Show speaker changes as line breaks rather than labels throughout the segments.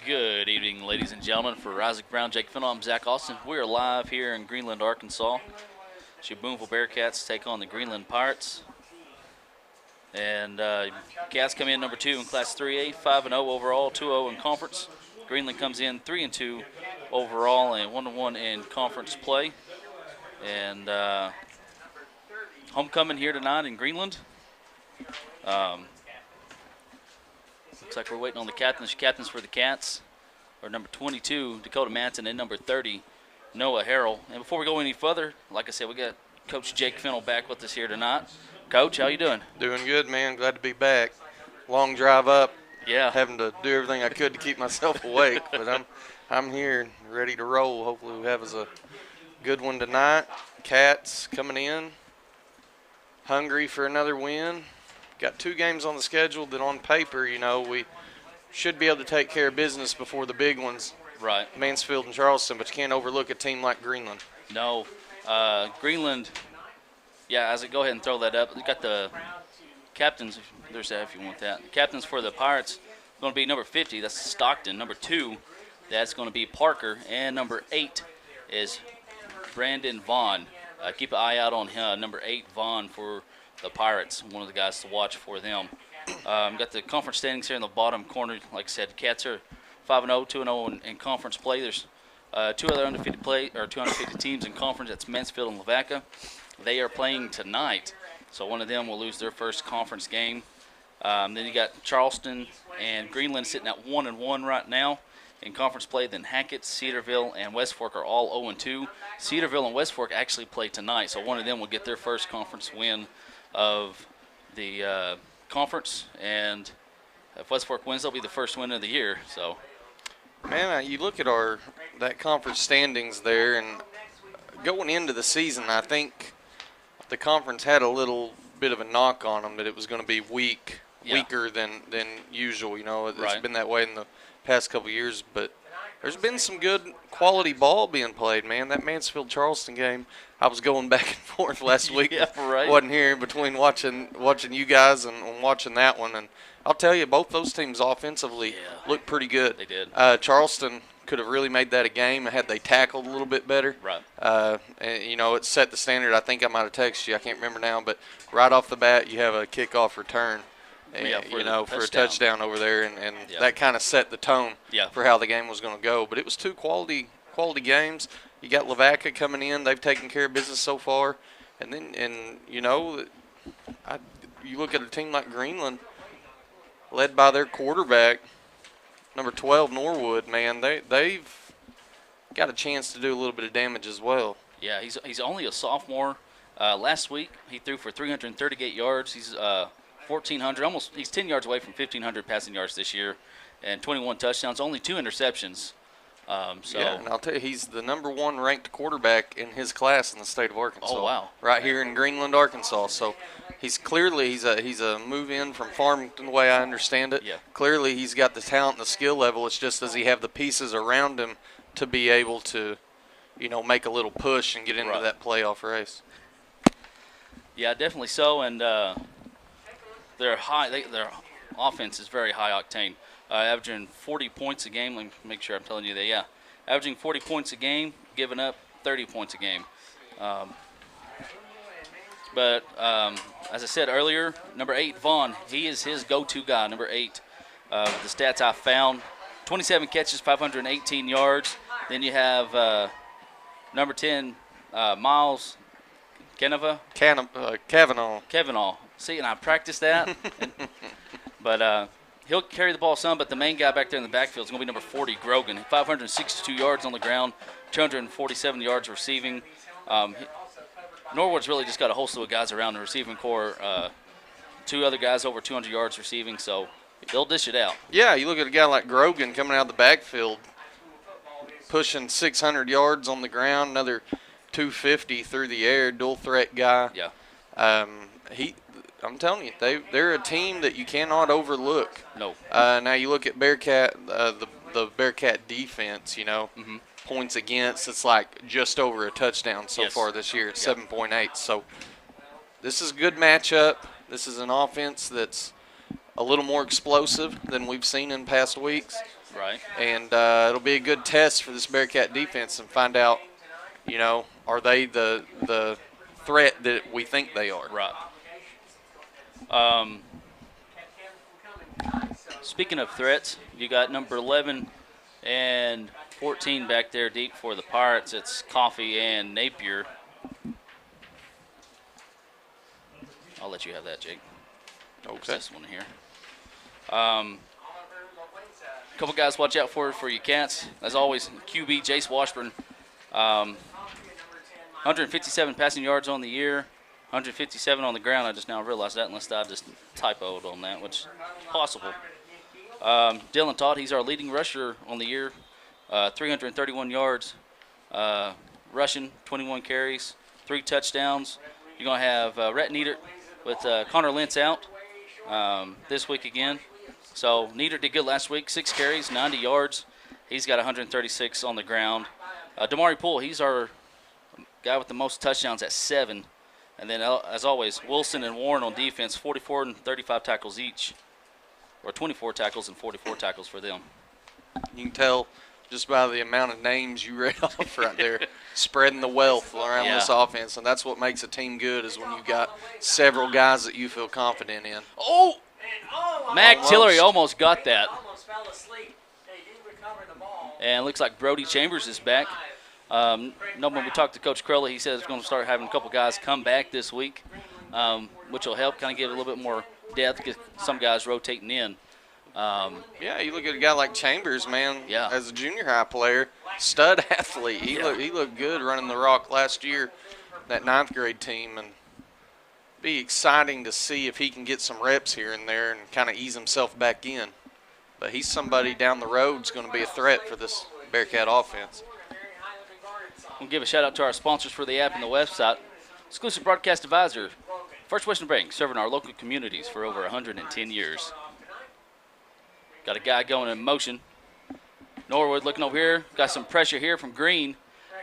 Good evening, ladies and gentlemen. For Isaac Brown, Jake Fennell, I'm Zach Austin. We are live here in Greenland, Arkansas. It's your Booneville Bearcats take on the Greenland Pirates. And Cats come in number 2 in Class 3A, 5-0 overall, 2-0 in conference. Greenland comes in 3-2 overall and 1-1 in conference play. And homecoming here tonight in Greenland. Looks like we're waiting on the captains. Captains for the Cats are number 22, Dakota Manson, and number 30, Noah Harrell. And before we go any further, like I said, we got Coach Jake Fennell back with us here tonight. Coach, how you doing?
Doing good, man. Glad to be back. Long drive up.
Yeah.
Having to do everything I could to keep myself awake, but I'm here, ready to roll. Hopefully we have us a good one tonight. Cats coming in, hungry for another win. Got 2 games on the schedule that on paper, we should be able to take care of business before the big ones.
Right.
Mansfield and Charleston, but you can't overlook a team like Greenland.
No. Greenland, yeah, Isaac, go ahead and throw that up. We got the captains. There's that if you want that. The captains for the Pirates going to be number 50. That's Stockton. Number 2, that's going to be Parker. And number 8 is Brandon Vaughn. Keep an eye out on number 8, Vaughn, for the Pirates, one of the guys to watch for them. Got the conference standings here in the bottom corner. Like I said, the Cats are 5-0, 2-0 in conference play. There's 2 other undefeated 250 teams in conference. That's Mansfield and Lavaca. They are playing tonight, so one of them will lose their first conference game. Then you got Charleston and Greenland sitting at 1-1 right now in conference play. Then Hackett, Cedarville, and West Fork are all 0-2. Cedarville and West Fork actually play tonight, so one of them will get their first conference win of the conference, and if West Fork wins, they'll be the first win of the year. So,
man, you look at that conference standings there, and going into the season, I think the conference had a little bit of a knock on them that it was going to be weaker than usual. It's
Right.
been that way in the past couple of years, but there's been some good quality ball being played, man. That Mansfield-Charleston game, I was going back and forth last week.
Yeah, right.
Wasn't here between watching you guys and watching that one. And I'll tell you, both those teams offensively looked pretty good.
They did.
Charleston could have really made that a game had they tackled a little bit better.
Right.
And, it set the standard. I think I might have texted you. I can't remember now. But right off the bat, you have a kickoff return. For a touchdown over there, and that kind of set the tone for how the game was going to go. But it was 2 quality games. You got Lavaca coming in; they've taken care of business so far. And then, you look at a team like Greenland, led by their quarterback, number 12 Norwood. Man, they've got a chance to do a little bit of damage as well.
Yeah, he's only a sophomore. Last week he threw for 338 yards. He's 1,400, he's 10 yards away from 1,500 passing yards this year, and 21 touchdowns, only 2 interceptions.
And I'll tell you, he's the number 1 ranked quarterback in his class in the state of Arkansas.
Oh, wow.
Right here in Greenland, Arkansas. So he's a move in from Farmington, the way I understand it.
Yeah.
Clearly he's got the talent and the skill level. It's just, does he have the pieces around him to be able to, make a little push and get into that playoff race?
Yeah, definitely so, and their offense is very high octane, averaging 40 points a game. Let me make sure I'm telling you that. Yeah, averaging 40 points a game, giving up 30 points a game. But as I said earlier, number 8 Vaughn, he is his go-to guy. Number 8, the stats I found: 27 catches, 518 yards. Then you have number 10 Miles Kavanaugh. See, and I practiced that. But he'll carry the ball some, but the main guy back there in the backfield is going to be number 40, Grogan. 562 yards on the ground, 247 yards receiving. Norwood's really just got a whole slew of guys around the receiving core. 2 other guys over 200 yards receiving, so they'll dish it out.
Yeah, you look at a guy like Grogan coming out of the backfield, pushing 600 yards on the ground, another 250 through the air, dual threat guy.
Yeah.
I'm telling you, they're a team that you cannot overlook.
No.
Now you look at Bearcat, the Bearcat defense. Points against, it's like just over a touchdown so far this year. It's 7.8. So this is a good matchup. This is an offense that's a little more explosive than we've seen in past weeks.
Right.
And it'll be a good test for this Bearcat defense and find out, are they the threat that we think they are.
Right. Speaking of threats, you got number 11 and 14 back there deep for the Pirates. It's Coffee and Napier. I'll let you have that, Jake.
Okay.
There's this one here. Couple guys watch out for you Cats. As always, QB Jace Washburn. 157 passing yards on the year, 157 on the ground. I just now realized that, unless I just typoed on that, which is possible. Dylan Todd, he's our leading rusher on the year, 331 yards rushing, 21 carries, 3 touchdowns. You're going to have Rhett Niedert with Connor Lentz out this week again. So Niedert did good last week, 6 carries, 90 yards. He's got 136 on the ground. Damari Poole, he's our guy with the most touchdowns at 7. And then, as always, Wilson and Warren on defense, 44 and 35 tackles each, or 24 tackles and 44 tackles for them.
You can tell just by the amount of names you read off right there, spreading the wealth around this offense. And that's what makes a team good, is when you've got several guys that you feel confident in.
Oh! Mac Tillery almost got that. And it looks like Brody Chambers is back. When we talked to Coach Crowley, he says he's going to start having a couple guys come back this week, which will help kind of give it a little bit more depth, get some guys rotating in.
Yeah, you look at a guy like Chambers, man, as a junior high player, stud athlete. He looked good running the rock last year, that 9th grade team, and be exciting to see if he can get some reps here and there and kind of ease himself back in. But he's somebody down the road who's going to be a threat for this Bearcat offense.
We'll give a shout out to our sponsors for the app and the website. Exclusive broadcast advisor, First Western Bank, serving our local communities for over 110 years. Got a guy going in motion. Norwood looking over here. Got some pressure here from Green.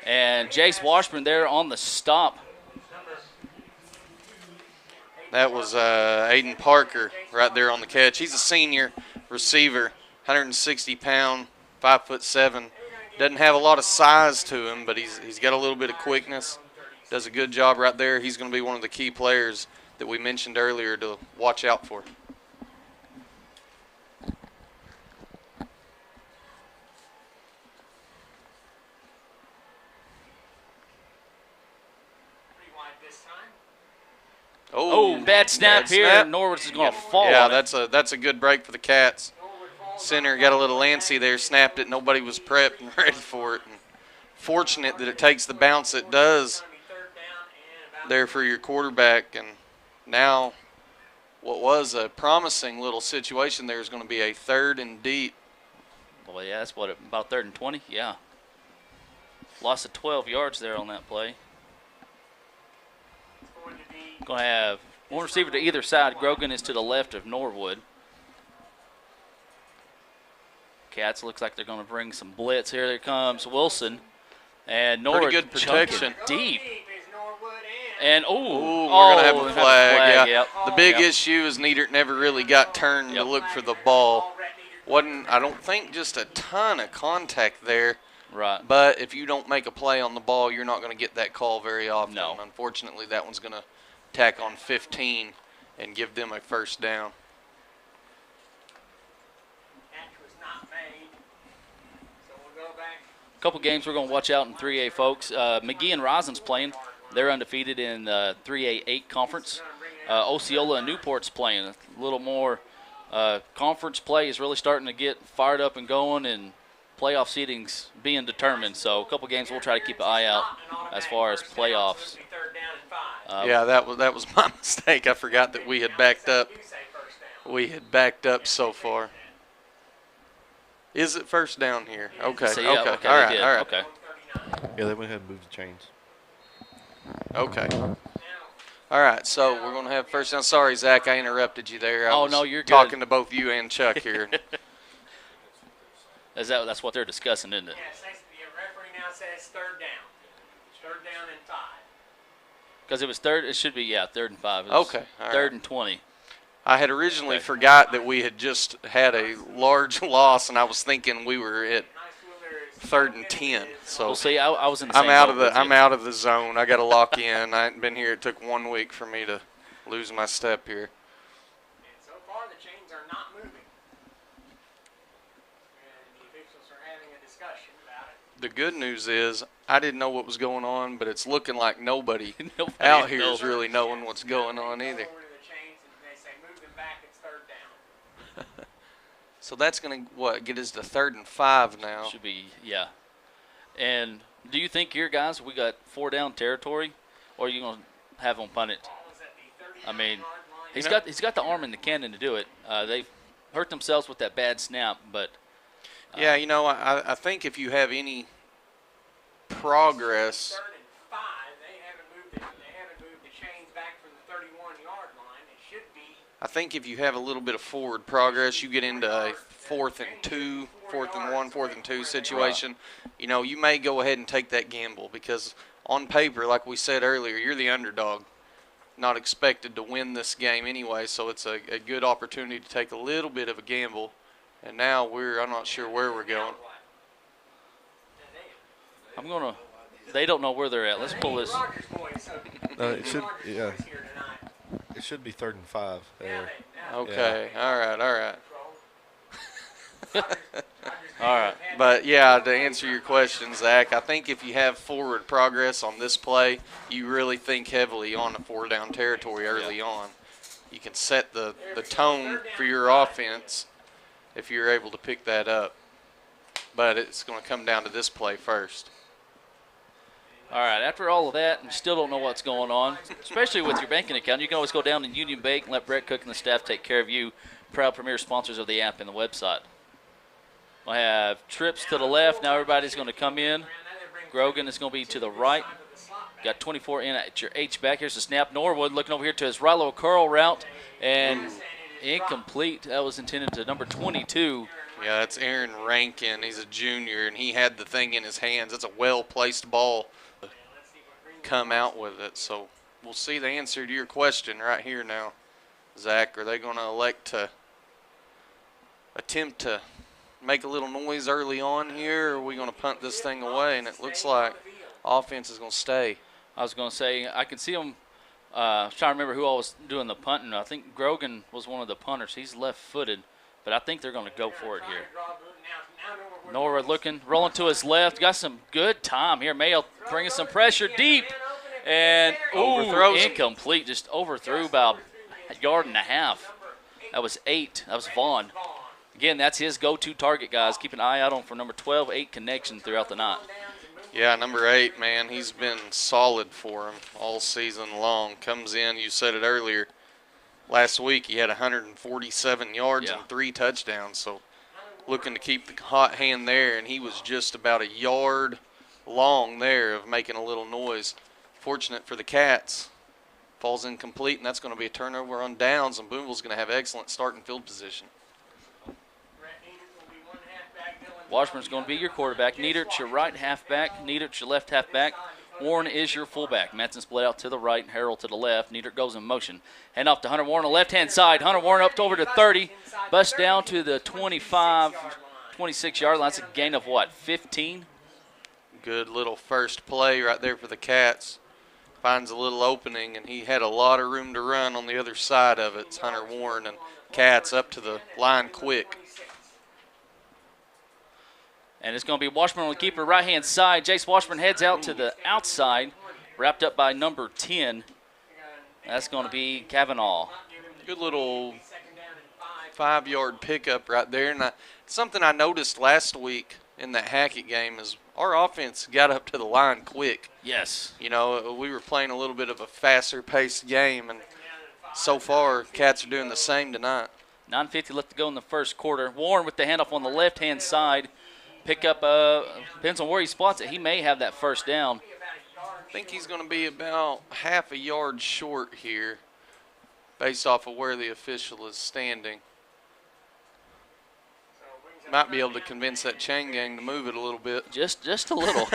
And Jace Washburn there on the stop.
That was Aiden Parker right there on the catch. He's a senior receiver, 160-pound, 5'7". Doesn't have a lot of size to him, but he's got a little bit of quickness. Does a good job right there. He's going to be one of the key players that we mentioned earlier to watch out for.
Oh, bad snap here. Norwood is going to fall.
Yeah, that's a good break for the Cats. Center got a little antsy there, snapped it. Nobody was prepped and ready for it. And fortunate that it takes the bounce it does there for your quarterback. And now what was a promising little situation there is going to be a 3rd and deep.
Well, yeah, that's about 3rd and 20? Yeah. Lost of 12 yards there on that play. Going to have one receiver to either side. Grogan is to the left of Norwood. Cats looks like they're going to bring some blitz. Here there comes Wilson. And Norwood
good protection.
Deep. And,
we're going to have a flag.
Yep.
The big issue is Niedert never really got turned to look for the ball. I don't think, just a ton of contact there.
Right.
But if you don't make a play on the ball, you're not going to get that call very often.
No.
And unfortunately, that one's going to tack on 15 and give them a 1st down.
A couple games we're going to watch out in 3A, folks. McGee and Rosin's playing. They're undefeated in 3A8 conference. Osceola and Newport's playing. A little more conference play is really starting to get fired up and going, and playoff seedings being determined. So a couple games we'll try to keep an eye out as far as playoffs.
Yeah, that was my mistake. I forgot that we had backed up. We had backed up so far. Is it 1st down here? Okay.
So, yeah,
okay. All right.
Okay.
Yeah, they went ahead and moved the chains.
Okay. All right, so we're going to have 1st down. Sorry, Zach, I interrupted you there.
No, you're good.
Talking to both you and Chuck here.
That's what they're discussing, isn't it?
Yes, the referee now says 3rd down. 3rd down and 5.
Because it was 3rd, it should be, 3rd and 5.
Okay.
All 3rd and 20.
I had originally forgot that we had just had a large loss, and I was thinking we were at 3rd and 10. So
we'll see. I was in the same
I'm out of the zone. I got to lock in. I hadn't been here. It took 1 week for me to lose my step here.
And so far, the chains are not moving. And the officials are having a discussion about it.
The good news is I didn't know what was going on, but it's looking like nobody out here is really knowing what's going on either. So that's going to, get us to 3rd and 5 now.
Should be, yeah. And do you think here, guys, we got 4 down territory, or are you going to have them punt it? I mean, he's got the arm in the cannon to do it. They've hurt themselves with that bad snap, but.
Yeah, I think if you have any progress.
3rd and 5, they haven't moved the chains back from the 31-yard line. It should be.
I think if you have a little bit of forward progress, you get into a 4th and 2, 4th and 1, 4th and 2 situation. You may go ahead and take that gamble because on paper, like we said earlier, you're the underdog, not expected to win this game anyway. So it's a good opportunity to take a little bit of a gamble. And now I'm not sure where we're going.
They don't know where they're at. Let's pull this.
It should, yeah. It should be 3rd and 5 there.
Okay. Yeah. All right.
All right.
But, yeah, to answer your question, Zach, I think if you have forward progress on this play, you really think heavily on the 4-down territory early on. You can set the tone for your offense if you're able to pick that up. But it's going to come down to this play first.
All right, after all of that, and still don't know what's going on, especially with your banking account, you can always go down to Union Bank and let Brett Cook and the staff take care of you, proud premier sponsors of the app and the website. I have trips to the left. Now everybody's going to come in. Grogan is going to be to the right. Got 24 in at your H-back. Here's the snap. Norwood looking over here to his right little curl route, and incomplete. That was intended to number 22.
Yeah, that's Aaron Rankin. He's a junior, and he had the thing in his hands. It's a well-placed ball. Come out with it. So we'll see the answer to your question right here now, Zach. Are they going to elect to attempt to make a little noise early on here, or are we going to punt this thing away? And it looks like offense is going to stay.
I was going to say, I can see them. I was trying to remember who all was doing the punting. I think Grogan was one of the punters. He's left-footed, but I think they're going to go for it here. Norwood looking, rolling to his left. Got some good time here. Mayo bringing some pressure deep. And, incomplete. Just overthrew about a yard and a half. That was 8. That was Vaughn. Again, that's his go-to target, guys. Keep an eye out on for number 12, 8 connection throughout the night.
Yeah, number 8, man, he's been solid for him all season long. Comes in, you said it earlier, last week he had 147 yards and 3 touchdowns. So looking to keep the hot hand there, and he was just about a yard long there of making a little noise. Fortunate for the Cats, falls incomplete, and that's going to be a turnover on downs, and Booneville's going to have excellent starting field position.
Washburn's going to be your quarterback. Niedert's your right halfback. Niedert's your left halfback. Warren is your fullback. Madsen split out to the right, Harold to the left. Niedert goes in motion. Hand off to Hunter Warren on the left-hand side. Hunter Warren up to over to 30. Bust down to the 25, 26-yard line. That's a gain of what, 15?
Good little first play right there for the Cats. Finds a little opening, and he had a lot of room to run on the other side of it. It's Hunter Warren and Cats up to the line quick.
And it's going to be Washburn on the keeper, right-hand side. Jace Washburn heads out to the outside, wrapped up by number 10. That's going to be Kavanaugh.
Good little 5-yard pickup right there. And something I noticed last week in that Hackett game is our offense got up to the line quick.
Yes.
You know, we were playing a little bit of a faster-paced game, and so far, Cats are doing the same tonight.
9:50 left to go in the first quarter. Warren with the handoff on the left-hand side. Pick up, depends on where he spots it. He may have that first down.
I think he's going to be about half a yard short here based off of where the official is standing. Might be able to convince that chain gang to move it a little bit.
Just a little.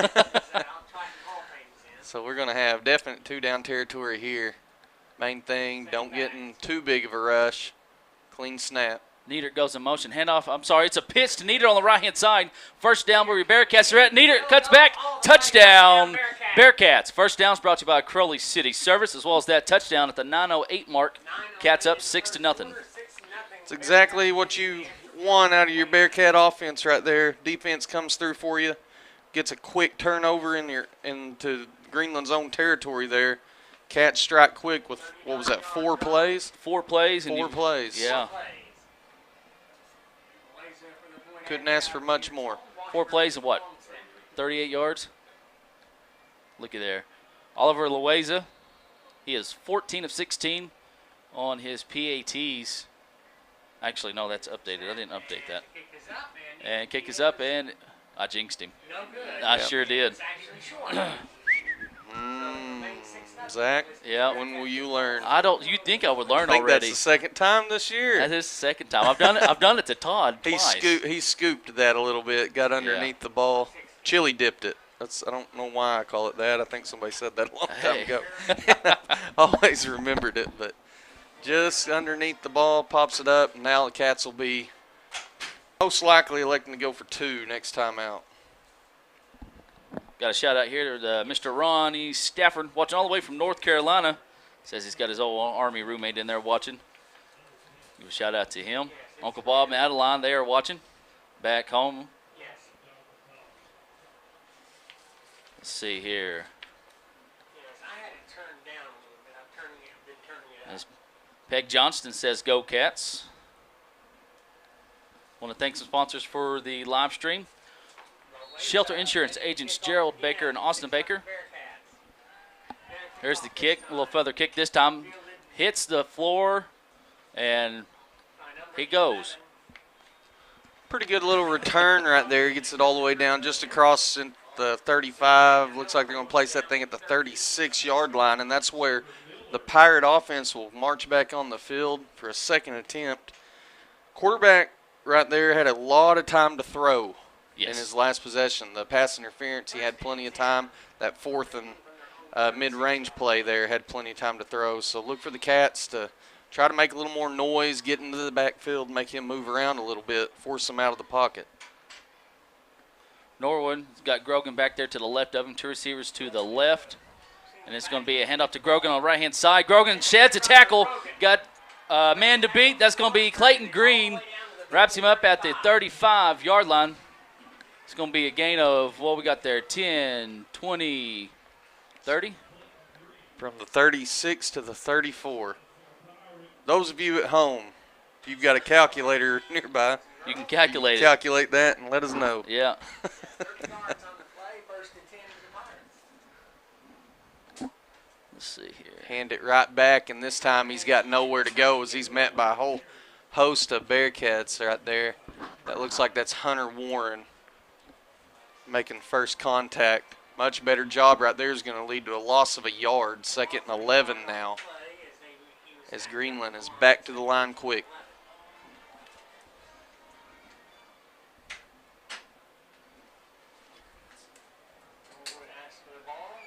So we're going to have definite 2-down territory here. Main thing, don't get in too big of a rush. Clean snap.
Nieder goes in motion. Handoff. I'm sorry. It's a pitch to Nieder on the right-hand side. First down where your Bearcats are at. Nieder cuts back. Touchdown, Bearcats. First down's brought to you by Crowley City Service, as well as that touchdown at the 9:08 mark. Cats up 6-0.
It's exactly what you want out of your Bearcat offense right there. Defense comes through for you, gets a quick turnover into Greenland's own territory there. Cats strike quick with, what was that, 4 plays?
4 plays.
Four plays.
Yeah.
Couldn't ask for much more.
4 plays of what? 38 yards? Looky there. Oliver Loaiza, he is 14 of 16 on his PATs. Actually, no, that's updated. I didn't update that. And kick is up, and I jinxed him. I sure did.
Zach,
yeah.
When will you learn?
You think I would learn
I think
already?
That's the second time this year.
That is the second time. I've done it to Todd twice.
He scooped that a little bit, got underneath the ball. Chili dipped it. I don't know why I call it that. I think somebody said that a long time ago. Always remembered it, but just underneath the ball, pops it up, and now the Cats will be most likely electing to go for 2 next time out.
Got a shout out here to Mr. Ronnie Stafford, watching all the way from North Carolina. Says he's got his old Army roommate in there watching. Give a shout out to him. Uncle Bob and Adeline, they are watching back home. Let's see here. As Peg Johnston says, "Go Cats." Want to thank some sponsors for the live stream. Shelter Insurance agents Jerald Baker and Austin Baker. Here's the kick, a little feather kick this time. Hits the floor, and he goes.
Pretty good little return right there. He gets it all the way down just across in the 35. Looks like they're going to place that thing at the 36-yard line, and that's where the Pirate offense will march back on the field for a second attempt. Quarterback right there had a lot of time to throw. Yes. In his last possession. The pass interference, he had plenty of time. That 4th and mid-range play there had plenty of time to throw. So look for the Cats to try to make a little more noise, get into the backfield, make him move around a little bit, force him out of the pocket.
Norwood's got Grogan back there to the left of him, 2 receivers to the left. And it's going to be a handoff to Grogan on the right-hand side. Grogan sheds a tackle, got a man to beat. That's going to be Clayton Green. Wraps him up at the 35-yard line. It's going to be a gain of, what we got there, 10, 20, 30?
From the 36 to the 34. Those of you at home, if you've got a calculator nearby,
you can calculate
calculate that and let us know.
Yeah. Let's see here.
Hand it right back, and this time he's got nowhere to go as he's met by a whole host of Bearcats right there. That looks like that's Hunter Warren making first contact. Much better job right there is going to lead to a loss of a yard. 2nd and 11 now as Greenland is back to the line quick.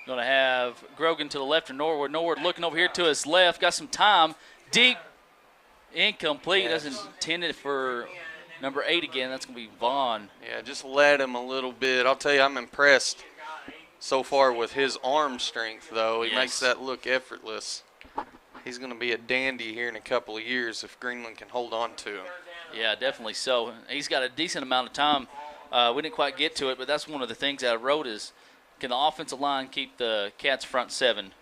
Going to have Grogan to the left of Norwood. Norwood looking over here to his left. Got some time. Deep. Incomplete. Yes. Doesn't intend it for number 8 again. That's going to be Vaughn.
Yeah, just let him a little bit. I'll tell you, I'm impressed so far with his arm strength, though. He makes that look effortless. He's going to be a dandy here in a couple of years if Greenland can hold on to him.
Yeah, definitely so. He's got a decent amount of time. We didn't quite get to it, but that's one of the things that I wrote is, can the offensive line keep the Cats front 7?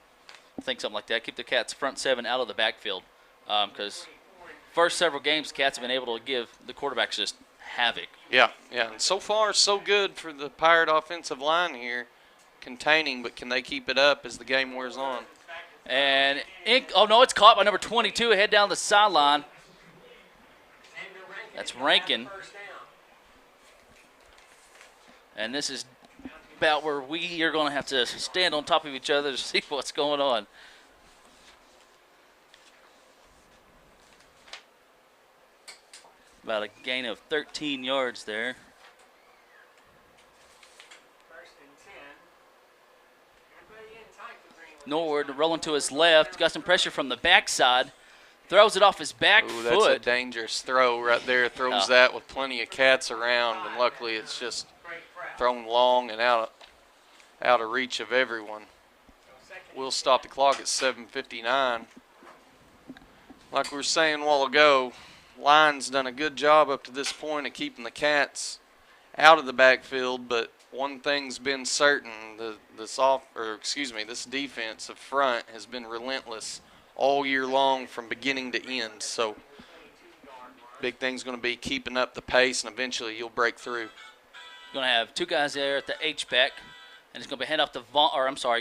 I think something like that. Keep the Cats front 7 out of the backfield. Because first several games, the Cats have been able to give the quarterbacks just havoc.
Yeah. And so far, so good for the Pirate offensive line here, containing, but can they keep it up as the game wears on?
And, oh, no, it's caught by number 22. Head down the sideline. That's Rankin. And this is about where we are going to have to stand on top of each other to see what's going on. About a gain of 13 yards there. Norwood rolling to his left. Got some pressure from the backside. Throws it off his back foot.
That's a dangerous throw right there. Throws that with plenty of cats around, and luckily it's just thrown long and out of reach of everyone. We'll stop the clock at 7:59. Like we were saying a while ago, line's done a good job up to this point of keeping the cats out of the backfield, but one thing's been certain: this defense up front has been relentless all year long from beginning to end. So big thing's going to be keeping up the pace, and eventually you'll break through.
Going to have two guys there at the H-back, and it's going to be hand off to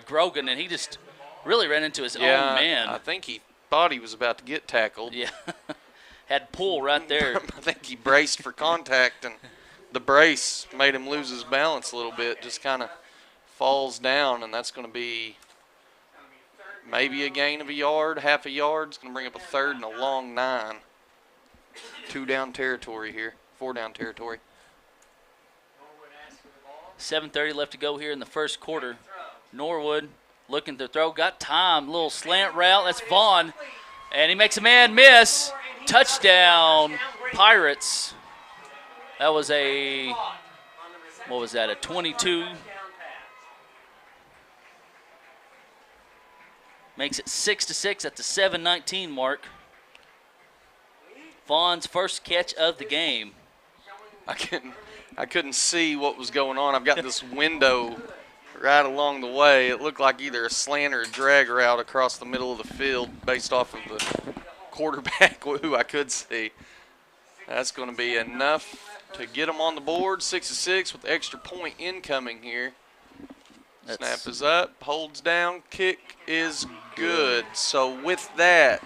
Grogan, and he just really ran into his own man.
I think he thought he was about to get tackled.
Yeah, had pull right there.
I think he braced for contact, and the brace made him lose his balance a little bit, just kind of falls down, and that's going to be maybe a gain of a yard, half a yard. It's going to bring up a 3rd and a long 9. 2 down territory here, 4 down territory.
7:30 left to go here in the first quarter. Norwood looking to throw, got time, little slant route. That's Vaughn, and he makes a man miss. Touchdown, Pirates. That was a 22. Makes it 6-6 at the 7:19 mark. Vaughn's first catch of the game.
I couldn't see what was going on. I've got this window right along the way. It looked like either a slant or a drag route across the middle of the field based off of the quarterback who I could see. That's going to be enough to get them on the board. 6-6 with the extra point incoming here. Snap is up, holds down, kick is good. So with that,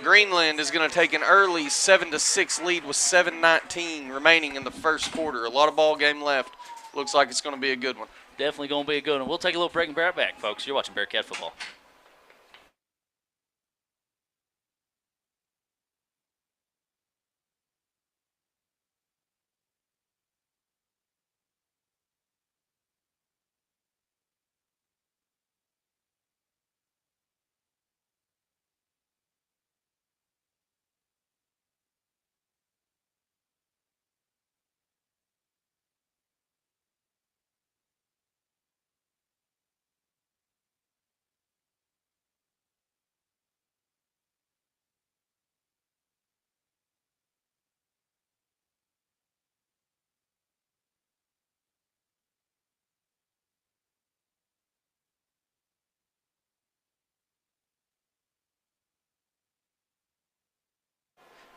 Greenland is going to take an early 7-6 lead with 7:19 remaining in the first quarter. A lot of ball game left. Looks like it's going to be a good one.
Definitely going to be a good one. We'll take a little break and be right back, folks. You're watching Bearcat football.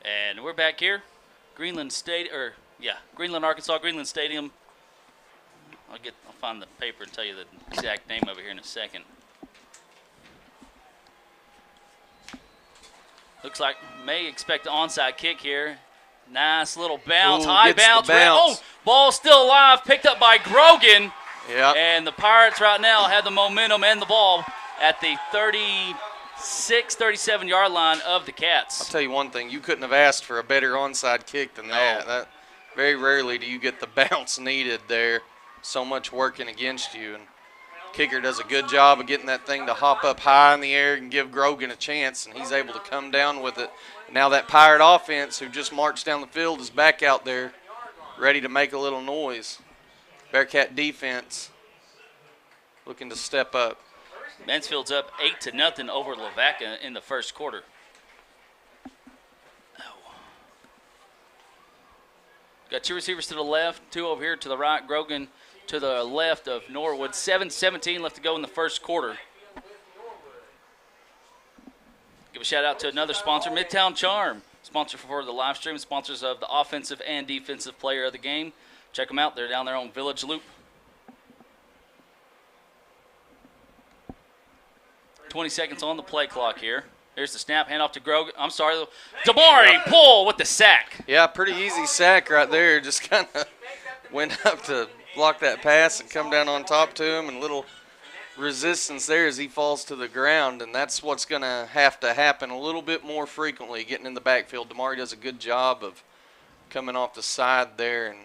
And we're back here, Greenland, Arkansas, Greenland Stadium. I'll find the paper and tell you the exact name over here in a second. Looks like may expect an onside kick here. Nice little bounce, high bounce. Oh, ball still alive, picked up by Grogan.
Yeah.
And the Pirates right now have the momentum and the ball at the 37-yard line of the Cats.
I'll tell you one thing, you couldn't have asked for a better onside kick than that. Very rarely do you get the bounce needed there. So much working against you. And kicker does a good job of getting that thing to hop up high in the air and give Grogan a chance, and he's able to come down with it. Now that Pirate offense who just marched down the field is back out there ready to make a little noise. Bearcat defense looking to step up.
Mansfield's up 8-0 over Lavaca in the first quarter. Got two receivers to the left, two over here to the right. Grogan to the left of Norwood. 7:17 left to go in the first quarter. Give a shout out to another sponsor, Midtown Charm. Sponsor for the live stream, sponsors of the offensive and defensive player of the game. Check them out. They're down there on Village Loop. 20 seconds on the play clock here. Here's the snap, handoff to Grogan. I'm sorry, Damari pull with the sack.
Yeah, pretty easy sack right there. Just kind of went up to block that pass and come down on top to him, and little resistance there as he falls to the ground, and that's what's going to have to happen a little bit more frequently, getting in the backfield. Damari does a good job of coming off the side there and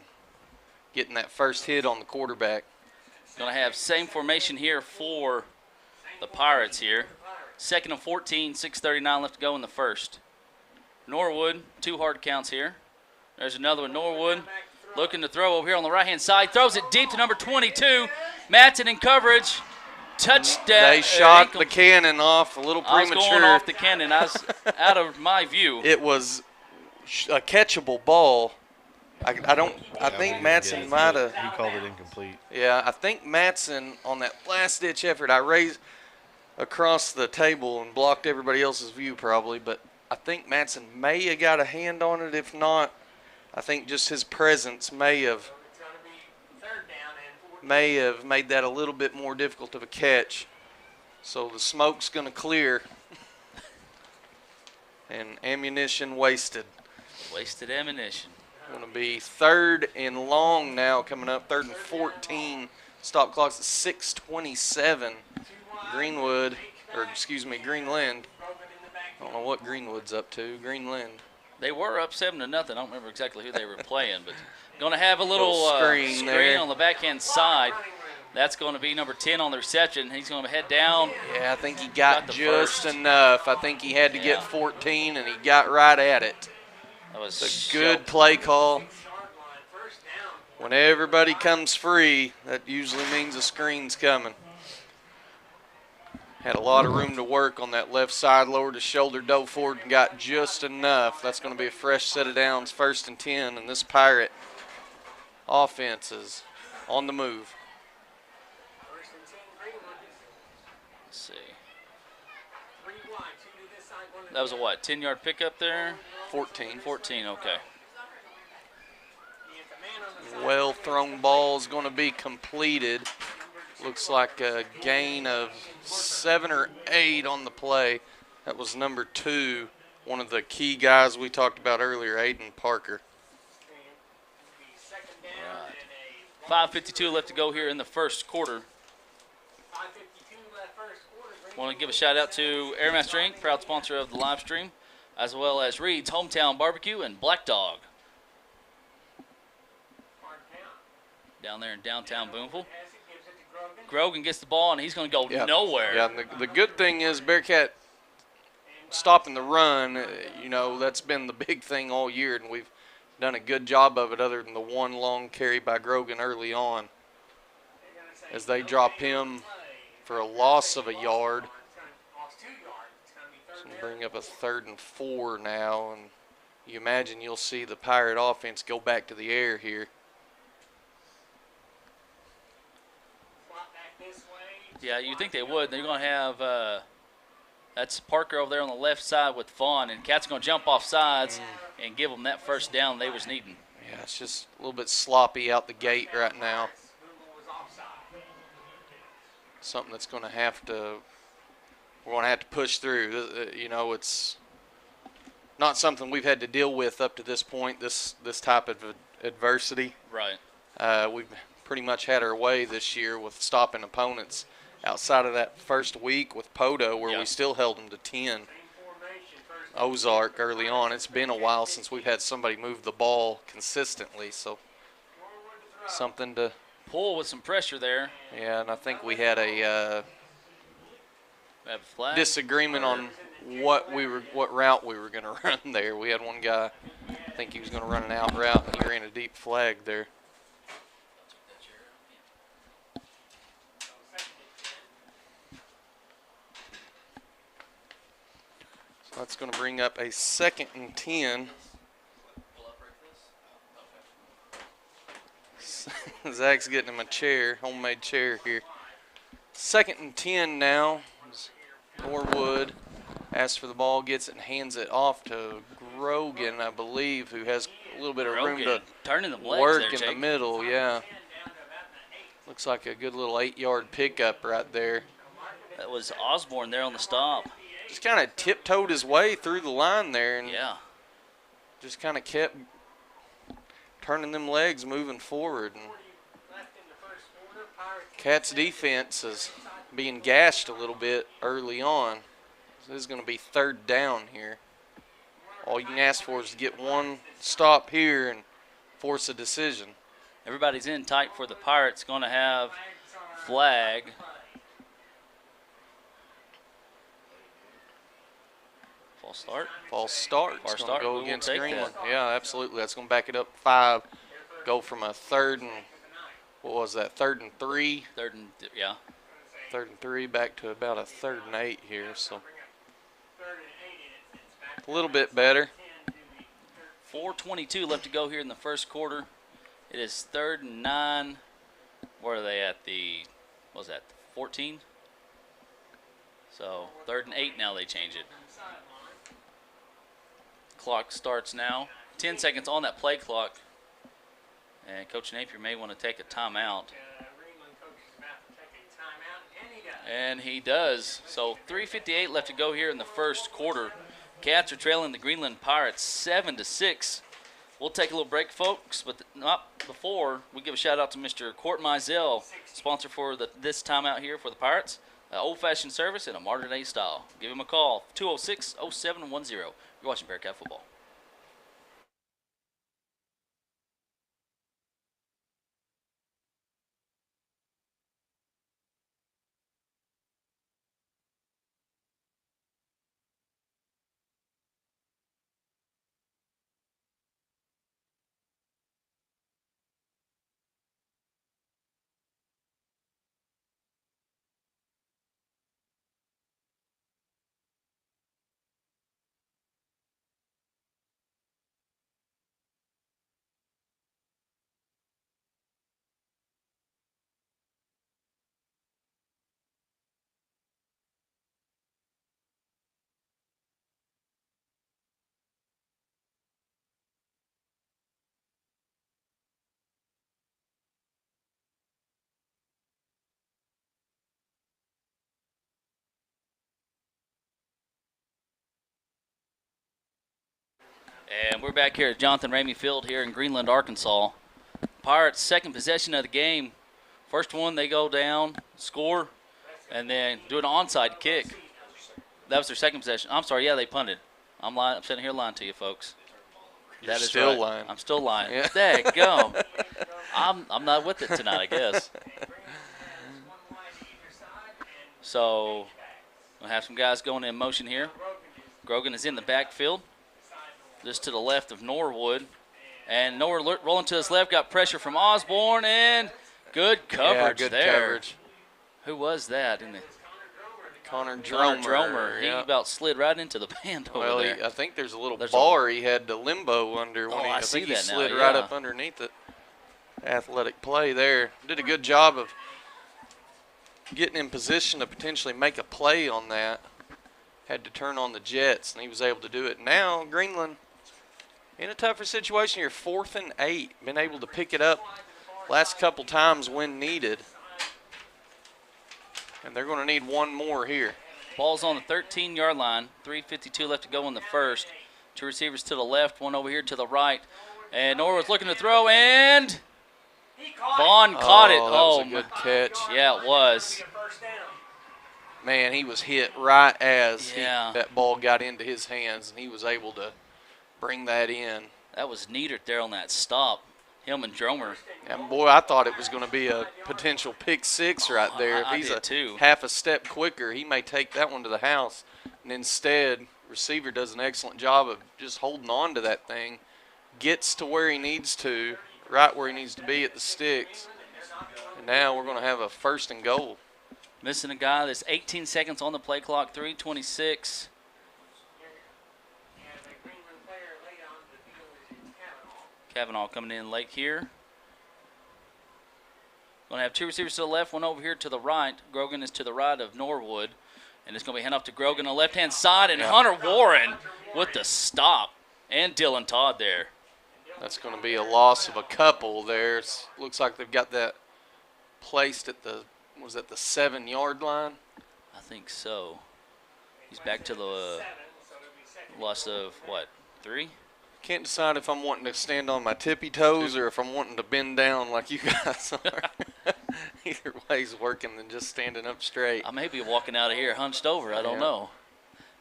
getting that first hit on the quarterback.
Going to have same formation here for the Pirates here. 2nd and 14, 6:39 left to go in the first. Norwood, 2 hard counts here. There's another one. Norwood looking to throw over here on the right-hand side. Throws it deep to number 22. Matson in coverage. Touchdown.
They shot the cannon off a little premature.
I was going off the cannon. I was out of my view.
It was a catchable ball. I think Matson might have.
He called it incomplete.
Yeah, I think Matson on that last-ditch effort, I raised across the table and blocked everybody else's view probably, but I think Matson may have got a hand on it. If not, I think just his presence may have made that a little bit more difficult of a catch. So the smoke's going to clear. And ammunition wasted.
Wasted ammunition.
Going to be 3rd and long now coming up. 3rd and 14. Stop clock's at 6:27. Greenland. I don't know what Greenwood's up to. Greenland.
They were up 7-0. I don't remember exactly who they were playing, but going to have a little screen on the backhand side. That's going to be number 10 on the reception. He's going to head down.
Yeah, I think he got just enough. I think he had to get 14, and he got right at it.
That was
a good play call. When everybody comes free, that usually means a screen's coming. Had a lot of room to work on that left side, lowered his shoulder, dove forward, and got just enough. That's going to be a fresh set of downs, 1st and 10, and this Pirate offense is on the move.
Let's see. That was a what, 10-yard pickup there?
14.
14, okay.
Well-thrown ball is going to be completed. Looks like a gain of 7 or 8 on the play. That was number 2, one of the key guys we talked about earlier, Aiden Parker.
Right. 5:52 left to go here in the first quarter. Want to give a shout out to Airmaster Inc., proud sponsor of the live stream, as well as Reed's Hometown Barbecue and Black Dog. Down there in downtown Booneville. Grogan gets the ball, and he's going to go nowhere.
Yeah, and the good thing is Bearcat stopping the run, that's been the big thing all year, and we've done a good job of it other than the one long carry by Grogan early on. As they drop him for a loss of a yard. So bring up a 3rd and 4 now, and you imagine you'll see the Pirate offense go back to the air here.
Yeah, you think they would. They're going to have that's Parker over there on the left side with Vaughn, and Cat's going to jump off sides and give them that first down they was needing.
Yeah, it's just a little bit sloppy out the gate right now. Something that's going to have to we're going to have to push through. It's not something we've had to deal with up to this point. This type of adversity.
Right.
We've pretty much had our way this year with stopping opponents. Outside of that first week with Poto, where we still held them to 10. Ozark early on. It's been a while since we've had somebody move the ball consistently, so something to
pull with some pressure there.
Yeah, and I think we had a disagreement on what route we were going to run there. We had one guy, I think he was going to run an out route, and he ran a deep flag there. That's going to bring up a 2nd and 10. Zach's getting him a chair, homemade chair here. 2nd and 10 now. Norwood asks for the ball, gets it, and hands it off to Grogan, I believe, who has a little bit of room to work in the middle. Yeah. Looks like a good little 8-yard pickup right there.
That was Osborne there on the stop.
Just kind of tiptoed his way through the line there and just kind of kept turning them legs moving forward. And Cat's defense is being gashed a little bit early on. So this is going to be 3rd down here. All you can ask for is to get one stop here and force a decision.
Everybody's in tight for the Pirates. Going to have flag. False start.
False start.
False
It's
start.
going to go against Greenland. Yeah, absolutely. That's going to back it up 5. Go from a 3rd and, what was that, 3rd and 3?
3rd and, yeah.
3rd and 3 back to about a 3rd and 8 here. So a little bit better.
4:22 left to go here in the first quarter. It is 3rd and 9. Where are they at? What was that, 14? So 3rd and 8 now they change it. Clock starts now. 10 seconds on that play clock. And Coach Napier may want to take a timeout. And he does. So 3:58 left to go here in the first quarter. Cats are trailing the Greenland Pirates 7-6. We'll take a little break, folks, but not before we give a shout-out to Mr. Court Mizell, sponsor for this timeout here for the Pirates. Old-fashioned service in a modern-day style. Give him a call, 206-0710. You're watching Bearcat Football. And we're back here at Jonathan Ramey Field here in Greenland, Arkansas. Pirates' second possession of the game. First one, they go down, score, and then do an onside kick. That was their second possession. I'm sorry, yeah, they punted. I'm lying. I'm sitting here lying to you, folks.
You're that is still right. Lying.
I'm still lying.
Yeah.
There you go. I'm not with it tonight, I guess. So we'll have some guys going in motion here. Grogan is in the backfield, just to the left of Norwood. And Norwood rolling to his left, got pressure from Osborne, and good coverage
good
there.
Coverage.
Who was that?
Connor Dromer.
He about slid right into the band over there.
I think there's a little bar he had to limbo under. When I think he slid right up underneath it. Athletic play there. Did a good job of getting in position to potentially make a play on that. Had to turn on the jets, and he was able to do it. Now, Greenland, in a tougher situation, you're 4th and 8. Been able to pick it up last couple times when needed. And they're going to need one more here.
Ball's on the 13-yard line. 3:52 left to go in the first. Two receivers to the left, one over here to the right. And Norwood's looking to throw, and Vaughn caught it.
That was a good catch.
Yeah, it was.
Man, he was hit right as that ball got into his hands, and he was able to bring that in.
That was neater there on that stop, him and Dromer.
And, boy, I thought it was going to be a potential pick six right there. If he's half a step quicker, he may take that one to the house. And instead, receiver does an excellent job of just holding on to that thing, gets to where he needs to, right where he needs to be at the sticks. And now we're going to have a 1st and goal.
Missing a guy. There's 18 seconds on the play clock, 3:26. Kavanaugh coming in late here. Going to have two receivers to the left, one over here to the right. Grogan is to the right of Norwood. And it's going to be hand off to Grogan on the left-hand side. And Hunter Warren with the stop. And Dylan Todd there.
That's going to be a loss of a couple there. Looks like they've got that placed at the, was that the 7-yard line?
I think so. He's back to the loss of, what, 3?
Can't decide if I'm wanting to stand on my tippy toes or if I'm wanting to bend down like you guys are. Either way's working than just standing up straight.
I may be walking out of here hunched over. I don't know.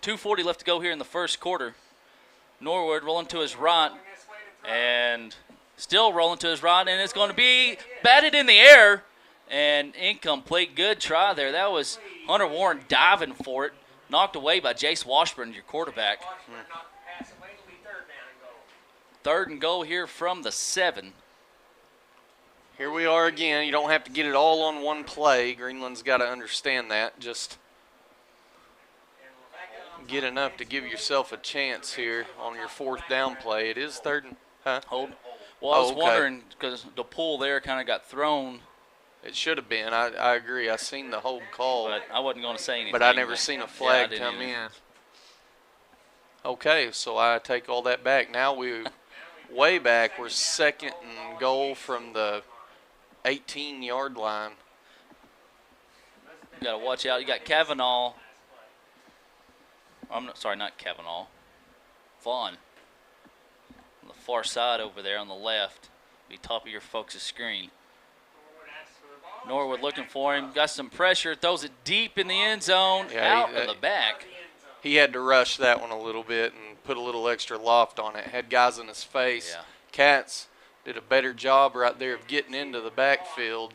2:40 left to go here in the first quarter. Norwood rolling to his right and still rolling to his right, and it's going to be batted in the air and incomplete. Good try there. That was Hunter Warren diving for it. knocked away by Jace Washburn, your quarterback.
Washburn knocked the pass away. It'll be 3rd down and goal.
3rd and goal here from the 7.
Here we are again. You don't have to get it all on one play. Greenland's got to understand that. Just get enough to give yourself a chance here on your 4th down play. It is 3rd and
hold. Well, I was wondering because the pull there kind of got thrown.
It should have been. I agree. I seen the hold call.
But I wasn't going to say anything.
But I never seen a flag come in. Okay, so I take all that back. Now we way back. We're 2nd and goal from the 18-yard line.
You got to watch out. You got Kavanaugh. Not Kavanaugh. Vaughn. On the far side over there on the left. Be top of your folks' screen. Norwood looking for him. Got some pressure. Throws it deep in the end zone. Out of the back.
He had to rush that one a little bit and put a little extra loft on it. Had guys in his face.
Yeah.
Cats did a better job right there of getting into the backfield.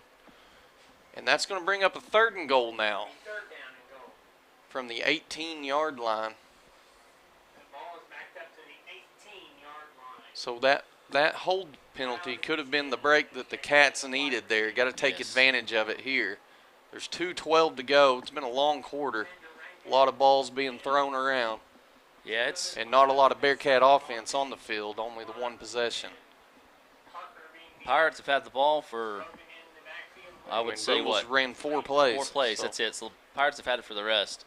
And that's going to bring up a 3rd and goal now. From the 18-yard line. So that hold penalty could have been the break that the Cats needed there. Got to take advantage of it here. There's 2:12 to go. It's been a long quarter. A lot of balls being thrown around.
Yeah,
and not a lot of Bearcat offense on the field, only the one possession.
Pirates have had the ball for, I would say, what?
Ran 4 plays.
4 plays, so. That's it. So Pirates have had it for the rest.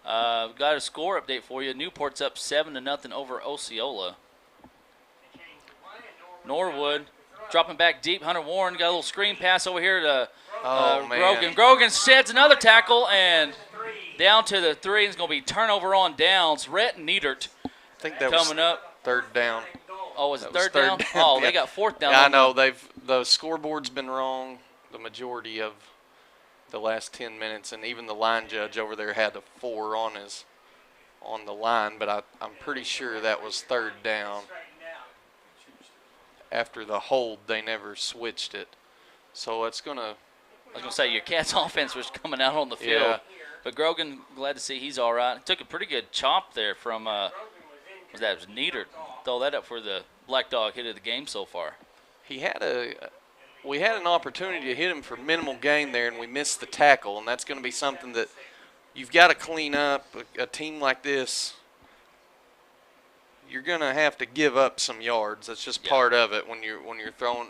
Got a score update for you. Newport's up 7-0 over Osceola. Norwood dropping back deep. Hunter Warren got a little screen pass over here to Grogan. Grogan sheds another tackle and down to the 3. It's going to be turnover on downs. Rhett Niedert coming up.
3rd down.
Oh, was it third down? Oh, they got 4th down.
Yeah, I know. The scoreboard's been wrong the majority of the last 10 minutes, and even the line judge over there had a 4 on the line, but I'm pretty sure that was 3rd down. After the hold, they never switched it. So it's going to –
I was going to say, your Cats offense was coming out on the field.
Yeah.
But Grogan, glad to see he's all right. Took a pretty good chop there from was Niedert. Throw that up for the Black Dog hit of the game so far.
We had an opportunity to hit him for minimal gain there, and we missed the tackle, and that's going to be something that you've got to clean up. A team like this, you're going to have to give up some yards. That's just part of it when you're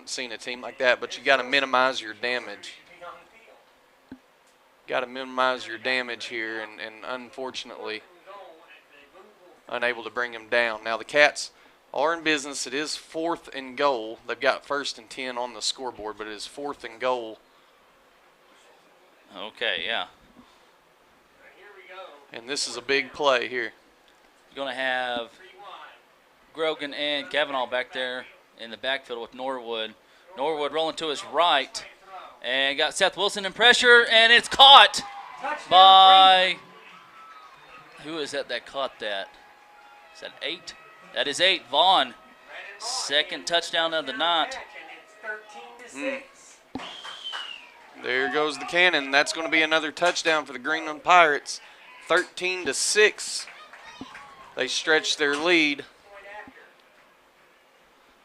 seeing a team like that. But you got to minimize your damage. Got to minimize your damage here, and unfortunately, unable to bring him down. Now the Cats are in business. It is 4th and goal. They've got 1st and 10 on the scoreboard, but it is 4th and goal.
Okay, yeah.
And this is a big play here.
You're going to have Grogan and Kavanaugh back there in the backfield with Norwood. Norwood rolling to his right and got Seth Wilson in pressure, and it's caught by – who is that caught that? Is that 8? That is 8. Vaughn, 2nd touchdown of the night.
There goes the cannon. That's going to be another touchdown for the Greenland Pirates. 13-6. They stretch their lead.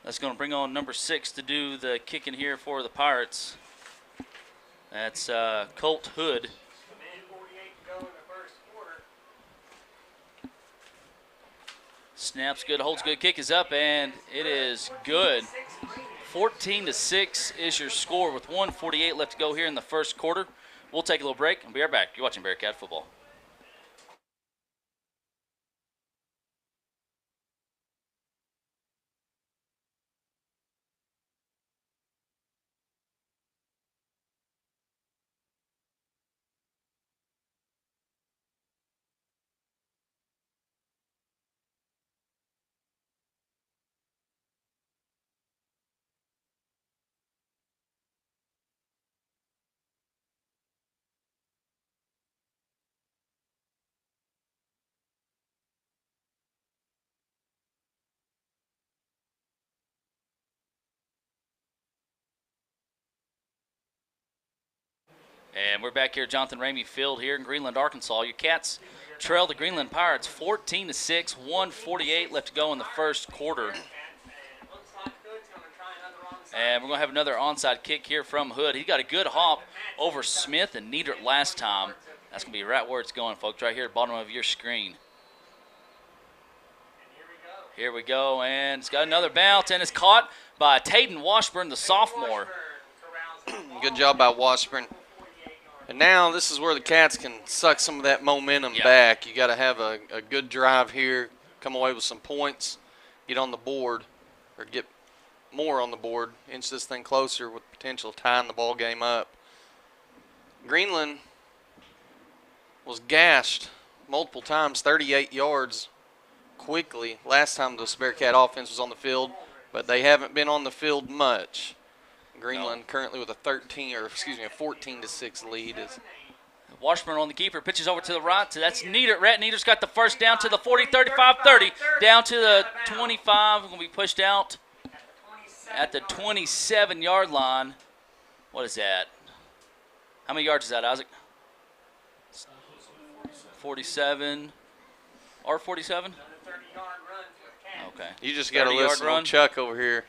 That's going to bring on number 6 to do the kicking here for the Pirates. That's Colt Hood. Snaps good, holds good, kick is up, and it is good. 14-6 is your score with 1:48 left to go here in the first quarter. We'll take a little break and be right back. You're watching Bearcat Football. And we're back here, Jonathan Ramey Field here in Greenland, Arkansas. Your Cats trail the Greenland Pirates 14-6, 1:48 left to go in the first quarter. And we're going to have another onside kick here from Hood. He got a good hop over Smith and Niedert last time. That's going to be right where it's going, folks, right here at the bottom of your screen. Here we go, and it's got another bounce, and it's caught by Tayden Washburn, the sophomore.
Good job by Washburn. And now this is where the Cats can suck some of that momentum back. You got to have a good drive here, come away with some points, get on the board, or get more on the board, inch this thing closer with potential of tying the ball game up. Greenland was gashed multiple times, 38 yards quickly last time this Bearcat offense was on the field, but they haven't been on the field much. Greenland currently with a 14-6 lead.
Washburn on the keeper, pitches over to the right. That's Niedert. Rhett Niedert's got the first down to the 40, 35, 30, down to the 25. Going to be pushed out at the 27-yard line. What is that? How many yards is that, Isaac? 47 or 47? Okay.
You just got to listen to Chuck over here.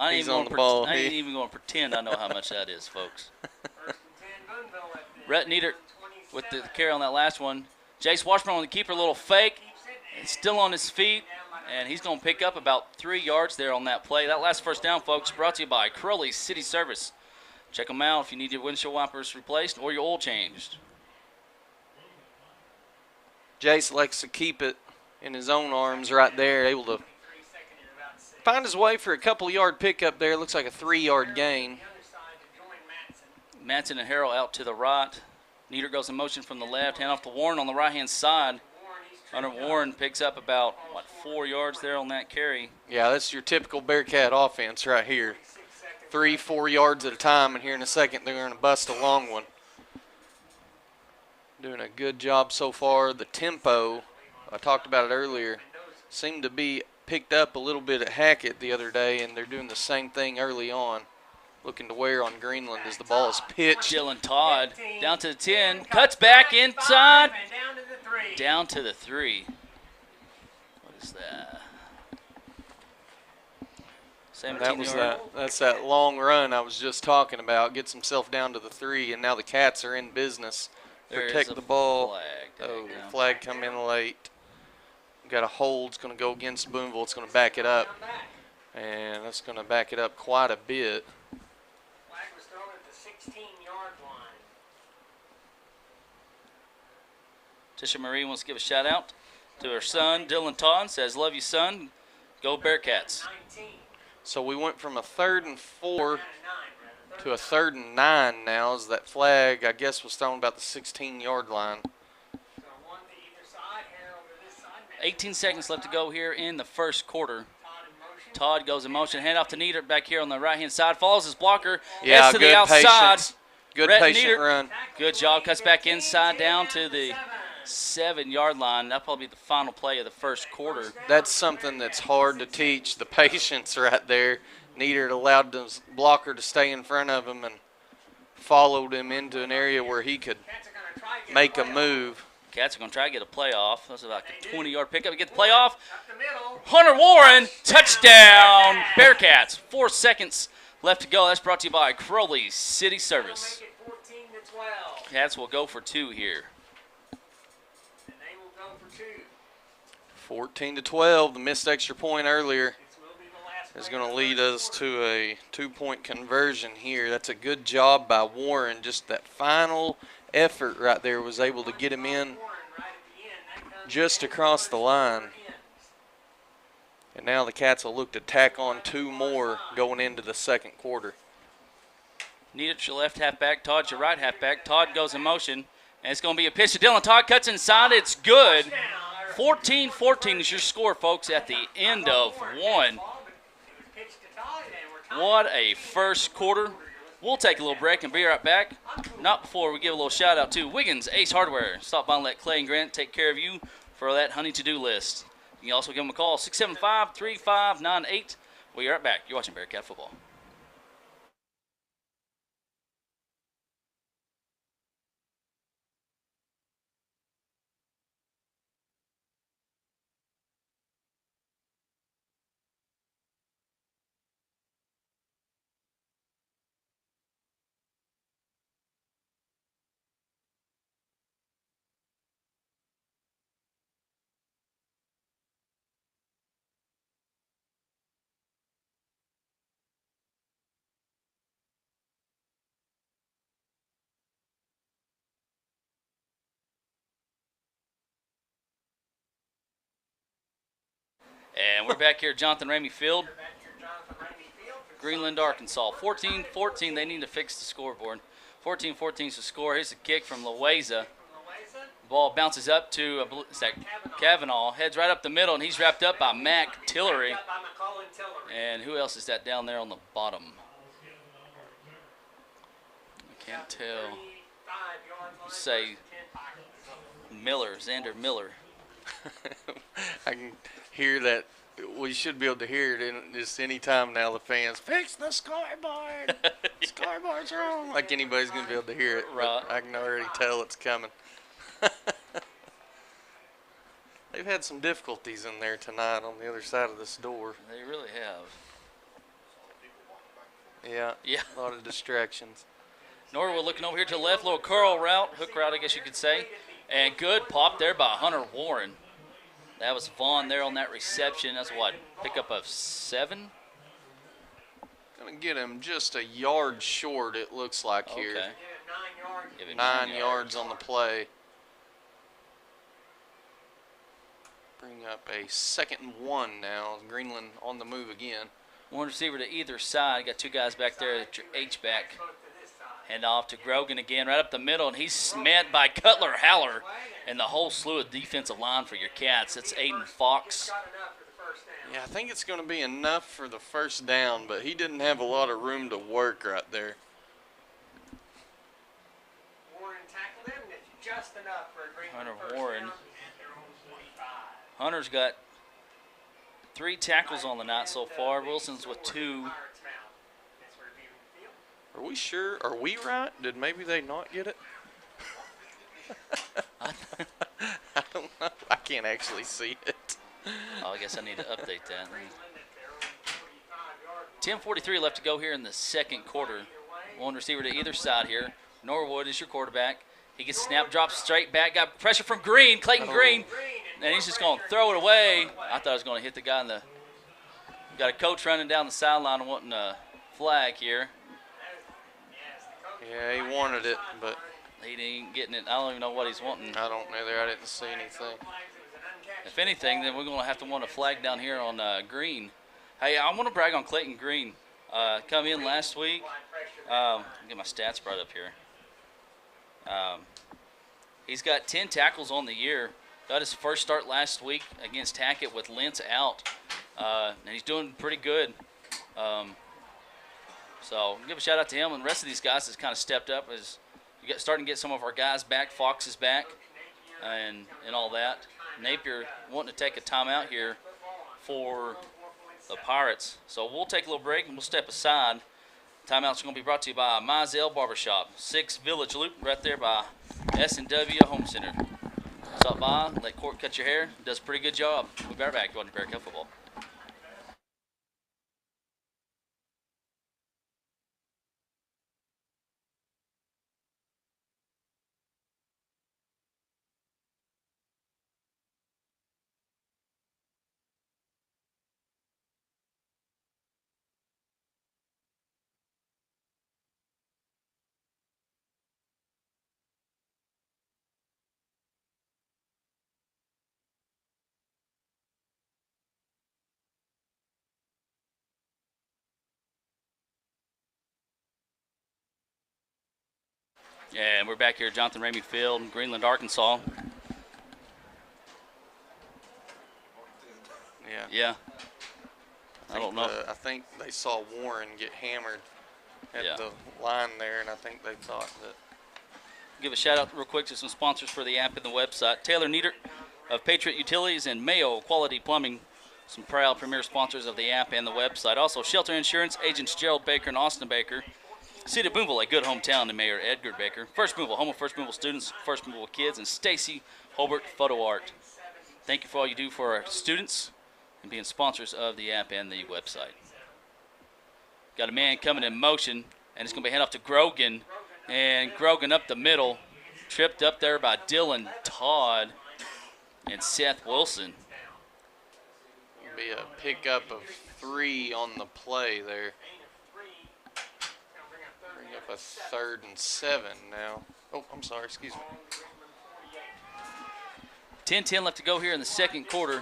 He's on the ball.
I ain't even going to pretend I know how much that is, folks. Rhett Niedert with the carry on that last one. Jace Washburn on the keeper, a little fake. It's still on his feet, and he's going to pick up about 3 yards there on that play. That last first down, folks, brought to you by Crowley City Service. Check them out if you need your windshield wipers replaced or your oil changed.
Jace likes to keep it in his own arms right there, able to find his way for a couple-yard pickup there. Looks like a 3-yard gain.
Matson and Harrell out to the right. Nieder goes in motion from the left, hand off to Warren on the right-hand side. Hunter Warren picks up about, 4 yards there on that carry.
Yeah, that's your typical Bearcat offense right here. 3-4 yards at a time, and here in a second they're going to bust a long one. Doing a good job so far. The tempo, I talked about it earlier, seemed to be picked up a little bit at Hackett the other day, and they're doing the same thing early on. Looking to wear on Greenland as the ball is pitched.
Dylan Todd down to the 10, cuts back inside, down to the 3. What is that? 17-yard.
That's that long run I was just talking about. Gets himself down to the 3, and now the Cats are in business. Protect the ball. Flag come in late. Got a hold. It's going to go against Booneville. It's going to back it up. And that's going to back it up quite a bit.
Flag was thrown at the 16-yard line.
Tisha Marie wants to give a shout out to her son, Dylan Todd. Says, love you, son. Go Bearcats.
So we went from a 3rd and 4 to a 3rd and 9 now, as that flag, I guess, was thrown about the 16-yard line.
18 seconds left to go here in the first quarter. Todd goes in motion. Hand off to Nieder back here on the right-hand side. Follows his blocker.
Yeah,
heads to the outside.
Patience. Good patient run.
Good job. Cuts back inside down to the 7-yard line. That'll probably be the final play of the first quarter.
That's something that's hard to teach, the patience right there. Nieder allowed the blocker to stay in front of him and followed him into an area where he could make a move.
Cats are going to try to get a playoff. That's like a 20-yard pickup. Get the playoff. Hunter Warren, touchdown, Bearcats. 4 seconds left to go. That's brought to you by Crowley City Service. Cats will go for 2 here.
14-12, the missed extra point earlier is going to lead us to a 2-point conversion here. That's a good job by Warren. Just that final effort right there was able to get him in just across the line. And now the Cats will look to tack on 2 more going into the second quarter.
Niedert's your left halfback. Todd's your right halfback. Todd goes in motion, and it's going to be a pitch to Dylan. Todd cuts inside. It's good. 14-14 is your score, folks, at the end of 1. What a first quarter. We'll take a little break and be right back. Not before we give a little shout out to Wiggins Ace Hardware. Stop by and let Clay and Grant take care of you for that honey to-do list. You can also give them a call, 675-3598. We'll be right back. You're watching Bearcat Football. And we're back here at Jonathan Ramey Field. Greenland, Arkansas. 14-14. They need to fix the scoreboard. 14-14 is the score. Here's a kick from Loaiza. Ball bounces up to Kavanaugh. Heads right up the middle, and he's wrapped up by Mac Tillery. And who else is that down there on the bottom? I can't tell. Say Miller, Xander Miller.
I can hear that. We should be able to hear it in just any time now. The fans, fix the scoreboard. The scoreboard's wrong. Like anybody's going to be able to hear it. Right. I can already tell it's coming. They've had some difficulties in there tonight on the other side of this door.
They really have.
Yeah. A lot of distractions.
Norwood looking over here to the left, little curl route, hook route, I guess you could say. And good pop there by Hunter Warren. That was Vaughn there on that reception. That's what, pickup of 7?
Gonna get him just a yard short, it looks like here.
Give him
9 yards on the play. Bring up a 2nd and 1 now. Greenland on the move again.
One receiver to either side. Got 2 guys back there at your H-back. Hand off to Grogan again, right up the middle, and he's met by Cutler Haller and the whole slew of defensive line for your Cats. It's Aiden Fox.
Yeah, I think it's going to be enough for the first down, but he didn't have a lot of room to work right there.
Hunter Warren. Hunter's got 3 tackles on the night so far. Wilson's with 2.
Are we sure? Are we right? Did maybe they not get it? I don't know. I can't actually see it.
Oh, I guess I need to update that. 10:43 left to go here in the second quarter. One receiver to either side here. Norwood is your quarterback. He gets snap, drops straight back. Got pressure from Green, Clayton Green. And he's just going to throw it away. I thought I was going to hit the guy in the – got a coach running down the sideline wanting a flag here.
Yeah, he wanted it, but
he ain't getting it. I don't even know what he's wanting.
I don't either. I didn't see anything.
If anything, then we're going to have to want a flag down here on Green. Hey, I want to brag on Clayton Green. Come in last week. Get my stats brought up here. He's got 10 tackles on the year. Got his first start last week against Hackett with Lentz out. And he's doing pretty good. So give a shout out to him, and the rest of these guys has kind of stepped up as you starting to get some of our guys back. Fox is back, and all that. Napier wanting to take a timeout here for the Pirates. So we'll take a little break and we'll step aside. Timeouts are going to be brought to you by Mizell Barbershop, 6 Village Loop, right there by S&W Home Center. Stop by, let Court cut your hair. Does a pretty good job. We'll be right back. Going to Bearcat football. And we're back here at Jonathan Ramey Field in Greenland, Arkansas. Yeah.
I don't know. I think they saw Warren get hammered at the line there, and I think they thought that.
Give a shout out real quick to some sponsors for the app and the website. Taylor Niedert of Patriot Utilities and Mayo Quality Plumbing, some proud premier sponsors of the app and the website. Also, Shelter Insurance agents Jerald Baker and Austin Baker. City of Booneville, a good hometown to Mayor Edgar Baker. First Booneville, home of First Booneville students, First Booneville kids, and Stacy Holbert Photo Art. Thank you for all you do for our students and being sponsors of the app and the website. Got a man coming in motion, and it's going to be hand off to Grogan. And Grogan up the middle, tripped up there by Dylan Todd and Seth Wilson.
It'll be a pickup of 3 on the play there. Bring up a 3rd and 7 now. Oh, I'm sorry, excuse me.
10-10 left to go here in the second quarter.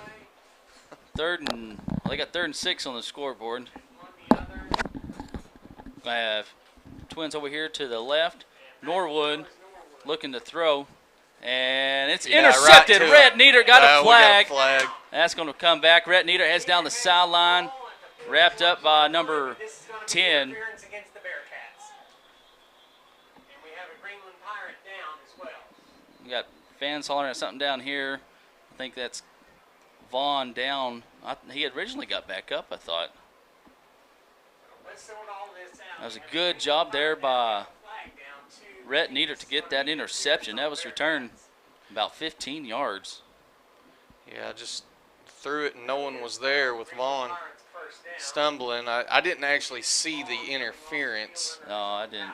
they got 3rd and 6 on the scoreboard. I have Twins over here to the left. Norwood looking to throw. And it's intercepted.
Right
Rhett Nieder got a flag.
We got a flag.
That's going to come back. Rhett Nieder heads down the sideline. Wrapped up by number 10.
Interference against the Bearcats. And we have a Greenland Pirate down as well.
We got fans hollering at something down here. I think that's Vaughn down. He had originally got back up, I thought.
Let's sort all this out.
That was a good job there by Rhett Nieder to get that interception. That was returned about 15 yards.
Yeah, just threw it and no one was there with Vaughn stumbling. I didn't actually see the interference.
No, I didn't.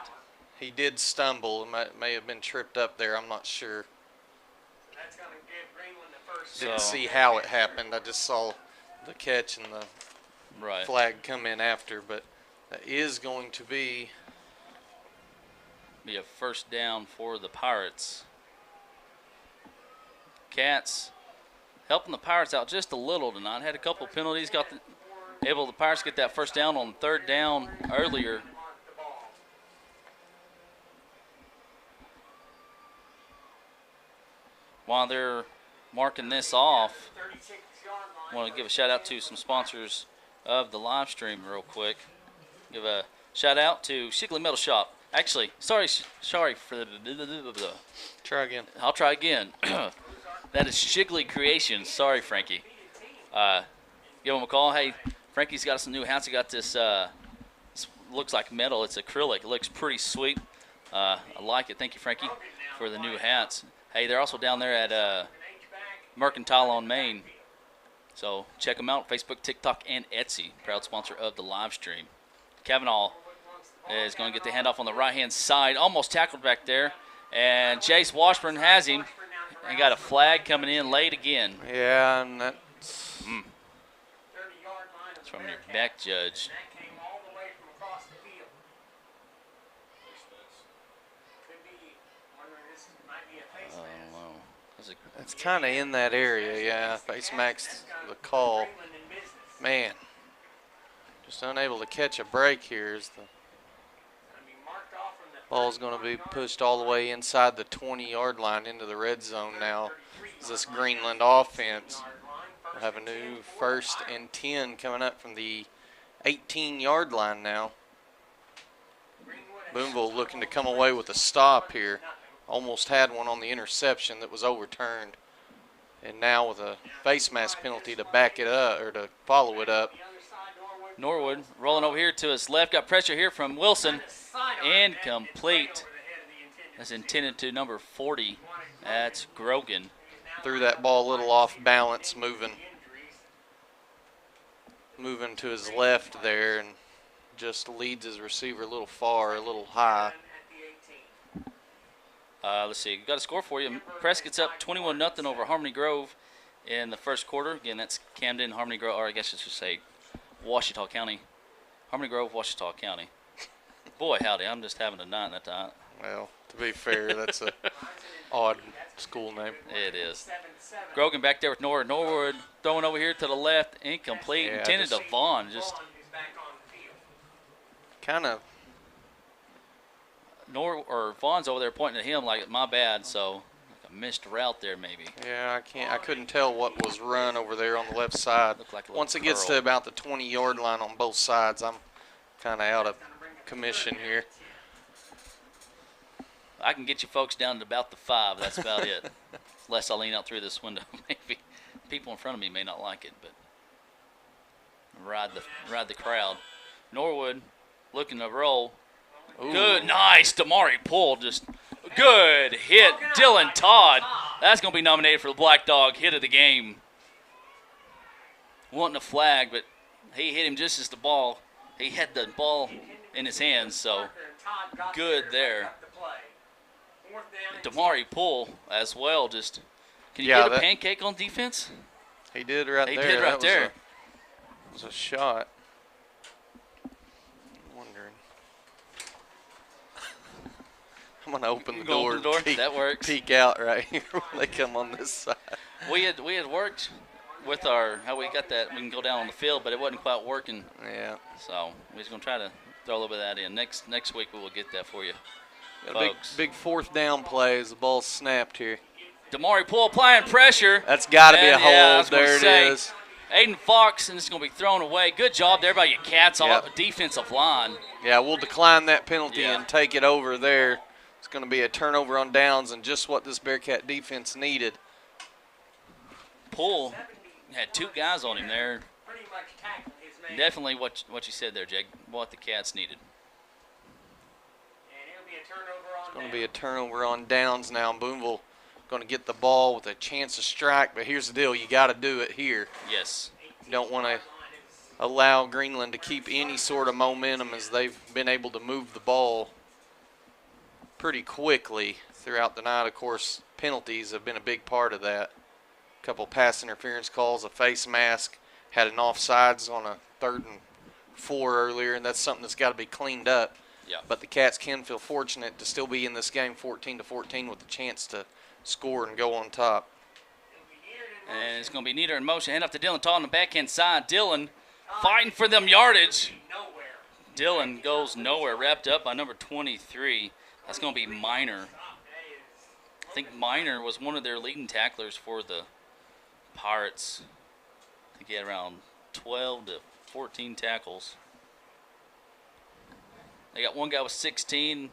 He did stumble. May have been tripped up there. I'm not sure.
That's going to give Greenland the first.
Didn't see how it happened. I just saw the catch and the flag come in after. But that is going to be
a first down for the Pirates. Cats helping the Pirates out just a little tonight. Had a couple penalties. Able the Pirates get that first down on 3rd down earlier. While they're marking this off, I want to give a shout out to some sponsors of the live stream real quick. Give a shout out to Shigley Metal Shop. Actually, sorry for the.
Try again.
I'll try again. That is Shigley Creations. Sorry, Frankie. Give him a call. Hey, Frankie's got some new hats. He got this. Looks like metal. It's acrylic. It looks pretty sweet. I like it. Thank you, Frankie, for the new hats. Hey, they're also down there at Mercantile on Main. So check them out. Facebook, TikTok, and Etsy. Proud sponsor of the live stream. Kavanaugh is going to get the handoff on the right-hand side. Almost tackled back there. And Chase Washburn has him. And got a flag coming in late again.
Yeah, and that's...
It's from your back judge. I don't know.
It's kind of in that area, yeah. Face max the call. Man, just unable to catch a break here as the ball's going to be pushed all the way inside the 20-yard line into the red zone now. As this Greenland offense will have a new 1st and 10 coming up from the 18-yard line now. Booneville looking to come away with a stop here. Almost had one on the interception that was overturned. And now with a face mask penalty to back it up or to follow it up.
Norwood rolling over here to his left. Got pressure here from Wilson. Incomplete. That's intended to number 40. That's Grogan.
Threw that ball a little off balance, moving to his left there, and just leads his receiver a little far, a little high.
Let's see. Got a score for you. Prescott's up 21-0 over Harmony Grove in the first quarter. Again, that's Camden, Harmony Grove, or I guess I should say Ouachita County. Harmony Grove, Ouachita County. Boy, howdy, I'm just having a night that time.
Well, to be fair, that's a odd school name.
It is. Grogan back there with Norwood. Norwood throwing over here to the left, incomplete.
Yeah,
intended to Vaughn. Just
kind of.
Vaughn's over there pointing at him like, my bad, so like a missed route there maybe.
Yeah, I couldn't tell what was run over there on the left side.
Looked like a
Once it
curl.
gets to about the 20-yard line on both sides, I'm kind of out of commission here.
I can get you folks down to about the 5. That's about it. Unless I lean out through this window, maybe. People in front of me may not like it, but ride the crowd. Norwood looking to roll.
Ooh.
Good, nice. Damari Poole, just good hit. Dylan Todd. That's going to be nominated for the Black Dog hit of the game. Wanting a flag, but he hit him just as he had the ball in his hands, so good there. Damari Poole as well. Just can you get a pancake on defense?
He did right there.
He did right there.
It was a shot. I'm wondering. I'm gonna open the door.
That works.
Peek out right here when they come on this side.
We had worked with our how we got that, we can go down on the field, but it wasn't quite working.
Yeah.
So we're just gonna try to throw a little bit of that in. Next week we will get that for you,
big fourth down play as the ball's snapped here.
Damari Poole applying pressure.
That's got to be a hold. There it is.
Aiden Fox, and it's going to be thrown away. Good job there by your Cats on the defensive line.
Yeah, we'll decline that penalty and take it over there. It's going to be a turnover on downs and just what this Bearcat defense needed.
Poole had 2 guys on him there. Definitely what you said there, Jake, what the Cats needed.
It's going to be a turnover on downs now. Booneville going to get the ball with a chance to strike, but here's the deal. You got to do it here.
Yes.
You don't want to allow Greenland to keep any sort of momentum as they've been able to move the ball pretty quickly throughout the night. Of course, penalties have been a big part of that. A couple pass interference calls, a face mask, had an offsides on a 3rd and 4 earlier, and that's something that's got to be cleaned up.
Yeah.
But the Cats can feel fortunate to still be in this game 14-14 with a chance to score and go on top.
And it's going to be Nieder in motion. Hand off to Dylan Todd on the backhand side. Dylan fighting for them yardage. Dylan goes nowhere. Wrapped up by number 23. That's going to be Minor. I think Minor was one of their leading tacklers for the Pirates. I think he had around 12 to 14 tackles. They got one guy with 16,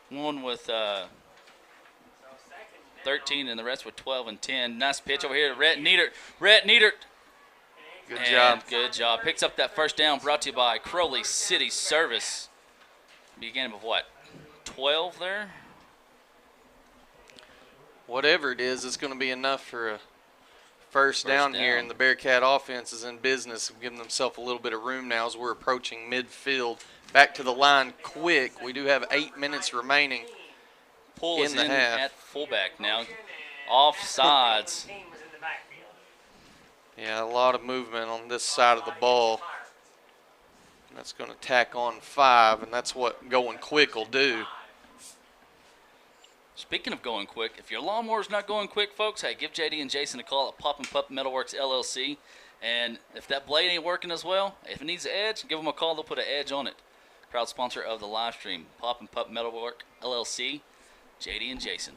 one with 13, and the rest with 12 and 10. Nice pitch over here to Rhett Niedert. Rhett Niedert.
Good job.
Good job. Picks up that first down, brought to you by Crowley City Service. Beginning of what? 12 there?
Whatever it is, it's going to be enough for a first down here, and the Bearcat offense is in business of giving themselves a little bit of room now as we're approaching midfield. Back to the line quick. We do have 8 minutes remaining.
Poole is in at fullback now. Offsides.
Yeah, a lot of movement on this side of the ball. That's going to tack on 5, and that's what going quick will do.
Speaking of going quick, if your lawnmower's not going quick, folks, hey, give JD and Jason a call at Pop and Pup Metalworks LLC. And if that blade ain't working as well, if it needs an edge, give them a call. They'll put an edge on it. Proud sponsor of the live stream, Pop and Pup Metalwork LLC, JD and Jason.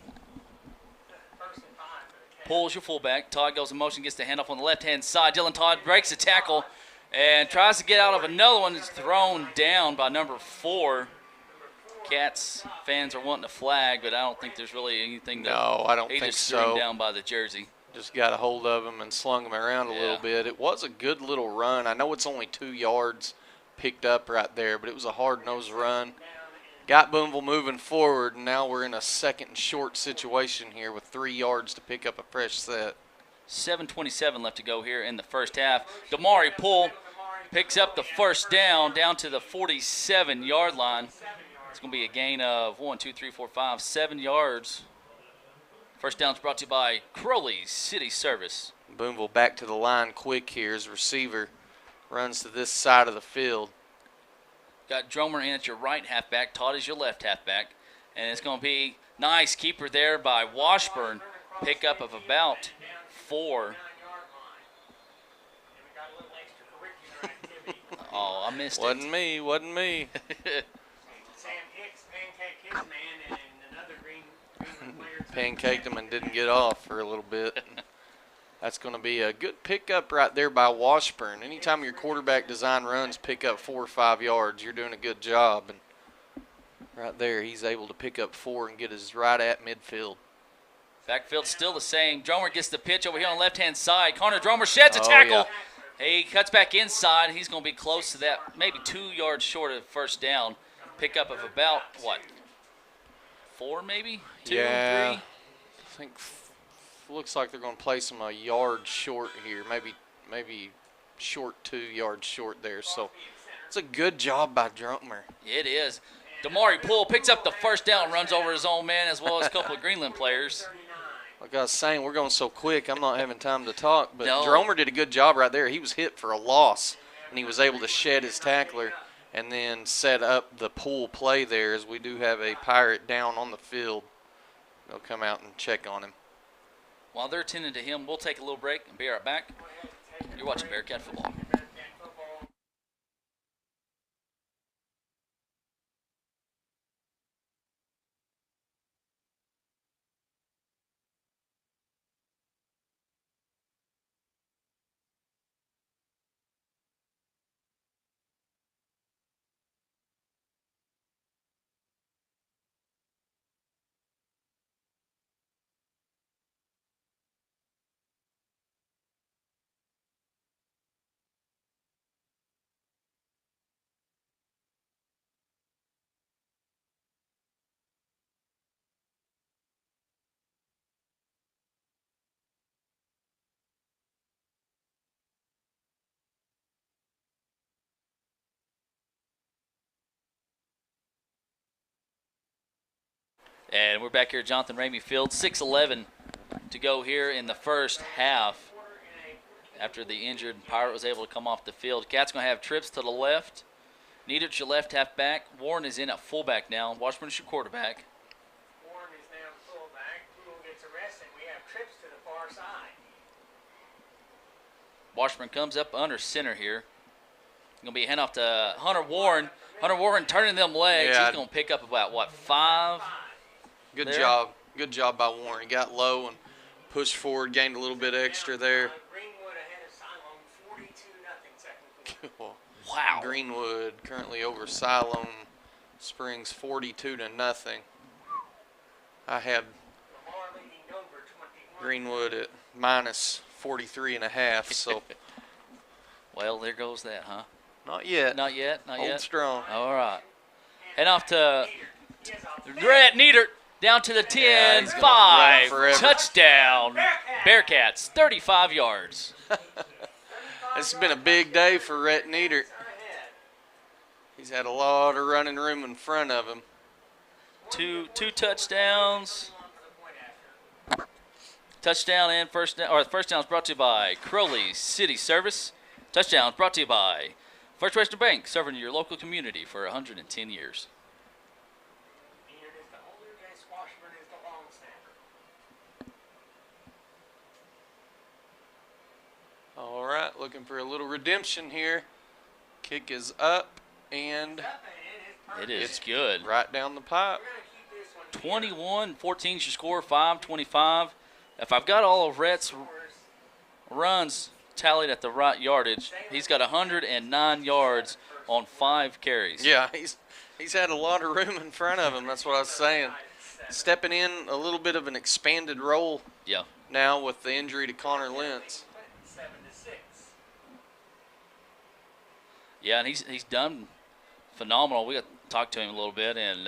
Pulls your fullback. Todd goes in motion, gets the handoff on the left-hand side. Dylan Todd breaks a tackle and tries to get out of another one. It's thrown down by number 4. Cats fans are wanting a flag, but I don't think there's really anything.
No, I don't think so.
He just threw him down by the jersey.
Just got a hold of him and slung him around a little bit. It was a good little run. I know it's only 2 yards picked up right there, but it was a hard-nosed run. Got Booneville moving forward, and now we're in a 2nd and short situation here with 3 yards to pick up a fresh set.
7:27 left to go here in the first half. Damari Poole picks up the first down to the 47-yard line. It's going to be a gain of 7 yards. First down's brought to you by Crowley City Service.
Booneville back to the line quick here as receiver runs to this side of the field.
Got Dromer in at your right halfback. Todd is your left halfback. And it's going to be nice keeper there by Washburn. Pickup of about 4. Oh, I missed it.
Wasn't me. Pancaked him and didn't get off for a little bit. That's going to be a good pickup right there by Washburn. Anytime your quarterback design runs pick up 4 or 5 yards, you're doing a good job. And right there, he's able to pick up 4 and get us right at midfield.
Backfield still the same. Dromer gets the pitch over here on the left-hand side. Connor Dromer sheds a tackle. Yeah. He cuts back inside. He's going to be close to that, maybe 2 yards short of first down. Pickup of about, 4 maybe? 2, 3?
I think looks like they're going to place him a yard short here, maybe short 2 yards short there. So it's a good job by Dromer.
It is. Damari Poole picks up the first down, runs over his own man as well as a couple of Greenland players.
Like I was saying, we're going so quick, I'm not having time to talk. But Dromer did a good job right there. He was hit for a loss, and he was able to shed his tackler and then set up the Poole play there as we do have a Pirate down on the field. They'll come out and check on him.
While they're tending to him, we'll take a little break and be right back. You're watching Bearcat football. And we're back here at Jonathan Ramey Field. 6:11 to go here in the first half. After the injured Pirate was able to come off the field. Cat's going to have trips to the left. Niedert's your left half back. Warren is in at fullback now. Washburn is your quarterback.
Warren is now the fullback. Poole gets arrested. We have trips to the far side.
Washburn comes up under center here. Going to be a handoff to Hunter Warren. Hunter Warren turning them legs.
Yeah.
He's going to pick up about, what, 5?
Good
there.
job. Good job by Warren. He got low and pushed forward, gained a little bit extra there.
Greenwood ahead of Siloam, 42-0 second quarter.
Wow.
Greenwood currently over Siloam Springs 42-0. I had Greenwood at minus 43.5, so.
Well, there goes that, huh?
Not yet.
Not yet, not
Hold
yet.
strong.
All right. Head off to Rhett Niedert. Down to the 10,
Yeah, he's gonna
5,
run forever.
touchdown. Bearcats, 35 yards.
This has been a big day for Rhett Niedert. He's had a lot of running room in front of him.
Two touchdowns. Touchdown and first down, or the first down is brought to you by Crowley City Service. Touchdown brought to you by First Western Bank, serving your local community for 110 years.
All right, looking for a little redemption here. Kick is up, and
It is good.
right down the pipe.
21-14 is your score, 5-25. If I've got all of Rhett's runs tallied at the right yardage, he's got 109 yards on 5 carries.
Yeah, he's had a lot of room in front of him. That's what I was saying. Stepping in a little bit of an expanded role
Yeah.
now with the injury to Connor Lentz.
Yeah, and he's done phenomenal. We got to talk to him a little bit, and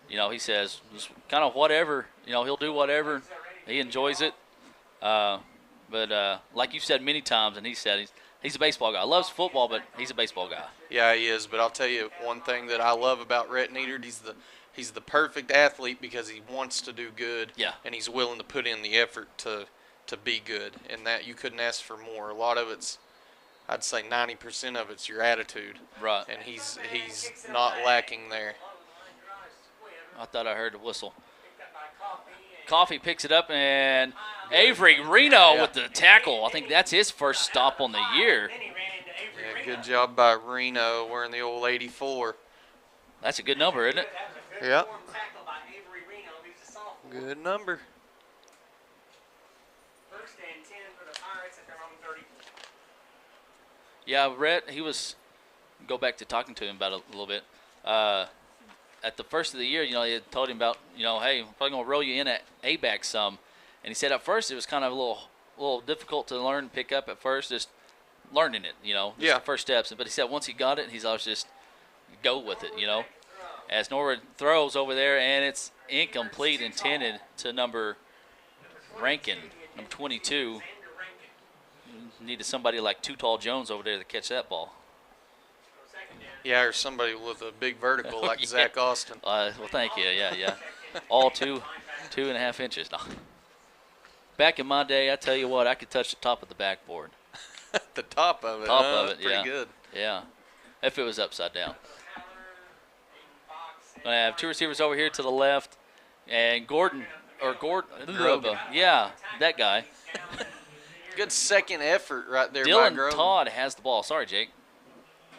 he says just kind of whatever. He'll do whatever. He enjoys it. But like you've said many times, and he said he's a baseball guy. Loves football, but he's a baseball guy.
Yeah, he is. But I'll tell you one thing that I love about Rhett Niedert. He's the perfect athlete because he wants to do good.
Yeah.
And he's willing to put in the effort to be good, and that you couldn't ask for more. A lot of it's, I'd say 90% of it's your attitude.
Right.
And he's not lacking there.
I thought I heard the whistle. Coffee picks it up, and Avery Reno with the tackle. I think that's his first stop on the year.
Yeah, good job by Reno wearing the old 84.
That's a good number, isn't it?
Yep. Good number.
First and 10 for the Pirates at their own 30.
Yeah, Rhett, go back to talking to him about it a little bit. At the first of the year, they had told him about, hey, I'm probably going to roll you in at A-back some. And he said at first it was kind of a little difficult to learn and pick up at first, just learning it, just
Yeah.
the first steps. But he said once he got it, he's always just go with it, As Norwood throws over there, and it's incomplete, intended to number Rankin, number 22. Needed somebody like Too Tall Jones over there to catch that ball.
Yeah, or somebody with a big vertical like
Yeah.
Zach Austin.
Well, thank you. Yeah. All 2.5 inches. No. Back in my day, I tell you what, I could touch the top of the backboard.
The top of it.
Top
huh?
of it,
Pretty
yeah.
good.
Yeah, if it was upside down. I have 2 receivers over here to the left, and Gordon. Yeah, that guy.
good second effort right there by
Dylan
Grogan.
Todd has the ball. Sorry, Jake.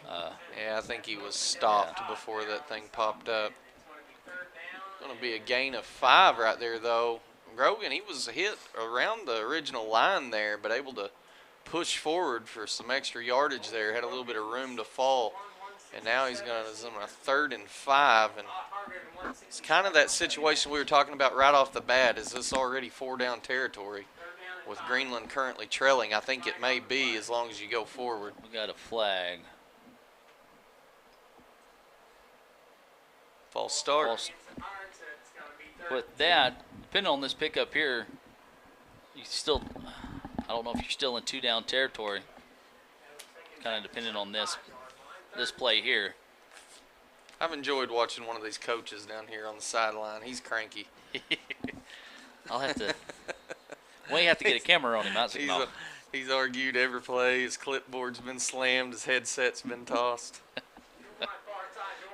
Yeah, I think he was stopped before that thing popped up. Going to be a gain of 5 right there, though. Grogan, he was hit around the original line there, but able to push forward for some extra yardage there. Had a little bit of room to fall. And now he's going to a 3rd and 5. And it's kind of that situation we were talking about right off the bat. Is this already 4-down territory with Greenland currently trailing? I think it may be as long as you go forward.
We got a flag.
False start.
With that, depending on this pickup here, you still, I don't know if you're still in 2-down territory. Kind of depending on this play here.
I've enjoyed watching one of these coaches down here on the sideline. He's cranky.
I'll have to. We have to get a camera on him.
He's argued every play. His clipboard's been slammed. His headset's been tossed.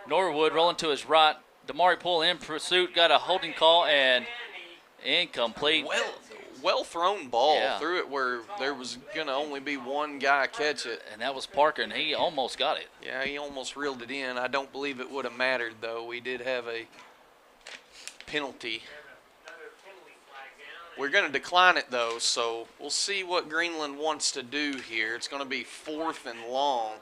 Norwood rolling to his right. Damari Poole in pursuit. Got a holding call and incomplete.
Well thrown ball.
Yeah.
Threw it where there was going to only be one guy catch it.
And that was Parker, and he almost got it.
Yeah, he almost reeled it in. I don't believe it would have mattered, though. We did have a penalty. We're going to decline it, though, so we'll see what Greenland wants to do here. It's going to be 4th and long.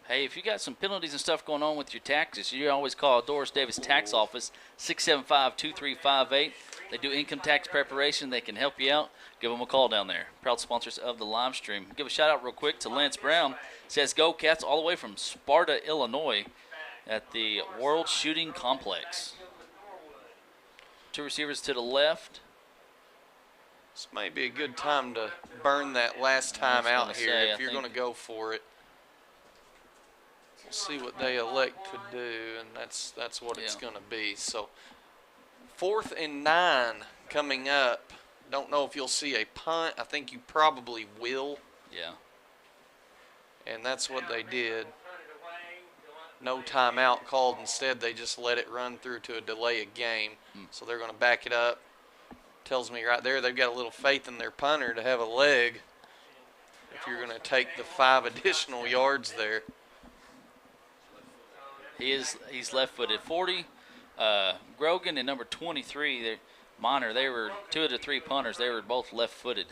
Hey, if you got some penalties and stuff going on with your taxes, you always call Doris Davis Tax Office, 675-2358. They do income tax preparation. They can help you out. Give them a call down there. Proud sponsors of the live stream. Give a shout out real quick to Lance Brown. Says, go Cats, all the way from Sparta, Illinois at the World Shooting Complex. 2 receivers to the left.
This may be a good time to burn that last time out here if you're going to go for it. We'll see what they elect to do, and that's what it's going to be. So 4th and 9 coming up. Don't know if you'll see a punt. I think you probably will.
Yeah.
And that's what they did. No timeout called. Instead, they just let it run through to a delay of game. So they're going to back it up. Tells me right there they've got a little faith in their punter to have a leg if you're going to take the 5 additional yards there.
He's left-footed. 40, Grogan and number 23, Minor, they were 2 of the 3 punters. They were both left-footed.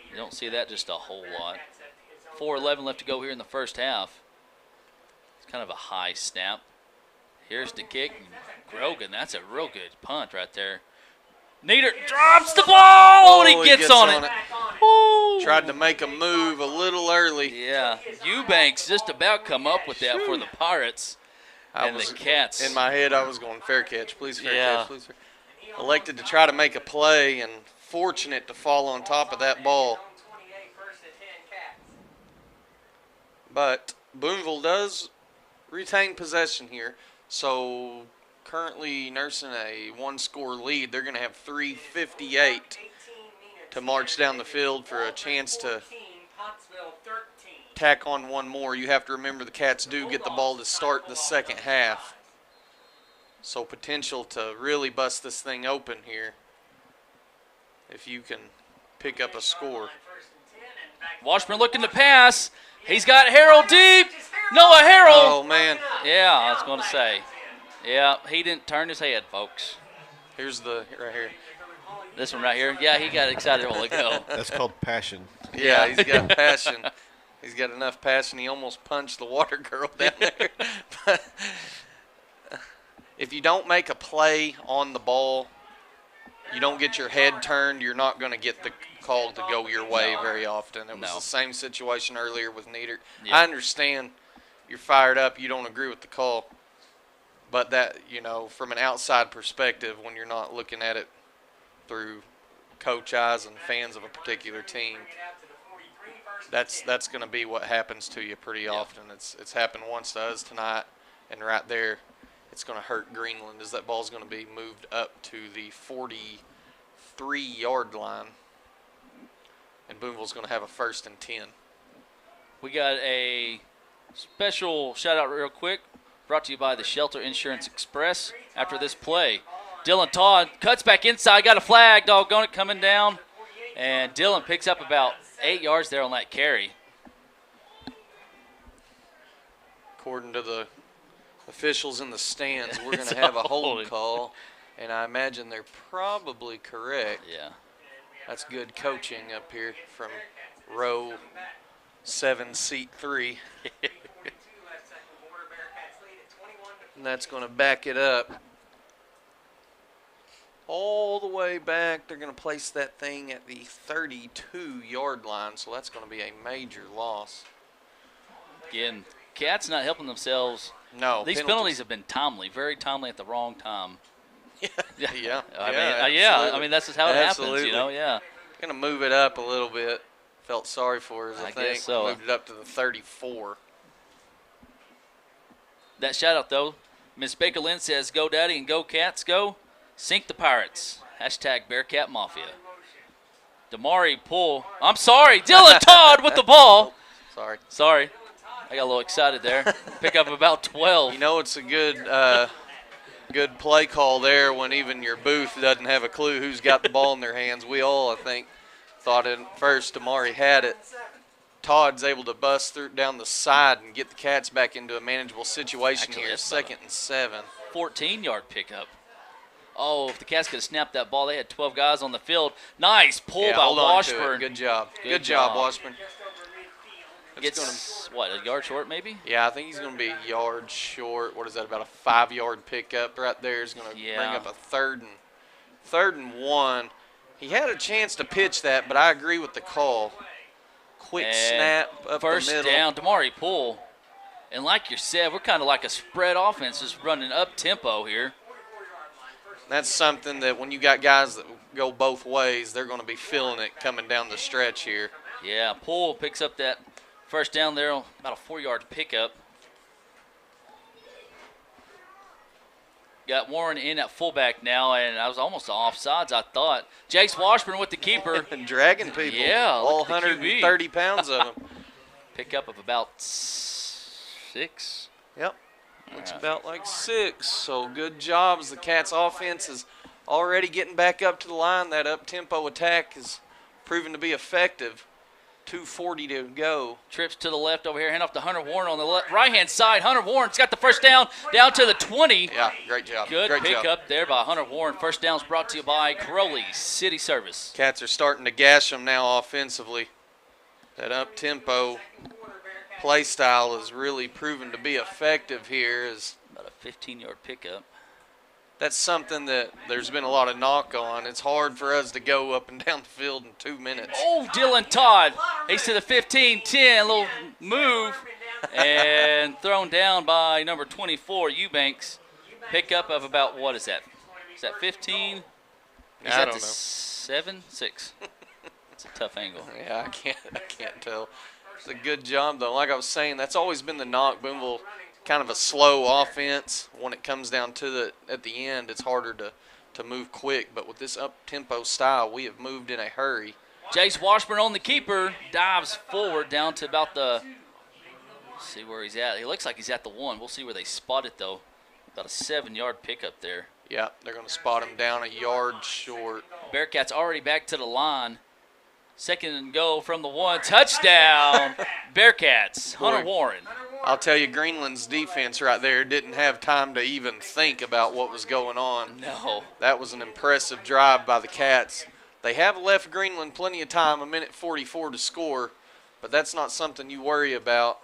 You don't see that just a whole lot. 4:11 left to go here in the first half. It's kind of a high snap. Here's the kick. Grogan, that's a real good punt right there. Nieder drops the ball, and he gets on it.
Tried to make a move a little early.
Yeah, Eubanks just about come up with that for the Pirates and the Cats.
In my head, I was going fair catch, please fair catch, please fair. Elected to try to make a play and fortunate to fall on top of that ball. But Booneville does retain possession here, so currently nursing a 1-score lead. They're going to have 3:58 to march down the field for a chance to tack on one more. You have to remember the Cats do get the ball to start the second half. So potential to really bust this thing open here if you can pick up a score.
Washburn looking to pass. He's got Jerald deep. Noah Jerald.
Oh, man.
Yeah, I was going to say. Yeah, he didn't turn his head, folks.
Here's the right here.
This one right here. Yeah, he got excited a while ago.
That's called passion.
Yeah, he's got passion. He's got enough passion. He almost punched the water girl down there. But if you don't make a play on the ball, you don't get your head turned, you're not going to get the call to go your way very often. It was the same situation earlier with Nieder.
Yeah.
I understand you're fired up, you don't agree with the call. But that, from an outside perspective, when you're not looking at it through coach eyes and fans of a particular team, that's going to be what happens to you pretty often. It's happened once to us tonight, and right there, it's going to hurt Greenland as that ball's going to be moved up to the 43-yard line, and Booneville's going to have a 1st and 10.
We got a special shout-out real quick, brought to you by the Shelter Insurance Express. After this play, Dylan Todd cuts back inside, got a flag, doggone it, coming down. And Dylan picks up about 8 yards there on that carry.
According to the officials in the stands, we're going to have a holding call, and I imagine they're probably correct.
Yeah.
That's good coaching up here from row 7, seat 3. And that's going to back it up all the way back. They're going to place that thing at the 32-yard line, so that's going to be a major loss.
Again, Cats not helping themselves.
No.
These penalties have been timely, very timely at the wrong time.
Yeah.
I mean, that's just how it happens, you know, yeah.
Going to move it up a little bit. Felt sorry for us, I think.
Guess so.
Moved it up to the 34.
That shout out, though. Miss Baker Lynn says, go Daddy and go Cats, go. Sink the Pirates. Hashtag Bearcat Mafia. Damari pull. I'm sorry. Dylan Todd with the ball. Sorry. I got a little excited there. Pick up about 12.
You know, it's a good play call there when even your booth doesn't have a clue who's got the ball in their hands. We all, I think, thought at first Damari had it. Todd's able to bust through down the side and get the Cats back into a manageable situation. Actually, here. 2nd and 7.
14-yard pickup. Oh, if the Cats could have snapped that ball, they had 12 guys on the field. Nice pull by Washburn.
Good job. Good job, Washburn.
Gets, what, a yard short maybe?
Yeah, I think he's going to be a yard short. What is that, about a 5-yard pickup right there is going to bring up a third and 1. He had a chance to pitch that, but I agree with the call. Quick snap up the middle.
First down, Damari pull. And like you said, we're kind of like a spread offense, just running up tempo here.
That's something that when you got guys that go both ways, they're going to be feeling it coming down the stretch here.
Yeah, Poole picks up that first down there, about a 4-yard pickup. Got Warren in at fullback now, and I was almost offsides, I thought. Jace Washburn with the keeper.
And dragging people.
Yeah,
all 130 pounds of them.
Pickup of about 6.
Yep. Looks about like 6. So good jobs. The Cats' offense is already getting back up to the line. That up-tempo attack is proving to be effective. 2:40 to go.
Trips to the left over here. Hand off to Hunter Warren on the right-hand side. Hunter Warren's got the first down to the 20.
Yeah, great job.
Good pickup there by Hunter Warren. First down's brought to you by Crowley City Service.
Cats are starting to gash them now offensively. That up-tempo play style is really proven to be effective here.
About a 15-yard pickup.
That's something that there's been a lot of knock on. It's hard for us to go up and down the field in 2 minutes.
Oh, Dylan Todd. He's to the 15-10, little move, and thrown down by number 24, Eubanks. Pickup of about, what is that? Is that 15?
I don't know.
7? 6. It's a tough angle.
Yeah, I can't tell. It's a good job, though. Like I was saying, that's always been the knock. Booneville, kind of a slow offense. When it comes down to at the end, it's harder to move quick. But with this up-tempo style, we have moved in a hurry.
Jace Washburn on the keeper, dives forward down to about the, let's see where he's at. He looks like he's at the 1. We'll see where they spot it, though. About a 7-yard pickup there.
Yeah, they're going to spot him down a yard short.
Bearcats already back to the line. 2nd and go from the 1. Touchdown, Bearcats. Hunter Warren.
I'll tell you, Greenland's defense right there didn't have time to even think about what was going on.
No.
That was an impressive drive by the Cats. They have left Greenland plenty of time, 1:44 to score, but that's not something you worry about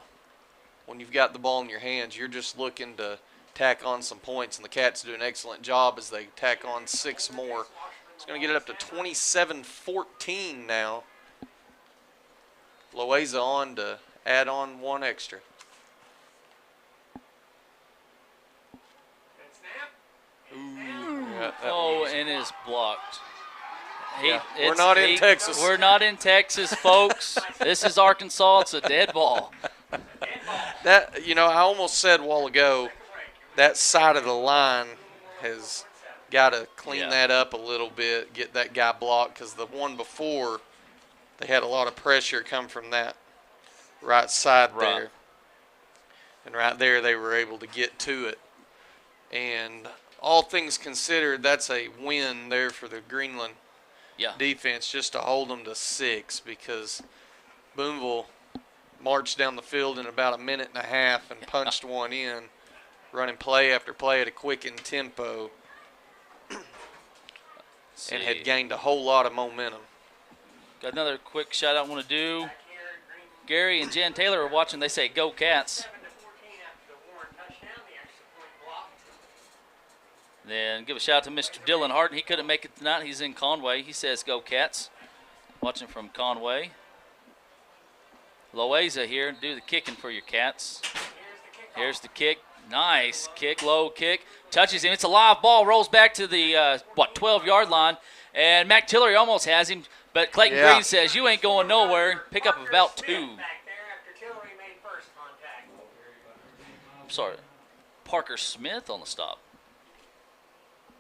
when you've got the ball in your hands. You're just looking to tack on some points, and the Cats do an excellent job as they tack on 6 more. It's going to get it up to 27-14 now. Loaiza on to add on 1 extra.
And is blocked.
We're not in Texas.
We're not in Texas, folks. This is Arkansas. It's a dead ball.
That, you know, I almost said a while ago, that side of the line has got to clean that up a little bit, get that guy blocked, because the one before, they had a lot of pressure come from that right side there. And right there, they were able to get to it. And all things considered, that's a win there for the Greenland defense, just to hold them to 6, because Booneville marched down the field in about a minute and a half and punched one in, running play after play at a quickened tempo, and had gained a whole lot of momentum.
Got another quick shout out I want to do. Gary and Jen Taylor are watching. They say, "Go Cats." Then give a shout out to Mr. Dylan Harden. He couldn't make it tonight. He's in Conway. He says, "Go Cats." Watching from Conway. Loaiza here. Do the kicking for your Cats. Here's the kick. Nice kick. Low kick. Touches him. It's a live ball. Rolls back to the, 12-yard line. And Mac Tillery almost has him. But Clayton Green says, "You ain't going nowhere." Pick up about 2. I'm sorry. Parker Smith on the stop.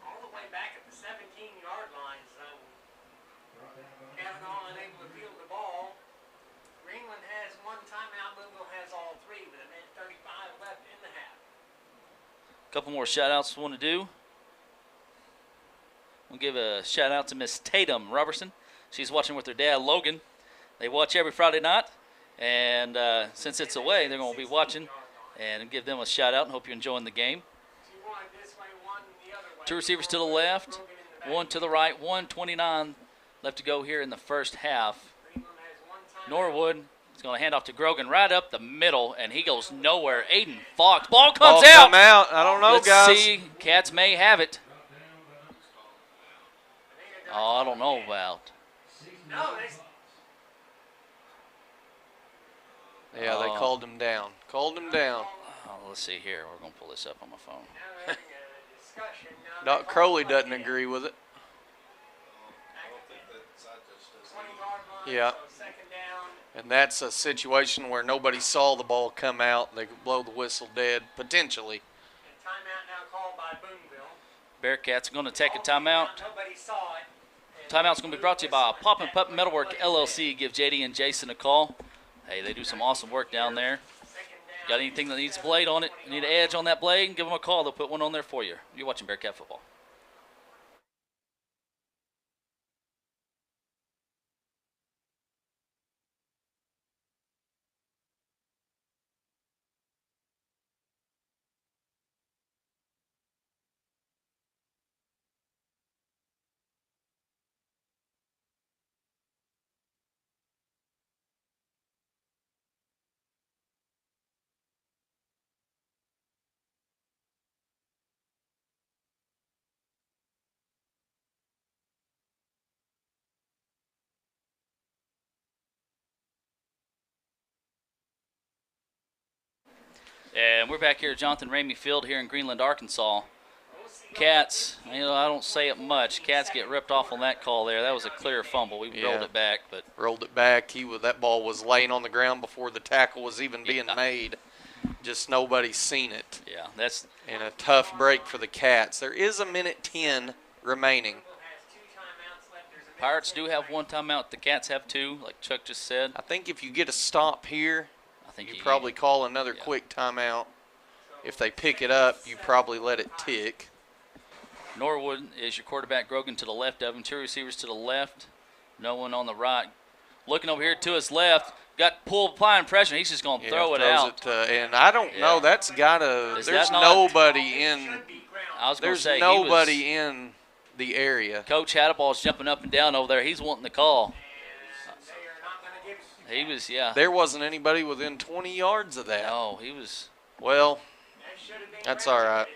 All the way back at the 17-yard line zone. Kavanaugh unable to field the ball. Greenland has 1 timeout. Booneville has all 3 with a minute 35 left in the half.
A couple more shout-outs I want to do. We'll give a shout-out to Miss Tatum Robertson. She's watching with her dad, Logan. They watch every Friday night, and since it's away, they're going to be watching, and give them a shout-out and hope you're enjoying the game. 2 receivers to the left, 1 to the right, 1:29 left to go here in the first half. Norwood is going to hand off to Grogan right up the middle, and he goes nowhere. Aiden Fox. Ball comes out.
Come out. I don't know,
Let's
guys.
see. Cats may have it. Oh, I don't know about.
Yeah, they called him down. Called him down.
Oh, let's see here. We're going to pull this up on my phone.
Doc Crowley doesn't agree with it. Yeah. And that's a situation where nobody saw the ball come out. They could blow the whistle dead, potentially.
Timeout now called by Booneville.
Bearcats are going to take a timeout.
Nobody saw it.
Timeout's going to be brought to you by Pop and Pup Metalwork LLC. Give JD and Jason a call. Hey, they do some awesome work down there. Got anything that needs a blade on it, need an edge on that blade, give them a call. They'll put one on there for you. You're watching Bearcat football. And we're back here at Jonathan Ramey Field here in Greenland, Arkansas. Cats, I don't say it much. Cats get ripped off on that call there. That was a clear fumble. We rolled it back, but
rolled it back. That ball was laying on the ground before the tackle was even being made. Just nobody's seen it.
Yeah, that's
and a tough break for the Cats. There is a minute 10 remaining.
Pirates do have 1 timeout. The Cats have 2, like Chuck just said.
I think if you get a stop here,
I think
you probably call another quick timeout. If they pick it up, you probably let it tick.
Norwood is your quarterback. Grogan to the left of him. 2 receivers to the left. No one on the right. Looking over here to his left. Got pulled, applying pressure. He's just going to throw it out.
And I don't know. That's got to – there's nobody in –
I was going to say
nobody in the area.
Coach Hadaball's jumping up and down over there. He's wanting the call. He was,
There wasn't anybody within 20 yards of that.
No, he was.
Well, that's all right.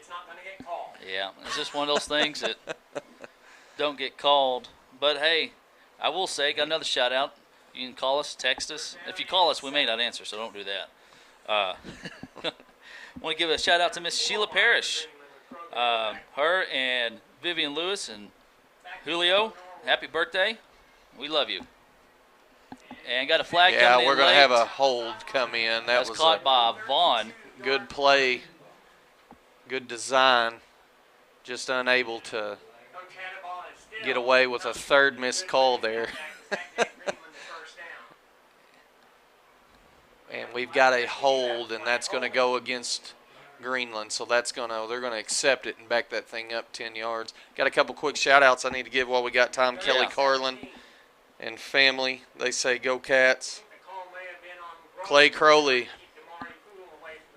Yeah, it's just one of those things that don't get called. But, hey, I will say, got another shout-out. You can call us, text us. If you call us, we may not answer, so don't do that. Want to give a shout-out to Miss Sheila Parrish. Her and Vivian Lewis and Julio, happy birthday. We love you. And got a flag coming in.
Yeah, we're going to have a hold come in. That was
caught by Vaughn.
Good play, good design. Just unable to get away with a 3rd missed call there. And we've got a hold, and that's going to go against Greenland. So they're gonna accept it and back that thing up 10 yards. Got a couple quick shout-outs I need to give while we got time. Kelly Carlin and family, they say go Cats. Clay Crowley,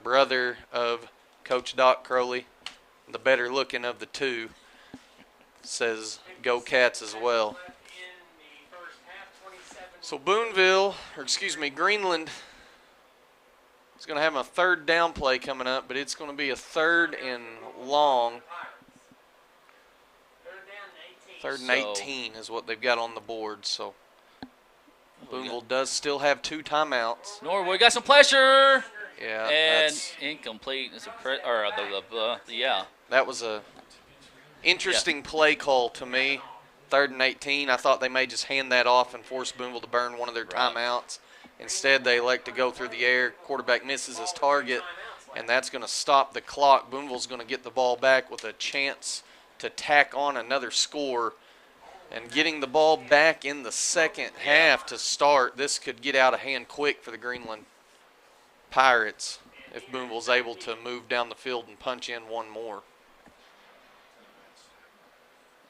brother of Coach Doc Crowley, the better looking of the two, says go Cats as well. So Greenland is going to have a third down play coming up, but it's going to be a 3rd and long. 3rd and 18 is what they've got on the board. So Booneville does still have 2 timeouts.
Norwood got some pressure.
Yeah,
and incomplete. It's yeah.
That was a interesting play call to me. 3rd and 18. I thought they may just hand that off and force Booneville to burn one of their timeouts. Instead, they elect to go through the air. Quarterback misses his target, and that's going to stop the clock. Booneville's going to get the ball back with a chance to tack on another score. And getting the ball back in the second half to start, this could get out of hand quick for the Greenland Pirates if Booneville's able to move down the field and punch in one more.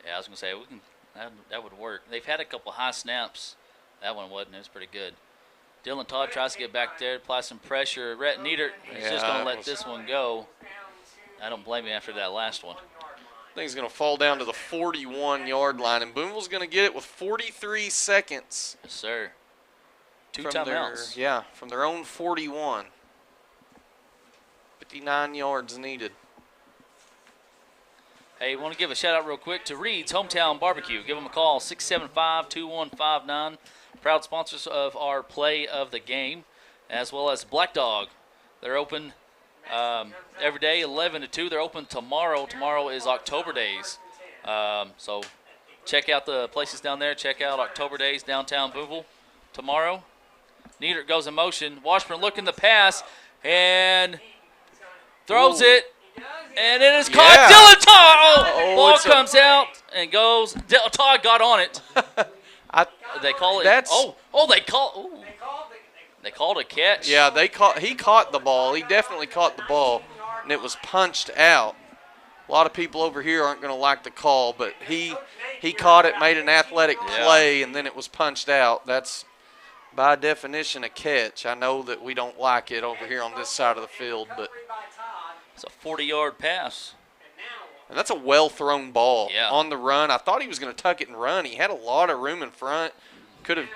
Yeah, I was going to say, that would work. They've had a couple high snaps. That one wasn't. It was pretty good. Dylan Todd tries to get back there, apply some pressure. Rhett Niedert is just going to let this one go. I don't blame him after that last one.
I think he's going to fall down to the 41-yard line, and Booneville's going to get it with 43 seconds.
Yes, sir. 2 timeouts.
From their own 41. 59 yards needed.
Hey, want to give a shout-out real quick to Reed's Hometown Barbecue. Give them a call, 675-2159. Proud sponsors of our play of the game, as well as Black Dog. They're open every day, 11 to 2. They're open tomorrow. Tomorrow is October Days. So check out the places down there. Check out October Days downtown Booneville tomorrow. Niedert goes in motion. Washburn looking the pass and throws it. And it is caught. Dylan Todd. Ball comes out and goes. Todd got on it. They call it. They called a catch.
Yeah, he caught the ball. He definitely caught the ball, and it was punched out. A lot of people over here aren't going to like the call, but he caught it, made an athletic play, and then it was punched out. That's by definition a catch. I know that we don't like it over here on this side of the field, but
it's a 40-yard pass.
And that's a well-thrown ball on the run. I thought he was going to tuck it and run. He had a lot of room in front. Could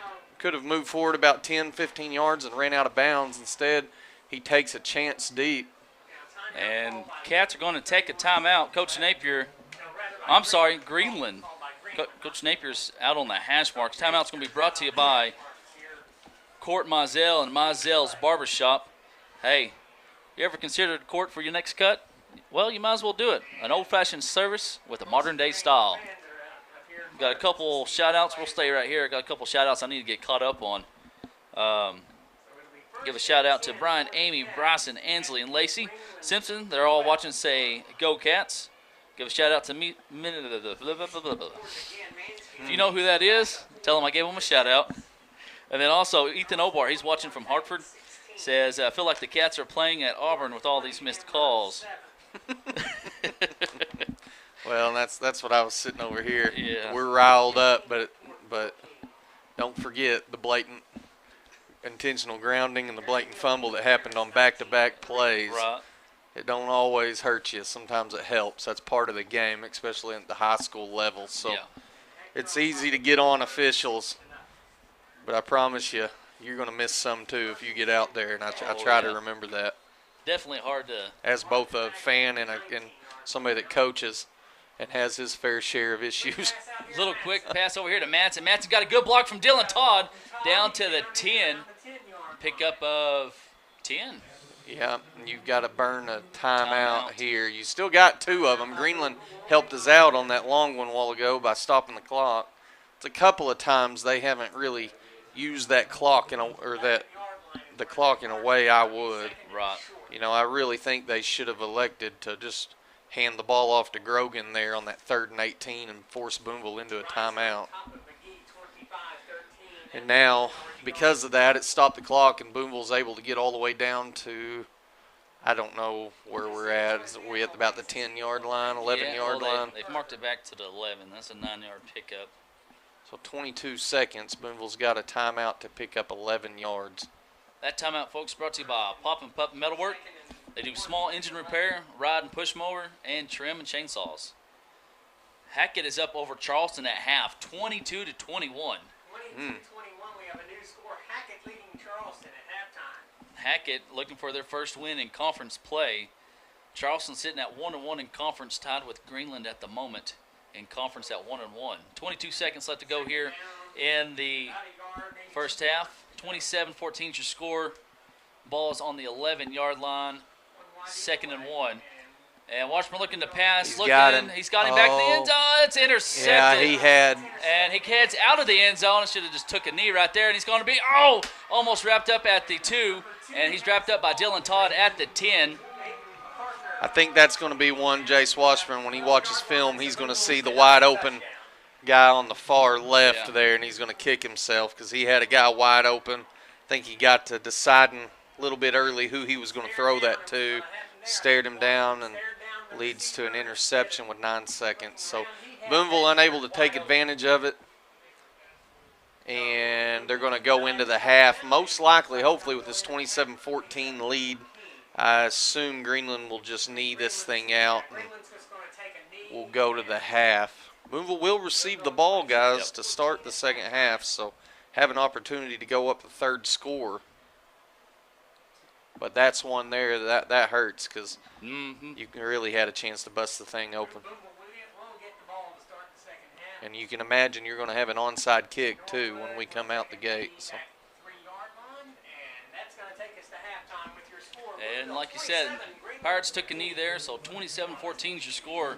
have moved forward about 10, 15 yards and ran out of bounds. Instead, he takes a chance deep.
And Cats are going to take a timeout. Greenland. Coach Napier's out on the hash marks. Timeout's going to be brought to you by Court Mizell and Mizell's Barbershop. Hey, you ever considered Court for your next cut? Well, you might as well do it. An old-fashioned service with a modern-day style. Got a couple shout-outs. We'll stay right here. Got a couple shout-outs I need to get caught up on. Give a shout-out to Brian, Amy, Bryson, Ansley, and Lacey Simpson. They're all watching, say, Go Cats. Give a shout-out to me. If you know who that is, tell them I gave them a shout-out. And then also Ethan Obar, he's watching from Hartford, says, I feel like the Cats are playing at Auburn with all these missed calls.
Well, that's what I was sitting over here.
Yeah.
We're riled up, but don't forget the blatant intentional grounding and the blatant fumble that happened on back-to-back plays.
Right.
It don't always hurt you. Sometimes it helps. That's part of the game, especially at the high school level. So it's easy to get on officials, but I promise you, you're going to miss some too if you get out there, and I try to remember that.
Definitely hard to.
As both a fan and somebody that coaches and has his fair share of issues.
Little quick pass over here to Matson. Matson got a good block from Dylan Todd down to the 10. Pickup of 10.
Yeah, and you've got to burn a timeout here. You still got 2 of them. Greenland helped us out on that long one a while ago by stopping the clock. It's a couple of times they haven't really used that clock the clock in a way I would.
Right.
You know, I really think they should have elected to just hand the ball off to Grogan there on that 3rd and 18 and force Booneville into a timeout. And now, because of that, it stopped the clock, and Booneville's able to get all the way down to I don't know where we're at. Is we at about the 10-yard line, 11-yard line?
They've marked it back to the 11. That's a 9-yard pickup.
So 22 seconds. Booneville's got a timeout to pick up 11 yards.
That timeout, folks, brought to you by Pop and Pup Metalwork. They do small engine repair, ride and push mower, and trim and chainsaws. Hackett is up over Charleston at half, 22-21.
22-21. We have a new score. Hackett leading Charleston at halftime.
Hackett looking for their first win in conference play. Charleston sitting at 1-1 in conference, tied with Greenland at the moment in conference at 1-1. 22 seconds left to go here in the first half. 27-14 is your score. Ball's on the 11-yard line. 2nd and 1. And Washburn looking to pass.
He's got him
back to the end zone. It's intercepted.
Yeah, he had.
And he heads out of the end zone. Should have just took a knee right there. And he's going to be, almost wrapped up at the 2. And he's wrapped up by Dylan Todd at the 10.
I think that's going to be one Jace Washburn, when he watches film, he's going to see the wide open guy on the far left there, and he's going to kick himself because he had a guy wide open. I think he got to deciding a little bit early who he was going to throw that to, stared him down, and leads to an interception with 9 seconds. So Booneville unable to take advantage of it, and they're going to go into the half, most likely, hopefully, with this 27-14 lead. I assume Greenland will just knee this thing out, and we'll go to the half. Booneville will receive the ball, guys, to start the second half, so have an opportunity to go up the third score. But that's one there that hurts because you really had a chance to bust the thing open. And you can imagine you're going to have an onside kick, too, when we come out the gate. So.
And like you said, Pirates took a knee there, so 27-14 is your score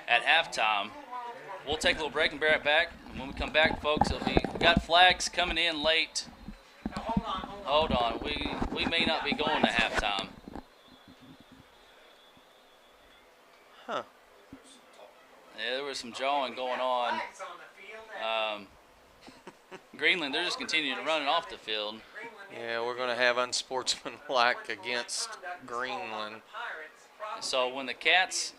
at halftime. We'll take a little break and be right back. And when we come back, folks, we got flags coming in late. Hold on. We may not be going to halftime.
Huh.
Yeah, there was some jawing going on. Greenland, they're just continuing to run it off the field.
Yeah, we're going to have unsportsmanlike against Greenland.
So when the Pirates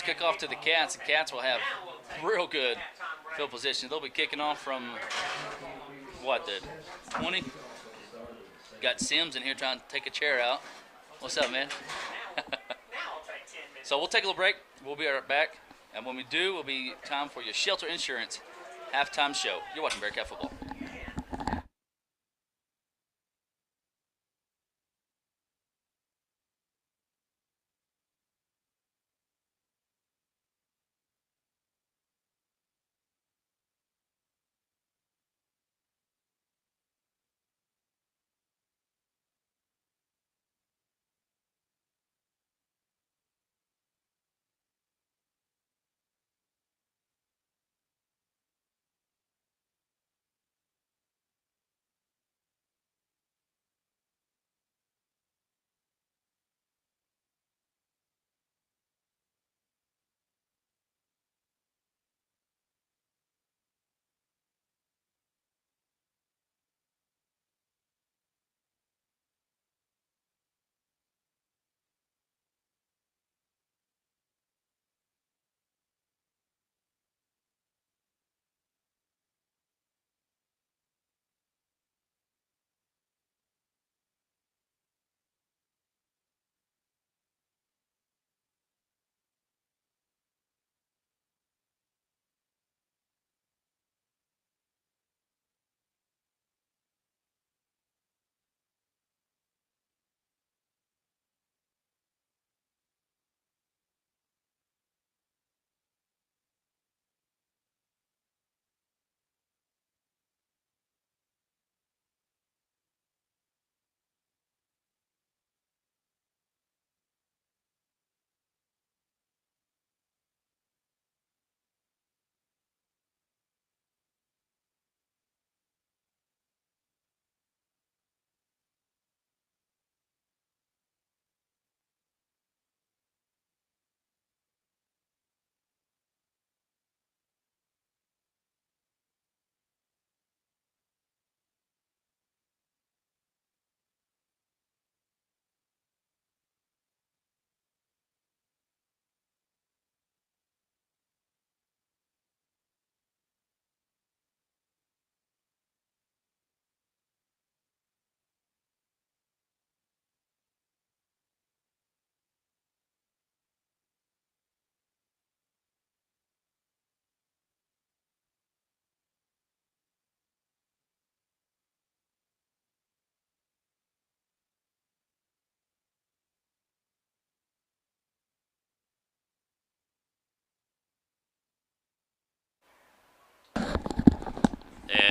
kick off to the Cats will have real good field position. They'll be kicking off from, the 20? Got Sims in here trying to take a chair out. What's up, man? So we'll take a little break. We'll be right back. And when we do, it'll be time for your Shelter Insurance halftime show. You're watching Bearcat Football.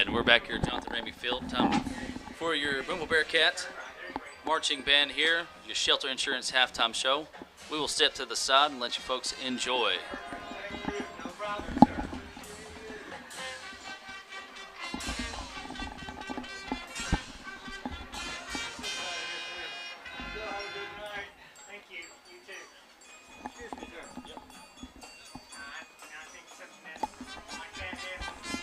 And we're back here at Jonathan Ramey Field. Time for your Booneville Bearcats marching band here, your Shelter Insurance halftime show. We will step to the side and let you folks enjoy.
No problem, sir. Thank you. You too. Excuse me, sir. Yep. I think something like that happens.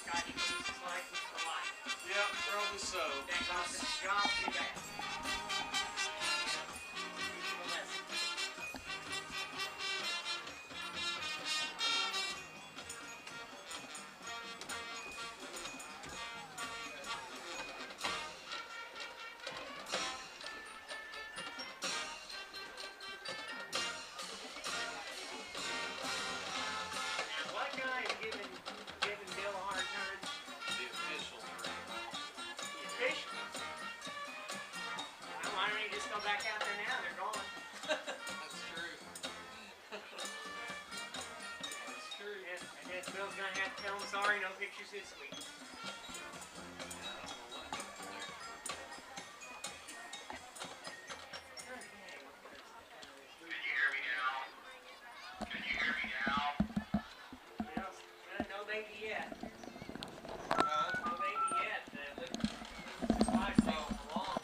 Guys lose his license for life.
Yep, probably so.
That costs his job too bad. What guy is giving Bill a hard time?
The officials are involved.
The officials. Well, why don't you just go back out there now? They're gone.
That's true. That's true.
I guess Bill's gonna have to tell him sorry, no pictures this week. No baby yet. No baby yet. His wife's taking a long time.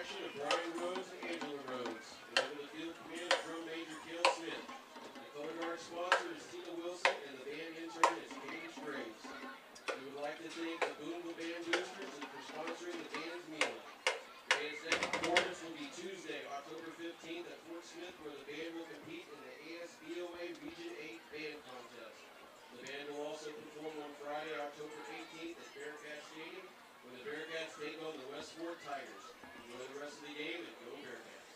direction of Brian Rhodes and Angela Rhodes. And under the field command of drum major Kel Smith. The color guard sponsor is Tina Wilson, and the band intern is Candice Graves. We would like to thank the Booneville Band Boosters for sponsoring the band's meal. The band's next performance will be Tuesday, October 15th at Fort Smith, where the band will compete in the ASBOA Region 8 Band Contest. The band will also perform on Friday, October 18th at Bearcat Stadium, when the Bearcats take on the West Fort Tigers. Enjoy the rest of the game and go Bearcats.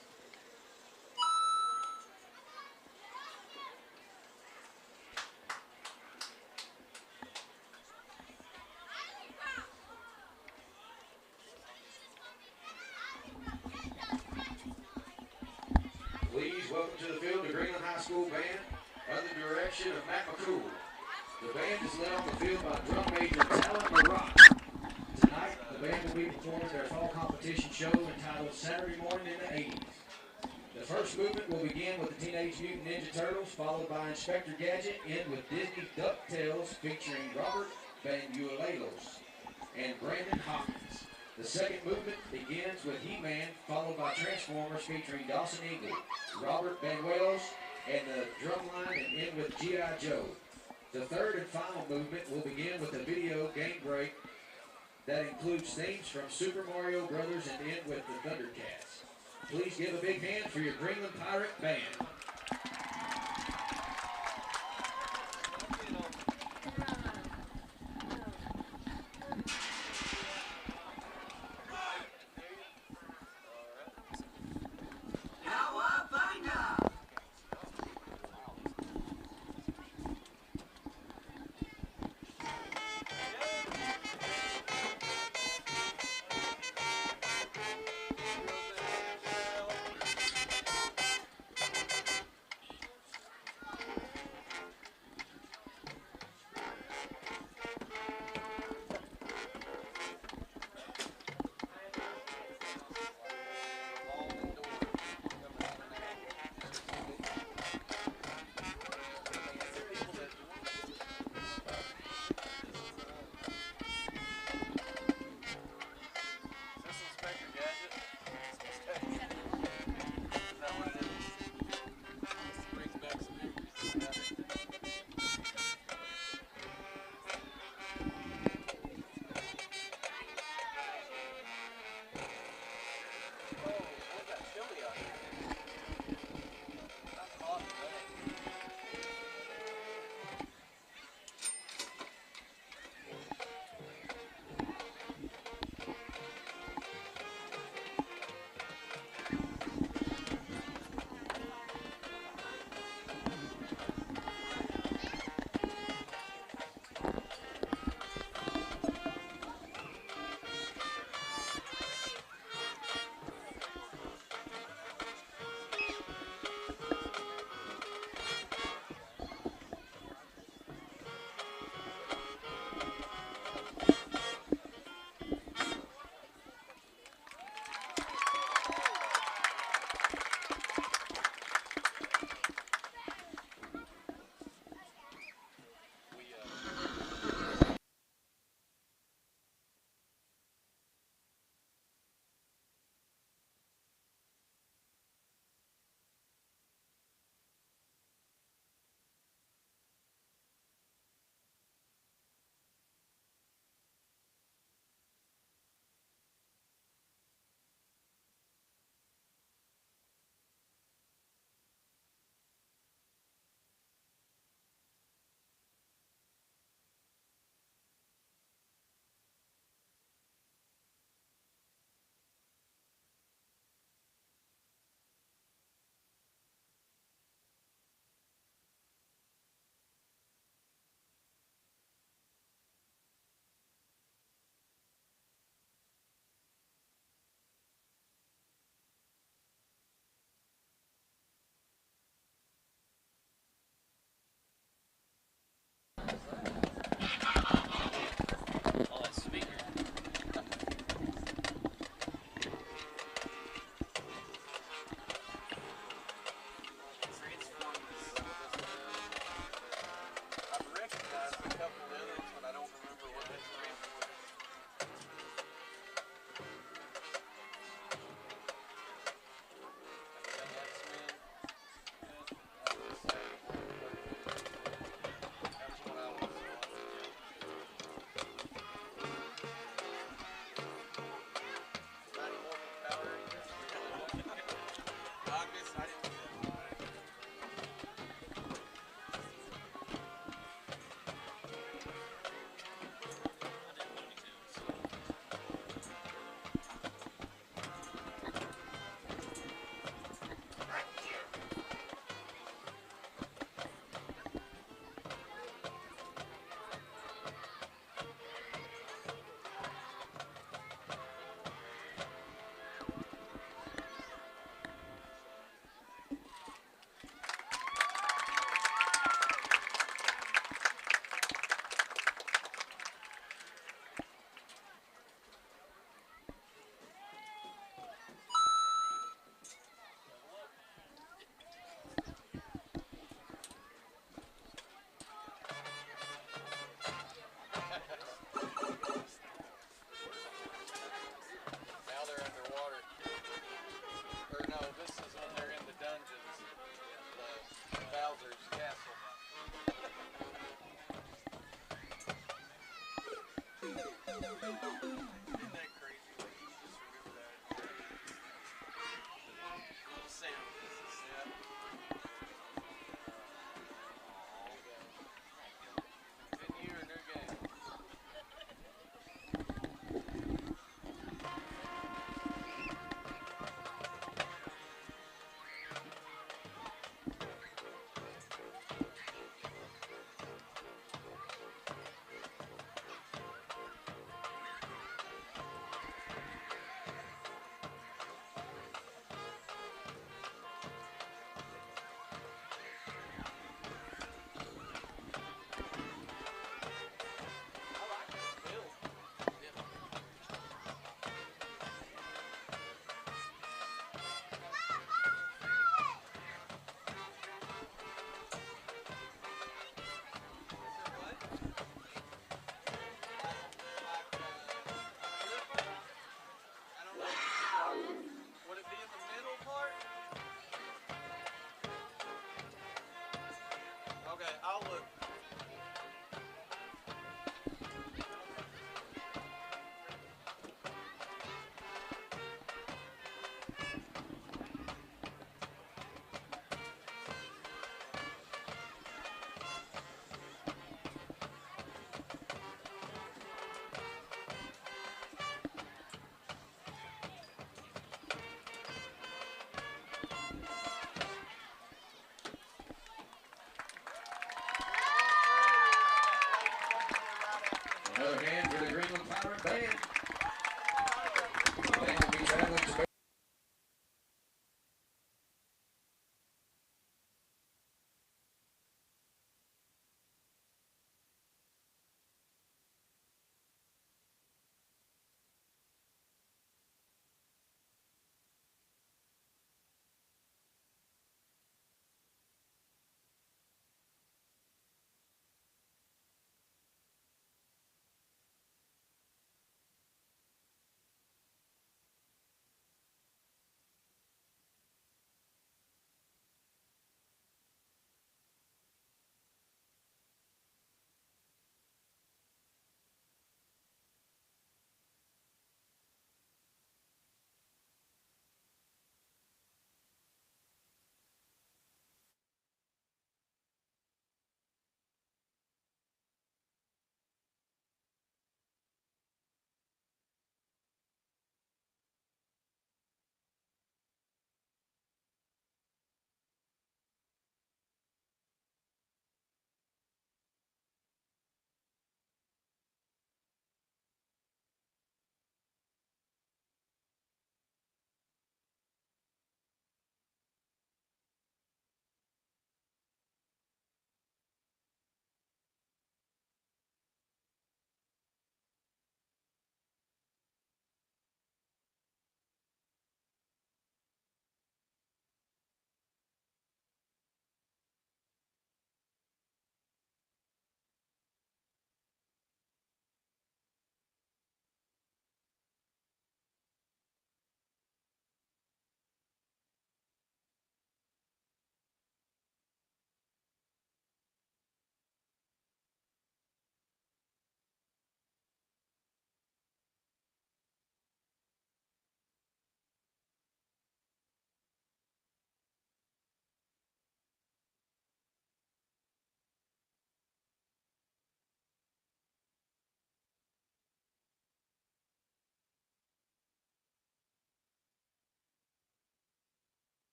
Please welcome to the field the Greenland High School Band under the direction of Matt McCool. The band is led on the field by drum major Talon Marat. Tonight, the band will be performing their fall competition show entitled Saturday Morning in the 80s. The first movement will begin with the Teenage Mutant Ninja Turtles, followed by Inspector Gadget, end with Disney DuckTales featuring Robert Banuelos and Brandon Hopkins. The second movement begins with He-Man, followed by Transformers featuring Dawson Eagle, Robert Banuelos, and the drumline, and end with G.I. Joe. The third and final movement will begin with a video game break that includes themes from Super Mario Brothers and end with the Thundercats. Please give a big hand for your Greenland Pirate Band.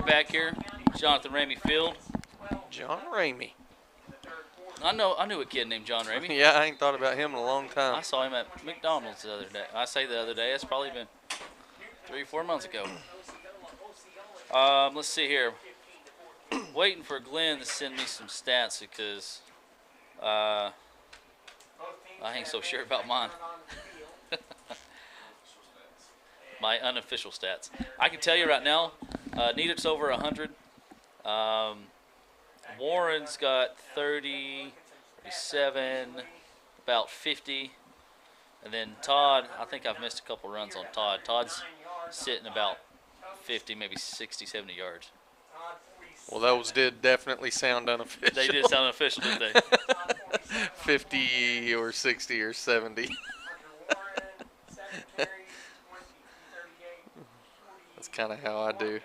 quarterback here, Jonathan Ramey Field.
John Ramey.
I knew a kid named John Ramey.
Yeah, I ain't thought about him in a long time.
I saw him at McDonald's the other day. I say the other day. It's probably been 3 or 4 months ago. Let's see here. Waiting for Glenn to send me some stats because I ain't so sure about mine. My unofficial stats. I can tell you right now, Nedick's over 100. Warren's got 30, 37, about 50. And then Todd, I think I've missed a couple runs on Todd. Todd's sitting about 50, maybe 60, 70 yards.
Well, those did definitely sound unofficial.
They did sound official, didn't they?
50 or 60 or 70. That's kind of how I do.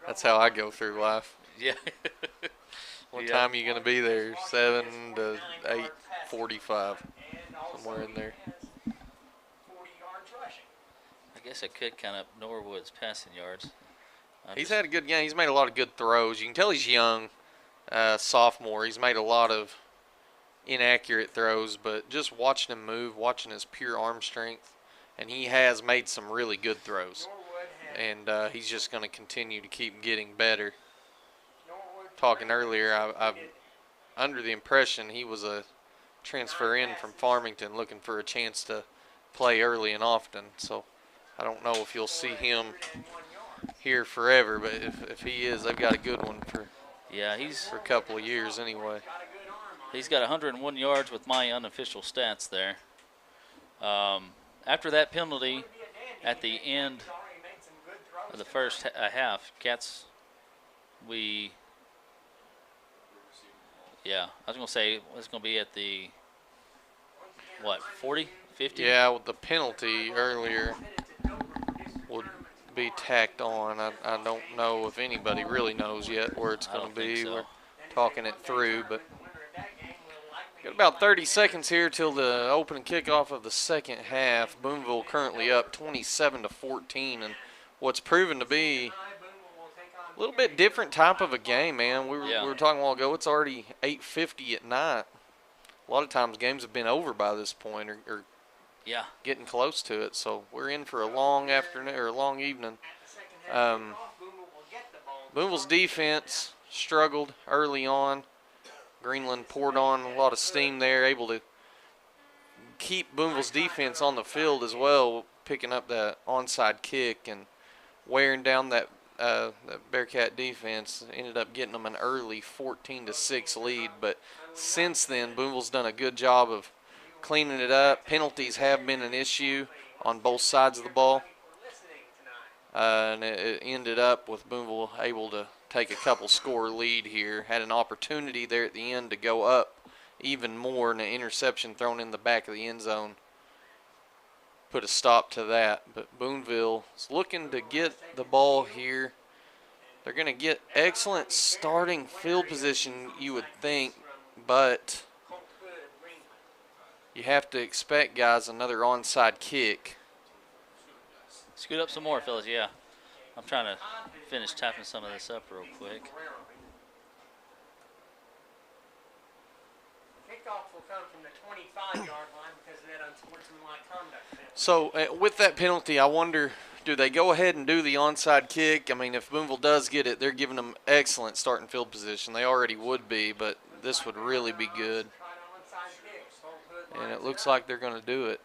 That's how I go through life.
Yeah.
What time are you going to be there? 7 to 8:45, somewhere in there.
I guess I could count up Norwood's passing yards.
He's had a good game. He's made a lot of good throws. You can tell he's young, sophomore. He's made a lot of inaccurate throws, but just watching him move, watching his pure arm strength, and he has made some really good throws. And he's just going to continue to keep getting better. Talking earlier, I'm under the impression he was a transfer in from Farmington looking for a chance to play early and often. So I don't know if you'll see him here forever, but if he is, they've got a good one for a couple of years anyway.
He's got 101 yards with my unofficial stats there. After that penalty at the end of the first half, Cats, I was going to say it's going to be at the, 40, 50?
Yeah, with the penalty earlier would be tacked on. I don't know if anybody really knows yet where it's going to be.
So.
We're talking it through, but got about 30 seconds here till the opening kickoff of the second half. Booneville currently up 27-14, and what's proven to be a little bit different type of a game, man. We were talking a while ago. It's already 8:50 at night. A lot of times games have been over by this point, or getting close to it. So we're in for a long afternoon or a long evening. Booneville's defense struggled early on. Greenland poured on a lot of steam there, able to keep Booneville's defense on the field as well, picking up that onside kick and wearing down that Bearcat defense. Ended up getting them an early 14-6 lead, but since then Booneville's done a good job of cleaning it up. Penalties have been an issue on both sides of the ball, and it ended up with Booneville able to take a couple score lead here. Had an opportunity there at the end to go up even more, and an interception thrown in the back of the end zone put a stop to that. But Booneville is looking to get the ball here. They're going to get excellent starting field position, you would think, but you have to expect, guys, another onside kick.
Scoot up some more, fellas, yeah. I'm trying to finish tapping some of this up real quick.
Kickoff will come from the 25-yard line because of that unsportsmanlike conduct.
So with that penalty, I wonder, do they go ahead and do the onside kick? I mean, if Booneville does get it, they're giving them excellent starting field position. They already would be, but this would really be good. And it looks like they're going to do it.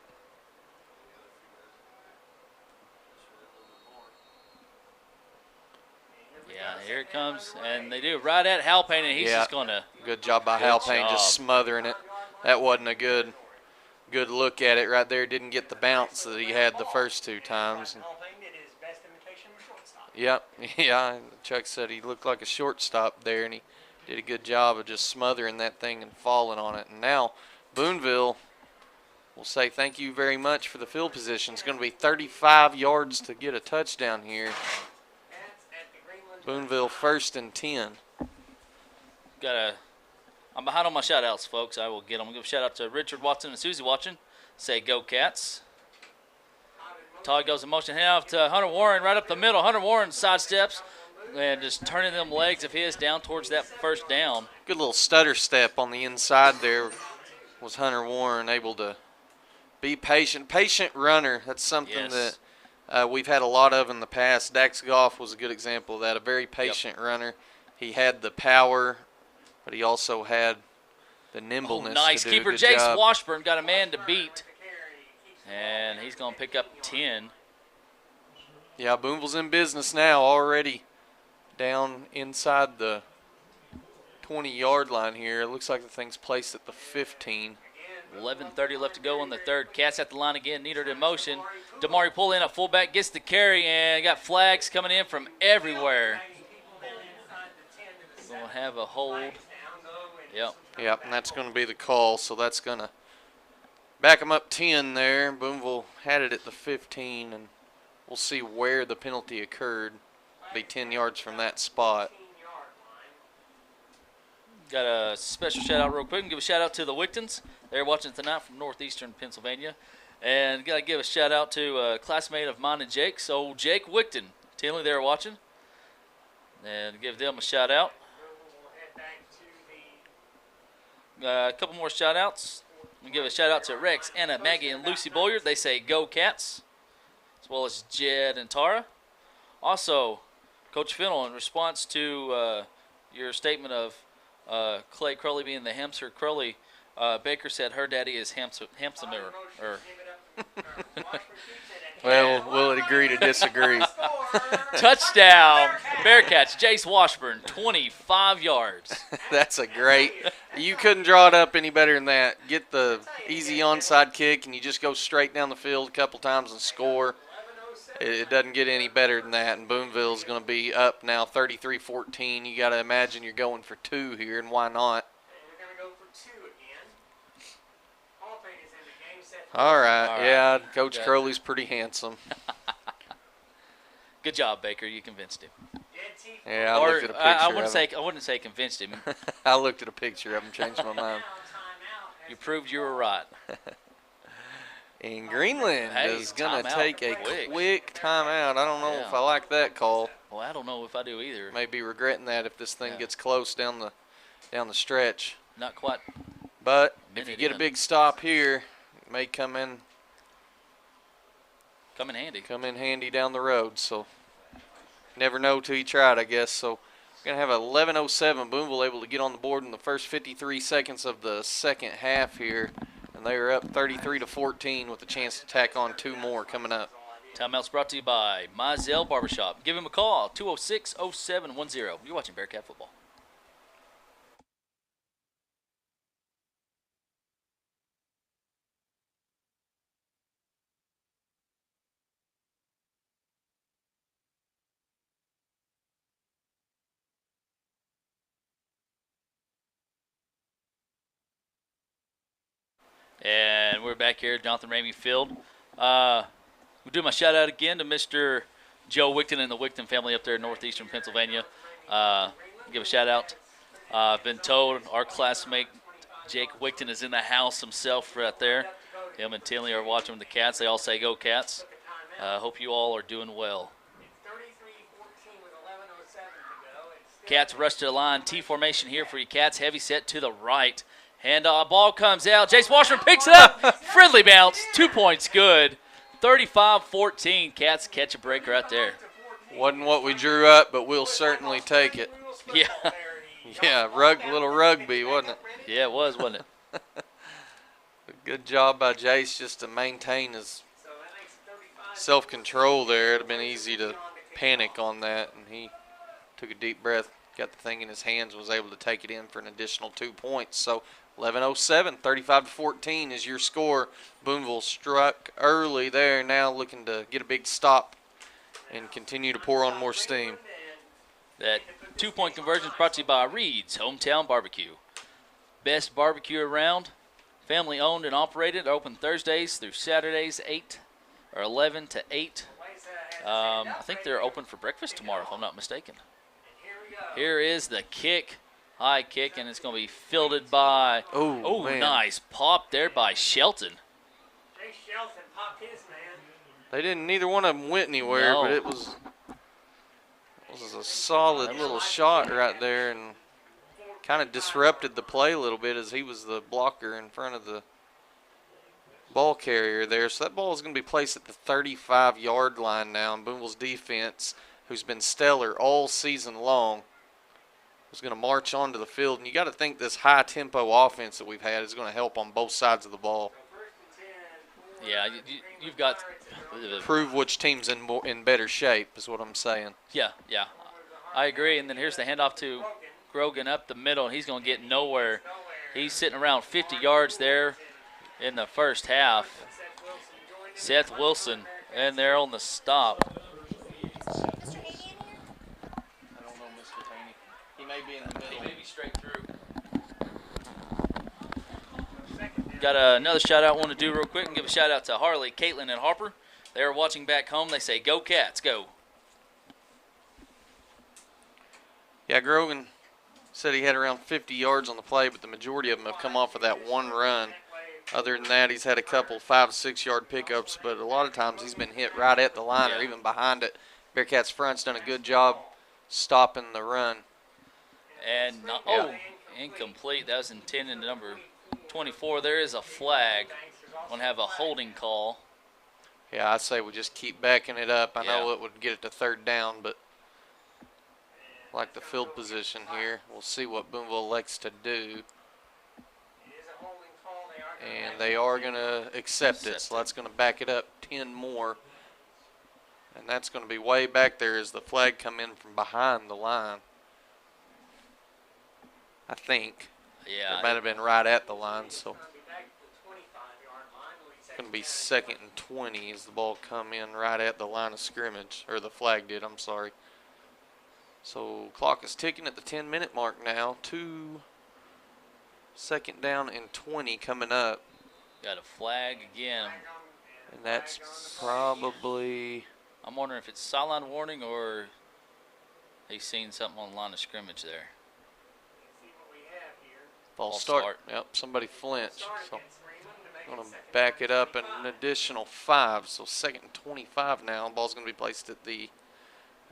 Yeah, here it comes, and they do it right at Halpane, and he's just going to.
Good job by Halpane, just smothering it. That wasn't a good look at it right there. Didn't get the bounce that he had the first two times. Yep, yeah. Chuck said he looked like a shortstop there, and he did a good job of just smothering that thing and falling on it. And now Booneville will say thank you very much for the field position. It's going to be 35 yards to get a touchdown here. Booneville 1st and 10.
I'm behind on my shout-outs, folks. I will get them. I'm going to give a shout-out to Richard Watson and Susie Watson. Say, go Cats. Todd goes in motion half to Hunter Warren right up the middle. Hunter Warren sidesteps, And just turning them legs of his down towards that first down.
Good little stutter step on the inside there was Hunter Warren, able to be patient. Patient runner. That's something that we've had a lot of in the past. Dax Goff was a good example of that, a very patient runner. He had the power, but he also had the nimbleness.
Nice
to do
keeper.
a good
Jace
job.
Washburn got a man to beat. And he's going to pick up 10.
Yeah, Booneville's in business now already. Down inside the 20-yard line here. It looks like the thing's placed at the 15.
11:30 left to go in the third. Cats at the line again. Needed in motion. Damari pull in at fullback, gets the carry, and got flags coming in from everywhere. We're going to have a hold. Yep.
Yep, and that's going to be the call, so that's going to back them up 10 there. Booneville had it at the 15, and we'll see where the penalty occurred. Be 10 yards from that spot.
Got a special shout out real quick and give a shout out to the Wigtons. They're watching tonight from northeastern Pennsylvania. And got to give a shout out to a classmate of mine and Jake's, old Jake Wigton. Tinley, they're watching. And give them a shout out. A couple more shout outs. We give a shout out to Rex, Anna, Maggie, and Lucy Boyard. They say go Cats, as well as Jed and Tara. Also, Coach Fennell, in response to your statement of Clay Crowley being the hamster Crowley, Baker said her daddy is handsomer.
Well, we'll agree to disagree.
Touchdown, Bearcats, Jace Washburn, 25 yards.
That's a great. You couldn't draw it up any better than that. Get the easy onside kick, and you just go straight down the field a couple times and score. It doesn't get any better than that, and Booneville's going to be up now 33-14. You got to imagine you're going for 2 here, and why not? All right, yeah, Coach Crowley's pretty handsome.
Good job, Baker. You convinced him.
Yeah, I looked at a picture.
I wouldn't say convinced him.
I looked at a picture of him, changed my mind.
You proved you were right.
And Greenland is going to take a quick timeout. I don't know if I like that call.
Well, I don't know if I do either.
Maybe regretting that if this thing gets close down the stretch.
Not quite.
But if you get a big stop here, it may come in
handy.
Come in handy down the road. So never know till you try it, I guess. So we're going to have 11:07. Booneville able to get on the board in the first 53 seconds of the second half here. And they are up 33-14 with a chance to tack on 2 more coming up.
Timeout's brought to you by Mizell Barbershop. Give him a call, 206-0710. You're watching Bearcat Football. And we're back here at Jonathan Ramey Field. We'll do my shout out again to Mr. Joe Wigton and the Wigton family up there in northeastern Pennsylvania. Give a shout out. I've been told our classmate Jake Wigton is in the house himself right there. Him and Tinley are watching the Cats. They all say go Cats. Hope you all are doing well. Cats rush to the line. T formation here for you Cats. Heavy set to the right. And ball comes out. Jace Washburn picks it up. Friendly bounce. 2 points good. 35-14. Cats catch a break right there.
Wasn't what we drew up, but we'll certainly take it.
Yeah.
Yeah, little rugby, wasn't it?
Yeah, it was, wasn't it?
Good job by Jace just to maintain his self-control there. It would have been easy to panic on that, and he took a deep breath, got the thing in his hands, was able to take it in for an additional 2 points. So 11:07, 35-14 is your score. Booneville struck early there, now looking to get a big stop and continue to pour on more steam.
That 2-point conversion is brought to you by Reed's Hometown Barbecue. Best barbecue around, family owned and operated, open Thursdays through Saturdays 11 to 8. I think they're open for breakfast tomorrow, if I'm not mistaken. Here is the kick. High kick, and it's going to be fielded by, nice pop there by Shelton.
Jay Shelton popped his man.
They didn't, neither one of them went anywhere, but it was This is a solid little shot right there, and kind of disrupted the play a little bit as he was the blocker in front of the ball carrier there. So that ball is going to be placed at the 35-yard line now, and Booneville's defense, who's been stellar all season long, is going to march onto the field. And you got to think this high-tempo offense that we've had is going to help on both sides of the ball.
Yeah, you've got
prove which team's in better shape is what I'm saying.
Yeah, I agree. And then here's the handoff to Grogan up the middle, and he's going to get nowhere. He's sitting around 50 yards there in the first half. Seth Wilson, and they're on the stop.
I don't know, Mr. Taney. He may be in the middle.
He may be straight through. Got another shout-out I want to do real quick and give a shout-out to Harley, Caitlin, and Harper. They're watching back home. They say, go Cats, go.
Yeah, Grogan said he had around 50 yards on the play, but the majority of them have come off of that one run. Other than that, he's had a couple 5-6-yard pickups, but a lot of times he's been hit right at the line or even behind it. Bearcats front's done a good job stopping the run.
And, incomplete. That was intended to number 24. There is a flag. Going to have a holding call.
Yeah, I'd say we just keep backing it up. I know it would get it to third down, but like the field position here, we'll see what Booneville elects to do. And they are going to accept it, so that's going to back it up 10 more. And that's going to be way back there as the flag come in from behind the line. I think.
Yeah.
It might have been right at the line, so it's going to be 2nd and 20 as the ball come in right at the line of scrimmage, or the flag did, I'm sorry. So clock is ticking at the 10-minute mark now. 2nd down and 20 coming up.
Got a flag again.
And that's probably,
I'm wondering if it's sideline warning or he's seen something on the line of scrimmage there.
False start. Yep, somebody flinched. So I'm going to back it up an additional 5. So 2nd and 25 now. Ball's going to be placed at the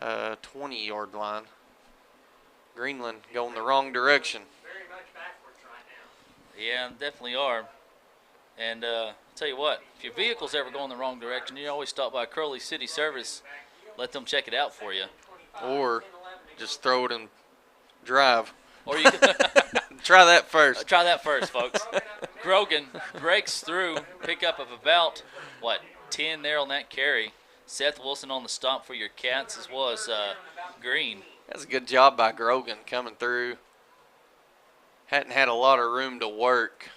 20-yard line. Greenland going the wrong direction.
Yeah, definitely are. And I'll tell you what, if your vehicle's ever going the wrong direction, you always stop by Crowley City Service. Let them check it out for you.
Or just throw it and drive.
Or you can
try that first.
Try that first, folks. Grogan breaks through, pickup of about, 10 there on that carry. Seth Wilson on the stop for your Cats, as well as Green.
That's a good job by Grogan coming through. Hadn't had a lot of room to work.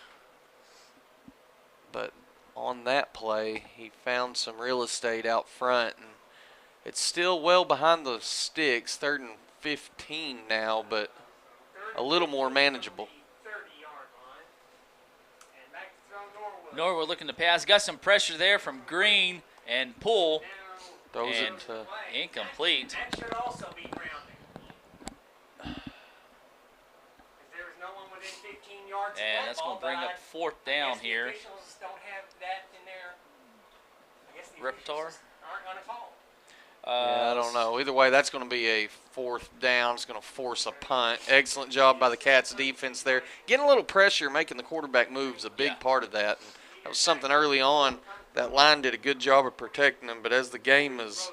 But on that play, he found some real estate out front. And it's still well behind the sticks, 3rd and 15 now, but a little more manageable.
Norwood looking to pass. Got some pressure there from Green and pull.
Throws
and
it to
incomplete.
That should also be grounding. There was no one within 15 yards of
And
that
that's going
ball,
to bring
but
up 4th down
the
here.
officials don't have that in their, I guess the
Repertoire?
officials aren't going to call.
yeah, I don't know. Either way, that's going to be a 4th down. It's going to force a punt. Excellent job by the Cats defense there. Getting a little pressure, making the quarterback moves a big part of that. And that was something early on. That line did a good job of protecting them, but as the game has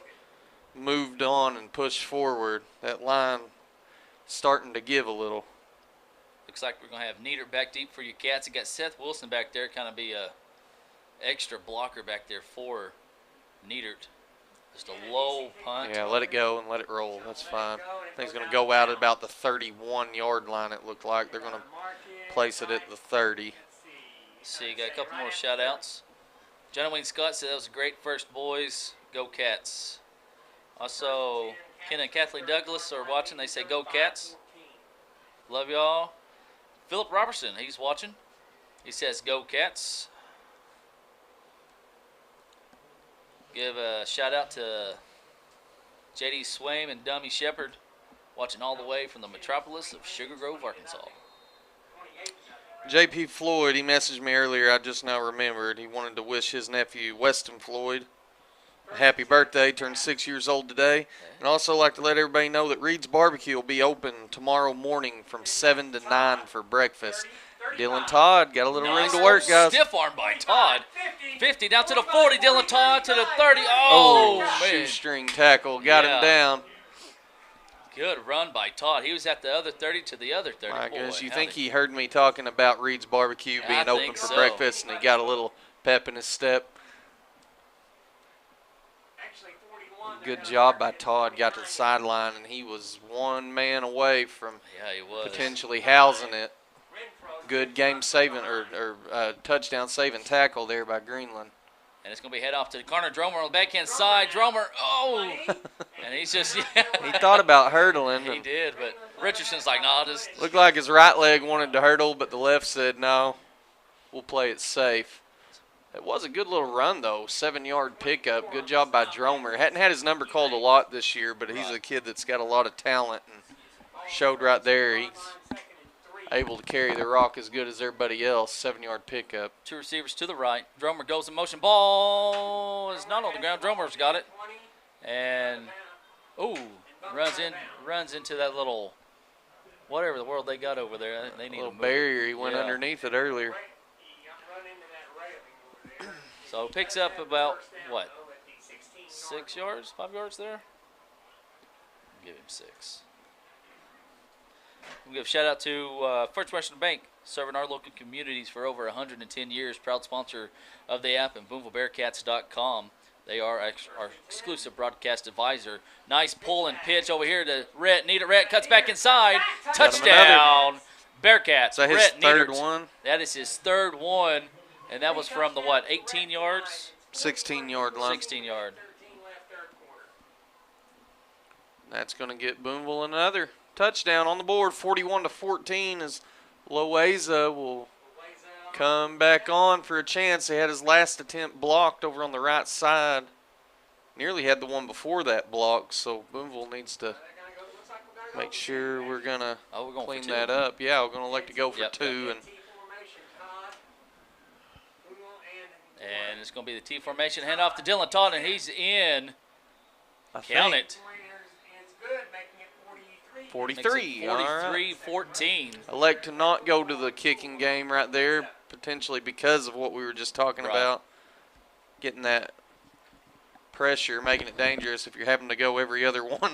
moved on and pushed forward, that line starting to give a little.
Looks like we're going to have Nieder back deep for your Cats. You got Seth Wilson back there, kind of be a extra blocker back there for Niedert. Just a low punt.
Yeah, let it go and let it roll. That's fine. I think it's going to go out at about the 31-yard line, it looked like. They're going to place it at the 30.
Let's see, got a couple more shout-outs. Johnny Wayne Scott said that was a great first, boys. Go Cats. Also, Ken and Kathleen Douglas are watching. They say, go Cats. Love y'all. Philip Robertson, he's watching. He says, go Cats. Give a shout-out to J.D. Swaim and Dummy Shepard, watching all the way from the metropolis of Sugar Grove, Arkansas.
J.P. Floyd, he messaged me earlier. I just now remembered. He wanted to wish his nephew, Weston Floyd, happy birthday. Turned 6 years old today. And also like to let everybody know that Reed's Barbecue will be open tomorrow morning from 7 to 9 for breakfast. Dylan Todd got a little ring to work, guys.
Stiff arm by Todd. 50 down to the 40. Dylan Todd to the 30. Oh, man.
Shoestring tackle. Got him down.
Good run by Todd. He was at the other 30 to the other 30.
My goodness, you think he heard me talking about Reed's Barbecue being open for breakfast, and he got a little pep in his step. Good job by Todd. Got to the sideline, and he was one man away from potentially housing it. Good game-saving or touchdown saving tackle there by Greenland.
And it's going to be head off to Connor Dromer on the backhand side. Dromer, and he's just,
He thought about hurdling.
He did, but Richardson's like, no, just.
Looked like his right leg wanted to hurdle, but the left said, no, we'll play it safe. It was a good little run, though. 7-yard pickup. Good job by Dromer. Hadn't had his number called a lot this year, but he's a kid that's got a lot of talent and showed right there. He's able to carry the rock as good as everybody else. 7-yard pickup.
2 receivers to the right. Dromer goes in motion. Ball is not on the ground. Dromer's got it. And, runs into that little, whatever the world they got over there. They need a little
barrier. He went underneath it earlier.
So picks up about, 6 yards, 5 yards there? Give him 6. We'll give a shout out to First Western Bank, serving our local communities for over 110 years. Proud sponsor of the app and BoonevilleBearcats.com. They are our exclusive broadcast advisor. Nice pull and pitch over here to Rhett. Rhett cuts back inside. Touchdown, Bearcats.
Is that his third one?
That is his third one. And that was from the 18 yards?
16-yard line.
16-yard.
That's going to get Booneville another touchdown on the board. 41-14 as Loaiza will come back on for a chance. He had his last attempt blocked over on the right side. Nearly had the one before that blocked, so Booneville needs to make sure we're going to clean that up. Yeah, we're going to elect to go for 2.
And it's going to be the T formation. Hand off to Dylan Todd, and he's in. Count it.
43.
43-14.
Elect to not go to the kicking game right there, potentially because of what we were just talking about. Getting that pressure, making it dangerous. If you're having to go every other one,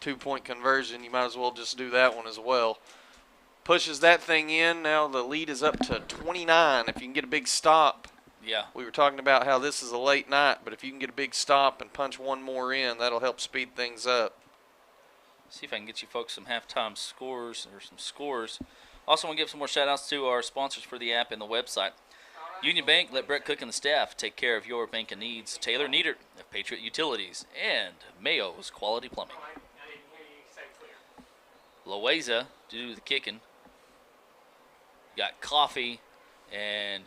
2-point conversion, you might as well just do that one as well. Pushes that thing in. Now the lead is up to 29. If you can get a big stop.
Yeah.
We were talking about how this is a late night, but if you can get a big stop and punch one more in, that'll help speed things up.
See if I can get you folks some halftime scores or some scores. Also want to give some more shout-outs to our sponsors for the app and the website. Union Bank, let Brett Cook and the staff take care of your banking needs. Taylor Niedert of Patriot Utilities and Mayo's Quality Plumbing. Loaiza to do the kicking. Got Coffee and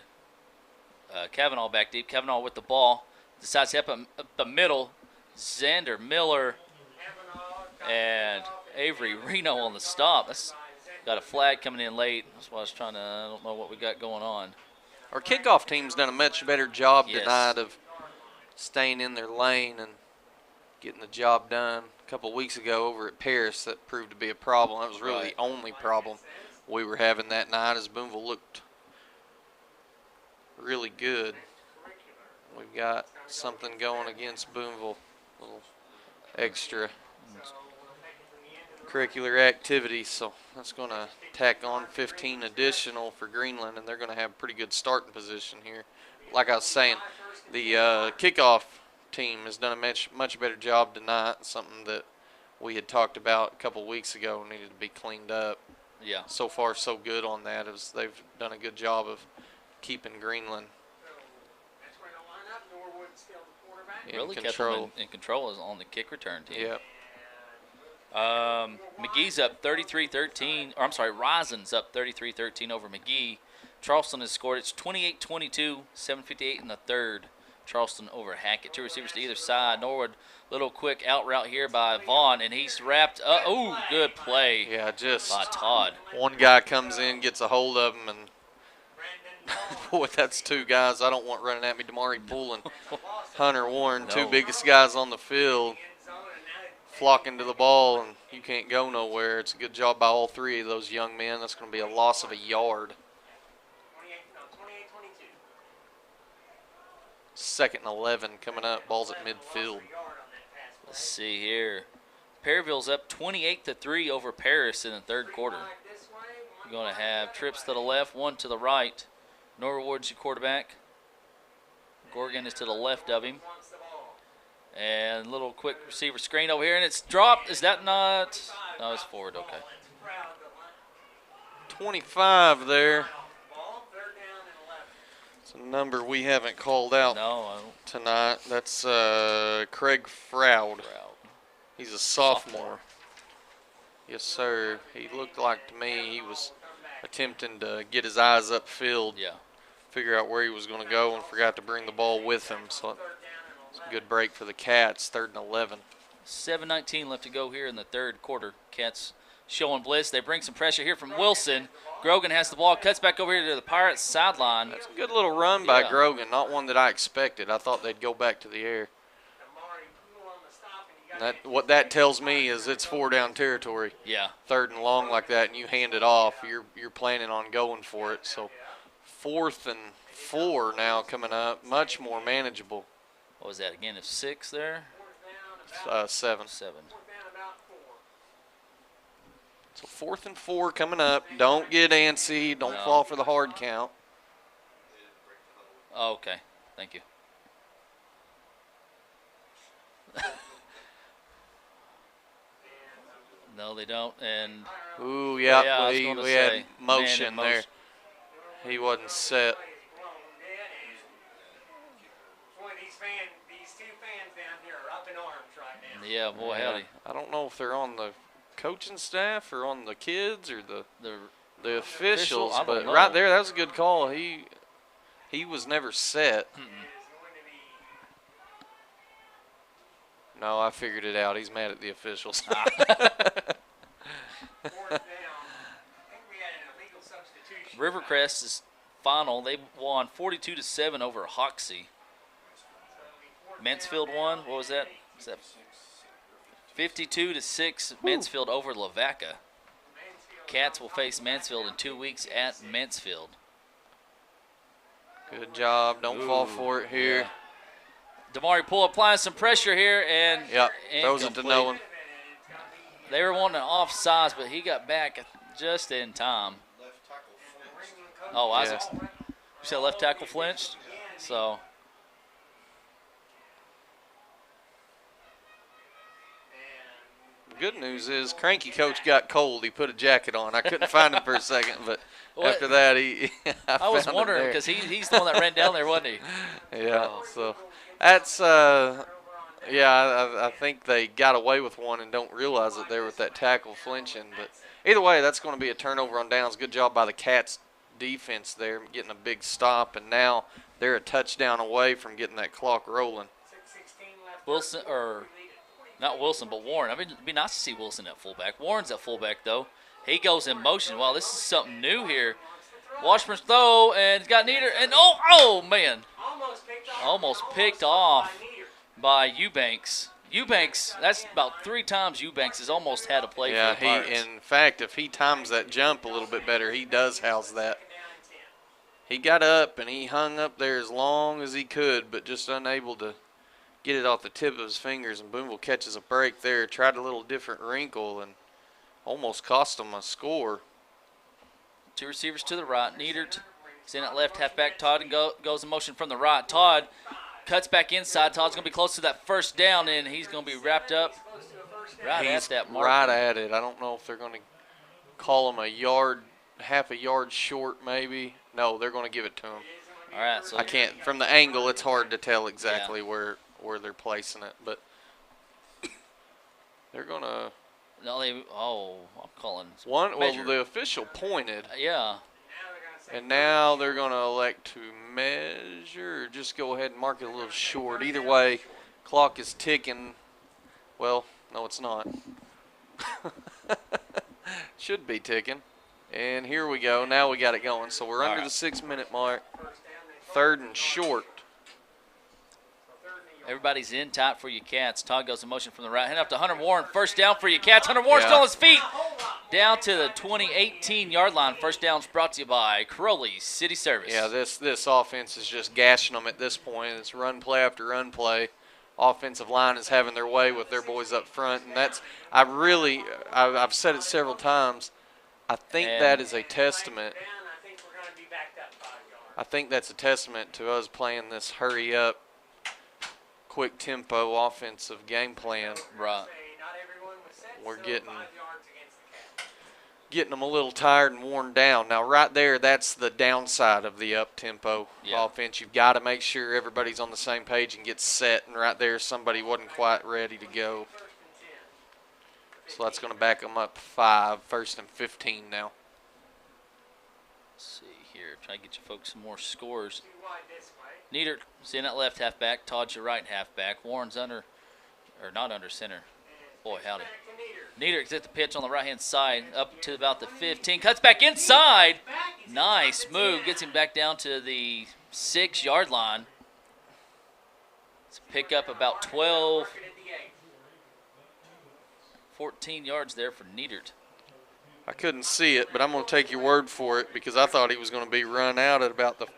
Kavanaugh back deep. Kavanaugh with the ball. Decides to up the middle. Xander Miller and Avery Reno on the stop. That's got a flag coming in late. That's why I was trying to, I don't know what we got going on.
Our kickoff team's done a much better job tonight of staying in their lane and getting the job done. A couple of weeks ago over at Paris, that proved to be a problem. That was really the only problem we were having that night, as Booneville looked really good. We've got something going against Booneville, a little extra curricular activity, so that's going to tack on 15 additional for Greenland, and they're going to have a pretty good starting position here. Like I was saying, the kickoff team has done a much better job tonight, something that we had talked about a couple weeks ago needed to be cleaned up.
Yeah.
So far, so good on that, as they've done a good job of keeping Greenland
really control. In control is on the kick return team.
Yep.
McGee's up 33-13. Or I'm sorry, Rison's up 33-13 over McGee. Charleston has scored. It's 28-22, 7:58 in the third. Charleston over Hackett. 2 receivers to either side. Norwood, little quick out route here by Vaughn, and he's wrapped up. Oh, good play.
Yeah, just
by Todd.
One guy comes in, gets a hold of him, and Boy, that's two guys I don't want running at me. Damari Poole and Hunter Warren, two biggest guys on the field, flocking to the ball, and you can't go nowhere. It's a good job by all three of those young men. That's going to be a loss of a yard. 2nd and 11 coming up. Ball's at midfield.
Let's see here. Perryville's up 28-3 over Paris in the third quarter. You're going to have trips to the left, one to the right. Norwood's your quarterback. Gorgon is to the left of him. And a little quick receiver screen over here, and it's dropped. Is that not? No, it's forward. Okay.
25 there. It's a number we haven't called out tonight. That's Craig Froud. He's a sophomore. Yes, sir. He looked like to me he was attempting to get his eyes upfield, figure out where he was going to go, and forgot to bring the ball with him. So it's a good break for the Cats. 3rd and 11.
7:19 left to go here in the third quarter. Cats showing blitz. They bring some pressure here from Wilson. Grogan has the ball, cuts back over here to the Pirates sideline.
That's a good little run by Grogan. Not one that I expected. I thought they'd go back to the air. What that tells me is it's 4-down territory.
Yeah.
3rd and long like that, and you hand it off. You're planning on going for it. So 4th and 4 now coming up, much more manageable.
What was that again? It's 6 there.
7.
7.
So 4th and 4 coming up. Don't get antsy. Don't fall for the hard count.
Oh, okay. Thank you. No, they don't. And
ooh, yeah, we had motion there. He wasn't set.
These two fans down here are up in arms right now.
Yeah, boy, howdy.
I don't know if they're on the coaching staff or on the kids or the officials, but right there, that was a good call. He was never set. No, I figured it out. He's mad at the officials.
Rivercrest is final. They won 42-7 over Hoxie. Mansfield won. What was that? 52-6. Mansfield over Lavaca. Cats will face Mansfield in 2 weeks at Mansfield.
Good job. Don't fall for it here.
Yeah. Damari Poole applying some pressure here, and
throws it to no one.
They were wanting an offsides, but he got back just in time. Oh, Isaac. You said left tackle flinched? So.
Good news is Cranky Coach got cold. He put a jacket on. I couldn't find him for a second, but after that, I
was wondering because he's the one that ran down there, wasn't he?
Yeah, so that's, I think they got away with one and don't realize it there with that tackle flinching. But either way, that's going to be a turnover on downs. Good job by the Cats defense there, getting a big stop, and now they're a touchdown away from getting that clock rolling.
Wilson, or not Wilson, but Warren. I mean, it'd be nice to see Wilson at fullback. Warren's at fullback, though. He goes in motion. Wow, this is something new here. Washburn's throw, and got Nieder, and oh, man. Almost picked off by Eubanks. Eubanks, that's about 3 times Eubanks has almost had a play for the Pirates.
In fact, if he times that jump a little bit better, he does house that. He got up, and he hung up there as long as he could, but just unable to get it off the tip of his fingers, and Booneville catches a break there, tried a little different wrinkle, and almost cost him a score.
2 receivers to the right. Niedert is in at left, halfback. Todd and goes in motion from the right. Todd cuts back inside. Todd's going to be close to that first down, and he's going to be wrapped up at that mark.
Right at it. I don't know if they're going to call him a yard, half a yard short maybe. No, they're going to give it to him.
All right. So
I can't. From the angle, it's hard to tell exactly where they're placing it, but they're going to.
No, I'm calling
one. Well, the official pointed.
Yeah.
And now they're going to elect to measure or just go ahead and mark it a little short. Either way, clock is ticking. Well, no, it's not. Should be ticking. And here we go. Now we got it going. So we're under the 6-minute mark. 3rd and short.
Everybody's in tight for you Cats. Todd goes in motion from the right. Hand up to Hunter Warren. First down for you Cats. Hunter Warren still on his feet. Down to the 18-yard line. First down's brought to you by Crowley City Service.
Yeah, this offense is just gashing them at this point. It's run play after run play. Offensive line is having their way with their boys up front, and that's I've said it several times. I think that is a testament. I think that's a testament to us playing this hurry up, quick tempo offensive game plan.
Right.
We're getting them a little tired and worn down. Now, right there, that's the downside of the up-tempo offense. You've got to make sure everybody's on the same page and gets set, and right there somebody wasn't quite ready to go. So that's going to back them up 5, 1st and 15 now.
Let's see here. Try to get you folks some more scores. Nieder in at left halfback. Todd's your right halfback. Warren's under, or not under center. Boy, howdy. Nieder at the pitch on the right-hand side, up to about the 15. Cuts back inside. Nice move. Gets him back down to the 6-yard line. It's a pick up about 12, 14 yards there for Nieder.
I couldn't see it, but I'm going to take your word for it because I thought he was going to be run out at about the,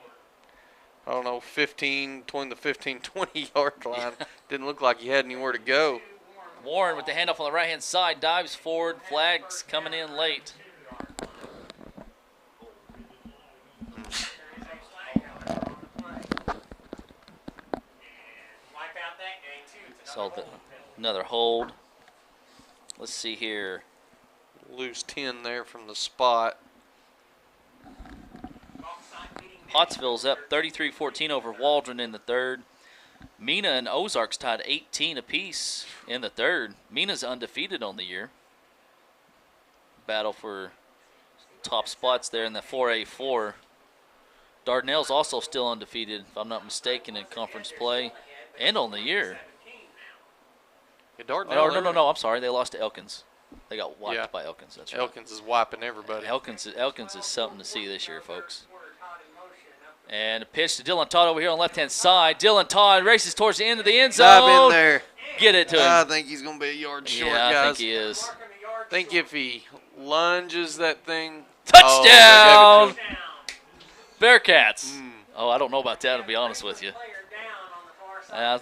15, between the 15, 20-yard line. Didn't look like he had anywhere to go.
Warren with the handoff on the right-hand side, dives forward, flags coming in late. So another hold. Let's see here.
Lose 10 there from the spot.
Pottsville's up 33-14 over Waldron in the third. Mina and Ozarks tied 18 apiece in the third. Mina's undefeated on the year. Battle for top spots there in the 4A4. Dardanelle's also still undefeated, if I'm not mistaken, in conference play and on the year.
Yeah, Dardanelle,
no, I'm sorry. They lost to Elkins. They got wiped by Elkins. That's right.
Elkins is wiping everybody.
Elkins is something to see this year, folks. And a pitch to Dylan Todd over here on the left-hand side. Dylan Todd races towards the end of the end zone.
Dive in there.
Get it to him.
I think he's going to be a yard short, guys.
Yeah, I think he is.
I think if he lunges that thing.
Touchdown! Bearcats. Oh, I don't know about that, to be honest with you.
I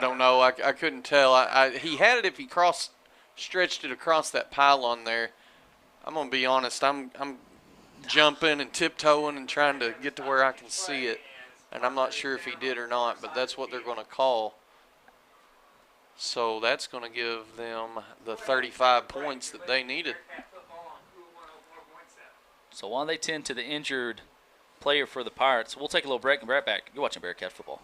don't know. I couldn't tell. He had it if he stretched it across that pylon there. I'm going to be honest. I'm jumping and tiptoeing and trying to get to where I can see it. And I'm not sure if he did or not, but that's what they're going to call. So that's going to give them the 35 points that they needed.
So while they tend to the injured player for the Pirates, we'll take a little break and be right back. You're watching Bearcat football.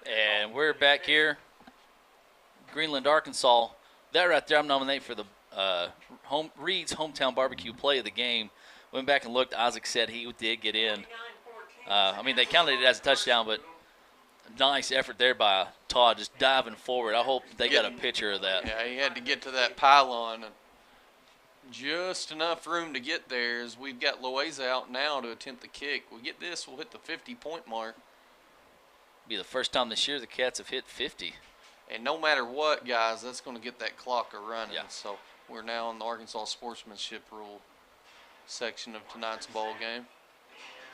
And we're back here, Greenland, Arkansas. That right there, I'm nominating for the Reed's Hometown Barbecue Play of the game. Went back and looked. Isaac said he did get in. I mean, they counted it as a touchdown, but nice effort there by Todd, just diving forward. I hope they got a picture of that.
Yeah, he had to get to that pylon. And just enough room to get there as we've got Loaiza out now to attempt the kick. We get this, we'll hit the 50-point mark.
Be the first time this year the Cats have hit 50.
And no matter what, guys, that's going to get that clock running.
Yeah.
So we're now in the Arkansas sportsmanship rule section of tonight's ball game.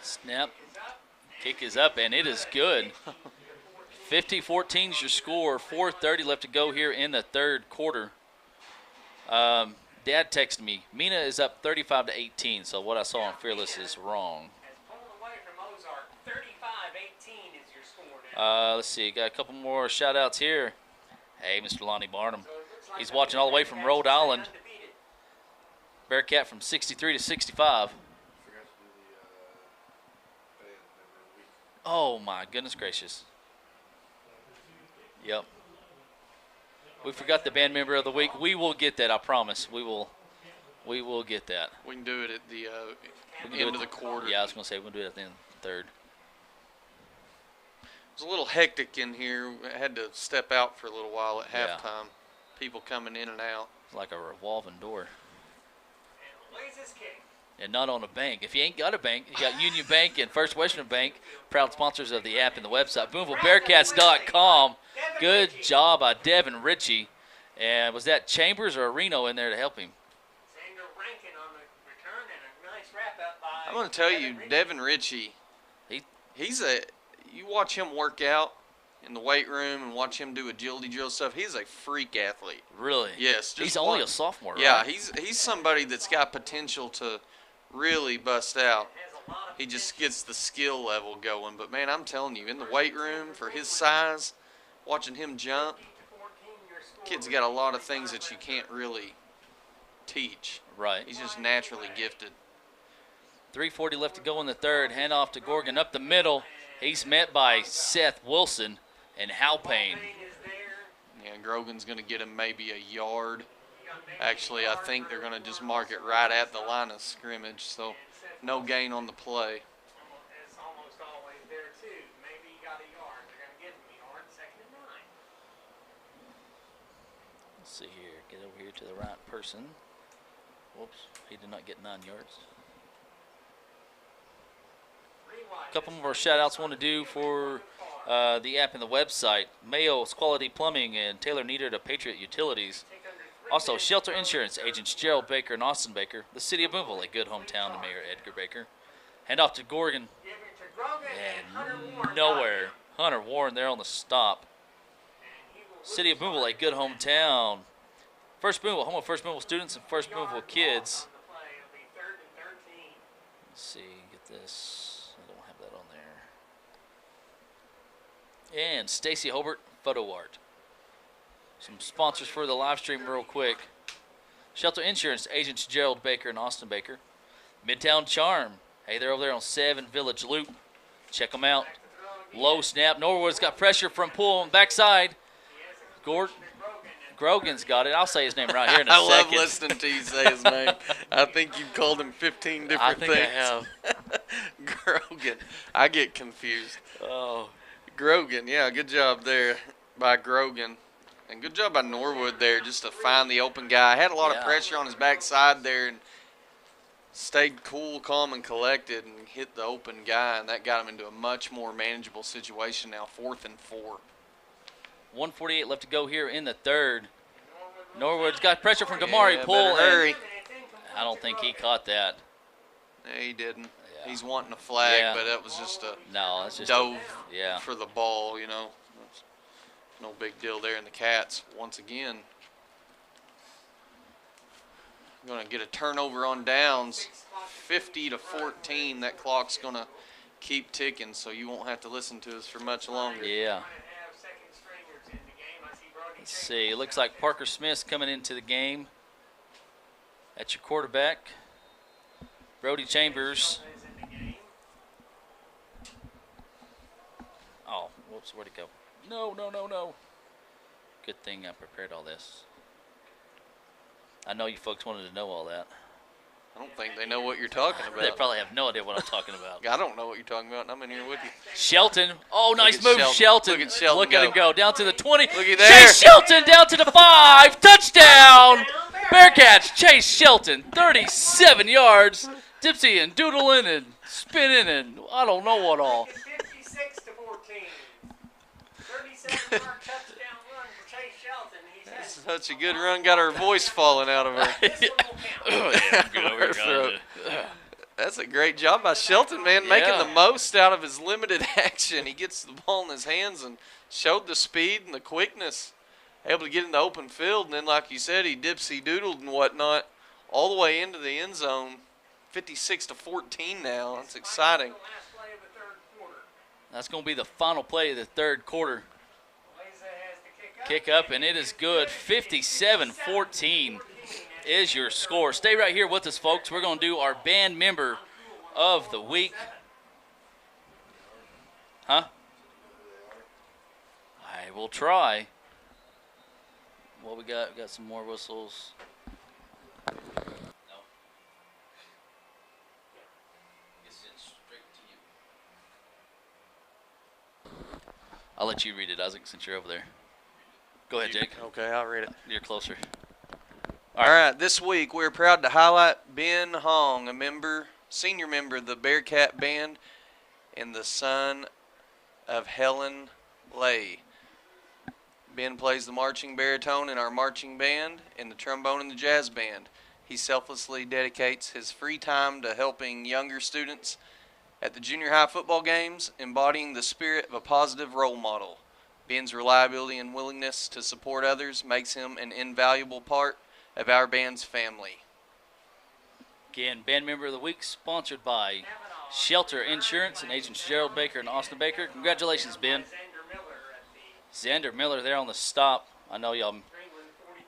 Snap. Kick is up, and it is good. 50-14 is your score. 4:30 left to go here in the third quarter. Dad texted me. Mina is up 35-18, so what I saw on Fearless is wrong. Let's see, got a couple more shout-outs here. Hey, Mr. Lonnie Barnum. He's watching all the way from Rhode Island. Bearcat from 63 to 65. Oh, my goodness gracious. Yep. We forgot the band member of the week. We will get that, I promise. We will get that.
We can do it at the end of the quarter.
Yeah, I was going to say we'll do it at the end of the third.
It was a little hectic in here. I had to step out for a little while at halftime. People coming in and out.
It's like a revolving door.
Blazes kick.
And not on a bank. If you ain't got a bank, you got Union Bank and First Western Bank, proud sponsors of the app and the website, BoonevilleBearcats.com. Good job by Devin Ritchie. And was that Chambers or Reno in there to help him?
Sander Rankin on the return and a nice wrap up by
I'm going to tell you, Devin Ritchie, you watch him work out in the weight room and watch him do agility drill stuff, he's a freak athlete.
Really?
Yes.
He's only a sophomore,
yeah,
right?
he's somebody that's got potential to really bust out. He just gets the skill level going. But, man, I'm telling you, in the weight room, for his size, watching him jump, kid's got a lot of things that you can't really teach.
Right.
He's just naturally gifted.
3:40 left to go in the third. Handoff to Gorgon up the middle. He's met by Seth Wilson and Halpayne.
Yeah, Grogan's going to get him maybe a yard. Actually, I think they're going to just mark it right at the line of scrimmage, so no gain on the play.
It's almost always there, too. Maybe he got a yard. They're going to give him a yard, 2nd and 9.
Let's see here. Get over here to the right person. Whoops. He did not get 9 yards. A couple more shout-outs I want to do for the app and the website. Mayo's Quality Plumbing and Taylor Nieder to Patriot Utilities. Also, Shelter Insurance agents Jerald Baker and Austin Baker. The City of Booneville, a good hometown to Mayor Edgar Baker. Hand off to Gorgon. And nowhere. Hunter Warren there on the stop. City of Booneville, a good hometown. First Booneville, home of First Booneville students and First Booneville kids. Let's see, get this. I don't have that on there. And Stacy Hobart, photo art. Some sponsors for the live stream real quick. Shelter Insurance, agents Jerald Baker and Austin Baker. Midtown Charm. Hey, they're over there on 7 Village Loop. Check them out. Low snap. Norwood's got pressure from Poole on backside. Grogan's got it. I'll say his name right here in a second.
I love listening to you say his name. I think you've called him 15 different things.
I have.
Grogan. I get confused.
Oh.
Grogan, yeah, good job there by Grogan. And good job by Norwood there just to find the open guy. Had a lot of pressure on his backside there and stayed cool, calm, and collected and hit the open guy, and that got him into a much more manageable situation now, 4th and 4.
1:48 left to go here in the third. Norwood's got pressure from Damari Poole.
Hurry.
I don't think he caught that.
No, he didn't. Yeah. He's wanting a flag, but that was just a dove for the ball, you know. No big deal there. And the Cats, once again, going to get a turnover on downs, 50-14. That clock's going to keep ticking, so you won't have to listen to us for much longer.
Yeah. Let's see. It looks like Parker Smith's coming into the game. That's your quarterback. Brody Chambers. Oh, whoops, where'd it go? No. Good thing I prepared all this. I know you folks wanted to know all that.
I don't think they know what you're talking about.
They probably have no idea what I'm talking about.
I don't know what you're talking about, and I'm in here with you.
Shelton. Oh, nice move, Shelton.
Look at Shelton.
Look at him go. Down to the 20.
Looky there.
Chase Shelton down to the 5. Touchdown. Bearcats. Chase Shelton. 37 yards. Dipsy and doodling and spinning and I don't know what all.
56-14. 37-yard touchdown run for Chase Shelton.
Such a good run, got her voice falling out of her. That's a great job by Shelton, man, making the most out of his limited action. He gets the ball in his hands and showed the speed and the quickness, able to get in the open field, and then, like you said, he dipsy-doodled and whatnot all the way into the end zone. 56-14 now. That's exciting.
That's going to be the final play of the third quarter. Kick up, and it is good. 57-14 is your score. Stay right here with us, folks. We're going to do our band member of the week. Huh? I will try. What we got? We got some more whistles. No. I'll let you read it, Isaac, since you're over there. Go ahead, Jake.
Okay, I'll read it.
You're closer.
All right, this week we're proud to highlight Ben Hong, senior member of the Bearcat Band and the son of Helen Lay. Ben plays the marching baritone in our marching band and the trombone in the jazz band. He selflessly dedicates his free time to helping younger students at the junior high football games, embodying the spirit of a positive role model. Ben's reliability and willingness to support others makes him an invaluable part of our band's family.
Again, Band Member of the Week, sponsored by Shelter Insurance and agents Jerald Baker and Austin Baker. Congratulations, Ben. Xander Miller there on the stop. I know y'all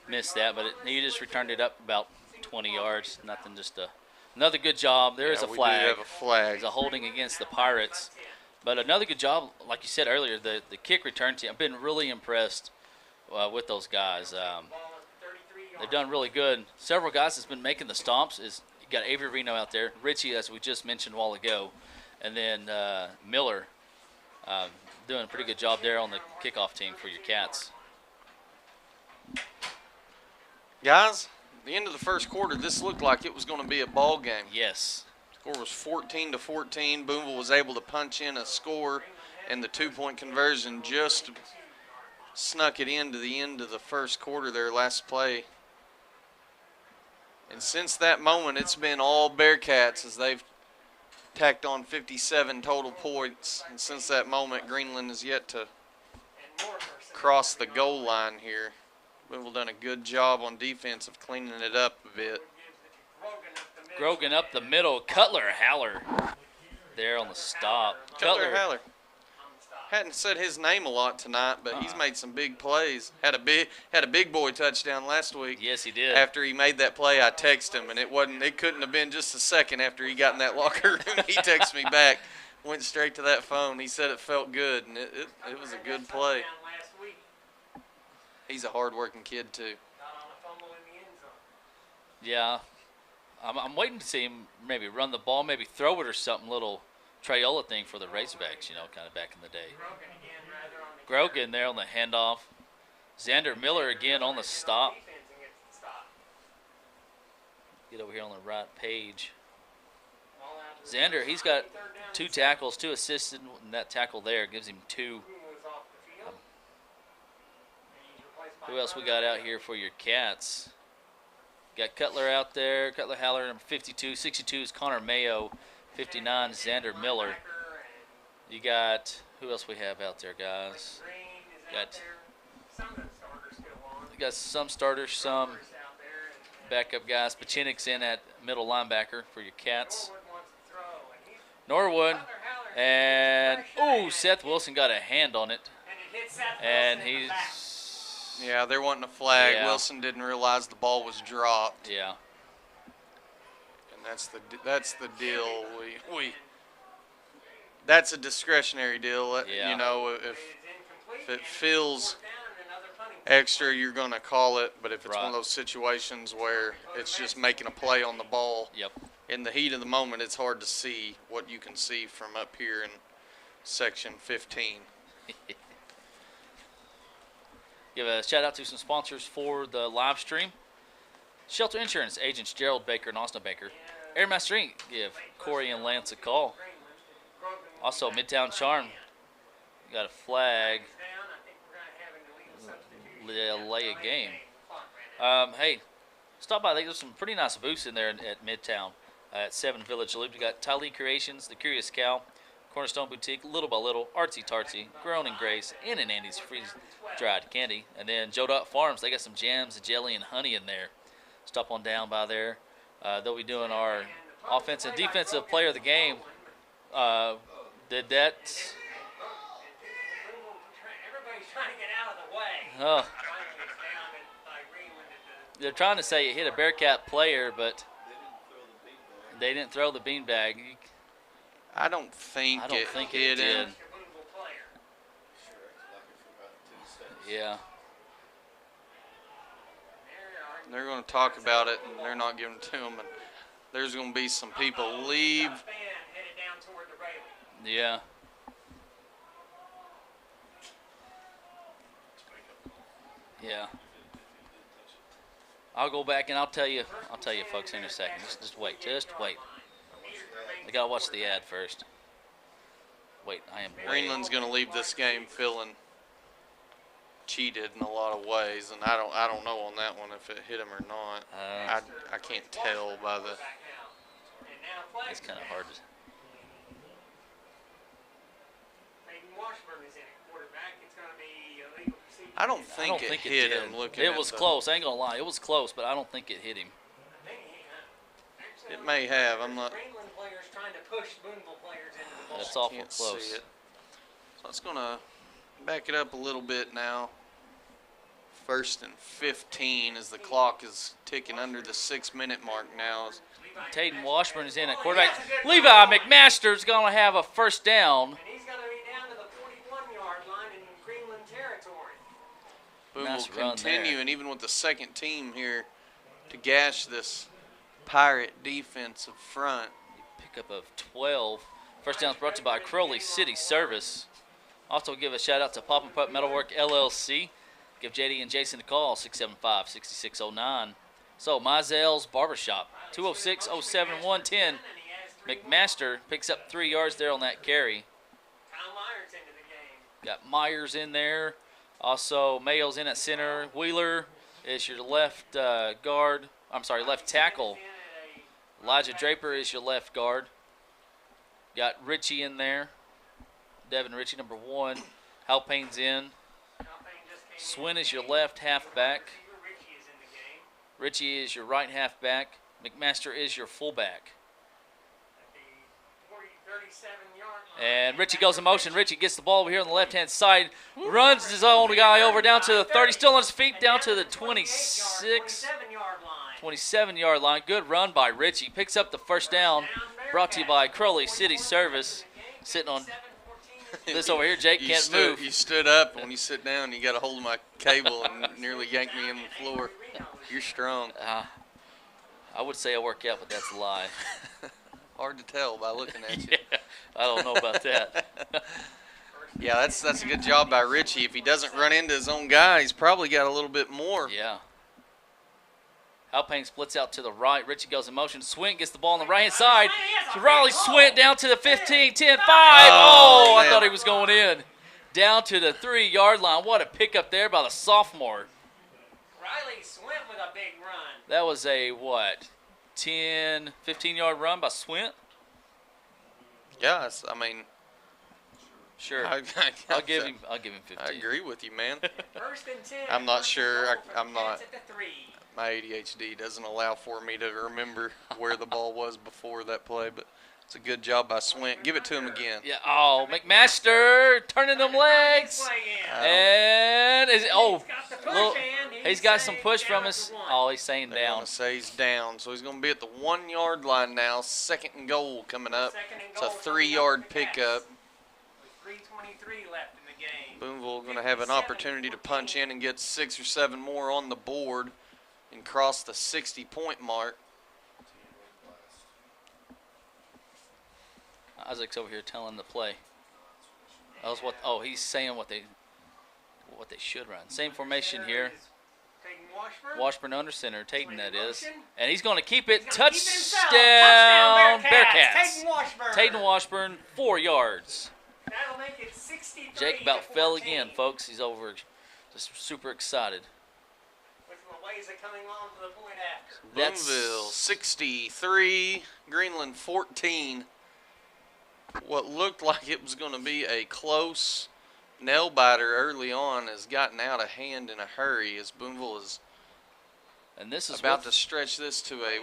missed that, but he just returned it up about 20 yards. Nothing, just another good job. There is a flag.
We do have a flag.
It's a holding against the Pirates. But another good job, like you said earlier, the kick return team. I've been really impressed with those guys. They've done really good. Several guys that's been making the stomps. You got Avery Reno out there, Richie, as we just mentioned a while ago, and then Miller doing a pretty good job there on the kickoff team for your Cats.
Guys, at the end of the first quarter, this looked like it was going to be a ball game.
Yes.
Score was 14-14. Booneville was able to punch in a score, and the two-point conversion just snuck it into the end of the first quarter, their last play. And since that moment, it's been all Bearcats as they've tacked on 57 total points. And since that moment, Greenland has yet to cross the goal line here. Booneville done a good job on defense of cleaning it up a bit.
Grogan up the middle. Cutler Haller there on the stop.
Cutler Haller. Hadn't said his name a lot tonight, but he's made some big plays. Had a big boy touchdown last week.
Yes, he did.
After he made that play, I texted him, and it couldn't have been just a second after he got in that locker room. He texted me back, went straight to that phone. He said it felt good, and it was a good play. He's a hard-working kid too.
Yeah. I'm waiting to see him maybe run the ball, maybe throw it or something, little Trayola thing for the Razorbacks, kind of back in the day. Grogan there on the handoff. Xander Miller again on the stop. Get over here on the right page. Xander, he's got 2 tackles, 2 assisted, and that tackle there gives him 2. Who else we got out here for your Cats? Got Cutler out there. Cutler Haller, number 52. 62 is Connor Mayo. 59 is Xander Miller. You got, who else we have out there, guys? You got some starters, some backup guys. Pachinik's in at middle linebacker for your Cats. Norwood. And, Seth Wilson got a hand on it. And he's...
Yeah, they're wanting a flag.
Yeah.
Wilson didn't realize the ball was dropped.
Yeah.
And that's the deal. That's a discretionary deal.
Yeah.
If it feels extra, you're going to call it. But if it's one of those situations where it's just making a play on the ball, in the heat of the moment, it's hard to see what you can see from up here in section 15.
Give a shout out to some sponsors for the live stream. Shelter Insurance agents Jerald Baker and Austin Baker. Airmaster Inc. Give Corey and Lance a call. Also Midtown Charm. Got a flag. Lay a game. Hey, stop by. There's some pretty nice booths in there at Midtown at 7 Village Loop. We got Tylee Creations, The Curious Cow, Cornerstone Boutique, Little by Little, Artsy Tartsy, Grown and Grace, and Andy's freeze-dried candy. And then Joe Dot Farms, they got some jams, jelly, and honey in there. Stop on down by there. They'll be doing our offensive and defensive player of the game. Did that.
trying to get out of the way.
Oh.
Finally, it's down by Greenland at the
They're trying to say it hit a Bearcat player, but they didn't throw the beanbag.
I don't think it hit him.
Booneville player.
Yeah.
They're going to talk about it, and they're not giving it to him. And there's going to be some people leave.
Fan headed down toward the railing.
Yeah. Yeah. I'll go back and I'll tell you folks in a second. Just wait. Just wait. I gotta watch the ad first. Wait, I am way.
Greenland's going to leave this game feeling cheated in a lot of ways, and I don't know on that one if it hit him or not. I can't tell by the.
It's kind of hard to.
I don't think it hit him.
It was close. I ain't gonna lie. It was close, but I don't think it hit him.
It may have. I'm not.
Greenland players trying to push Booneville players into the ball.
That's awful
Can't
close.
see it. So it's going to back it up a little bit now. 1st and 15 as the clock is ticking under the 6-minute mark now.
Taden Washburn is in at quarterback. Levi McMaster's going to have a first down.
And he's going to be down to the 41-yard line in Greenland territory.
Boone
Nice
will
run
continue,
there.
and even with the second team here to gash this Pirate defensive front.
Pickup of 12. First down's brought to you by Crowley City Service. Also give a shout out to Pop and Pup Metalwork LLC. Give JD and Jason a call, 675-6609. So, Mizell's Barbershop, 206-07-110. McMaster picks up 3 yards there on that carry.
Kyle Myers into the game.
Got Myers in there. Also, Mayo's in at center. Wheeler is your left guard. I'm sorry, left tackle. Elijah Draper is your left guard. Got Richie in there. Devin Richie, number 1. Halpane's in. Swin is your left halfback. Richie is your right halfback. McMaster is your fullback. And Richie goes in motion. Richie gets the ball over here on the left-hand side. Runs his own guy over down to the 30. Still on his feet down to the 26. 27-yard line. Good run by Richie. Picks up the first down. Brought to you by Crowley City Service. Sitting on this over here. Jake can't move.
You stood up, and when you sit down, you got a hold of my cable and nearly yanked me in the floor. You're strong.
I would say I work out, but that's a lie.
Hard to tell by looking at you.
Yeah, I don't know about that.
Yeah, that's a good job by Richie. If he doesn't run into his own guy, he's probably got a little bit more.
Yeah. Alpine splits out to the right. Richie goes in motion. Swint gets the ball on the right-hand side. Raleigh Swint down to the 15, 10, 5. Oh, I thought he was going in. Down to the 3-yard line. What a pickup there by the sophomore.
Riley Swint with a big run.
That was a, 10, 15-yard run by Swint?
Yeah, I mean.
Sure. I'll give him 15.
I agree with you, man.
1st and 10.
I'm not sure. I'm not.
At the 3.
My ADHD doesn't allow for me to remember where the ball was before that play, but it's a good job by Swint. Give it to him again.
Yeah. Oh, McMaster turning them legs. And he's got some push from us. Oh, he's saying
They're
down.
gonna say he's down, so he's going to be at the 1-yard line now. 2nd and goal coming up. It's a 3-yard pickup.
3:23 left in the game.
Booneville going to have an opportunity to punch in and get 6 or 7 more on the board and cross the 60-point mark.
Isaac's over here telling the play. That was what. Oh, he's saying what they should run. Same formation here. Washburn under center, Tatum that is, and he's going to keep it. Touchdown, Bearcats. Tatum Washburn, 4 yards.
That'll make it 63.
Jake about fell again, folks. He's over, just super excited.
With the ways of coming on to the point after.
Booneville 63, Greenland 14. What looked like it was going to be a close nail biter early on has gotten out of hand in a hurry as Booneville is about to stretch this to a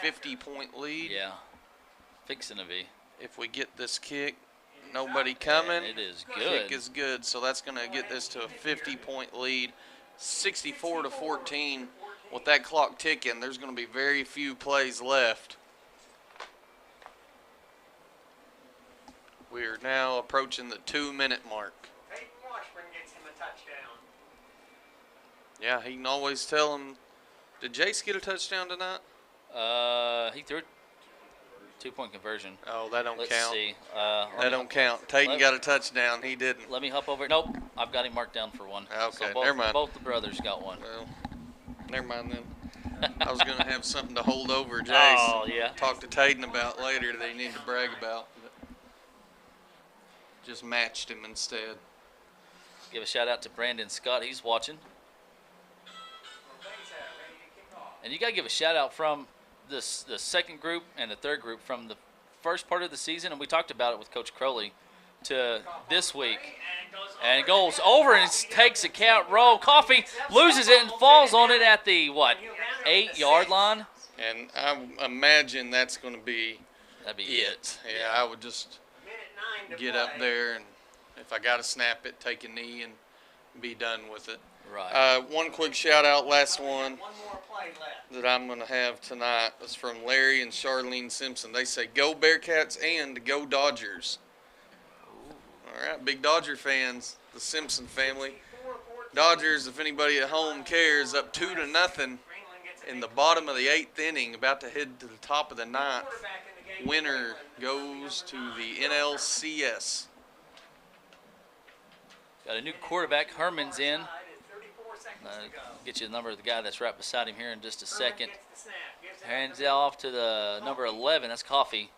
50-point lead.
Yeah, fixing to be.
If we get this kick, Nobody coming.
And it is good.
Kick is good, so that's going to get this to a 50-point lead, 64-14. With that clock ticking, there's going to be very few plays left. We are now approaching the 2-minute mark.
Peyton Washburn gets him a touchdown.
Yeah, he can always tell him. Did Jace get a touchdown tonight?
He threw a 2-point conversion.
Oh, that don't
Let's
count.
see.
That don't count. Tayton got a touchdown. He didn't.
Let me hop over. Nope, I've got him marked down for one.
Okay,
so both,
never mind.
Both the brothers got one.
Well, never mind then. I was going to have something to hold over Jace.
Oh, yeah.
Talk to Tayton about later that he need to brag about. But just matched him instead.
Give a shout out to Brandon Scott. He's watching. And you got to give a shout out from the second group and the third group from the first part of the season, and we talked about it with Coach Crowley, to this week. And it goes over and takes a count roll. Coffee loses it and falls on it at the, 8-yard line?
And I imagine that's going to be
That'd be
it. Yeah, I would just get up there, and if I got to snap it, take a knee and be done with it.
Right.
One quick shout out, last one
One more play left.
that I'm going to have tonight is from Larry and Charlene Simpson. They say, go Bearcats and go Dodgers. All right, big Dodger fans, the Simpson family. Dodgers, if anybody at home cares, up 2-0 in the bottom of the 8th inning, about to head to the top of the 9th. Winner goes to the NLCS.
Got a new quarterback. Herman's in. Get you the number of the guy that's right beside him here in just a second. Hands it off to the number 11. That's Coffee.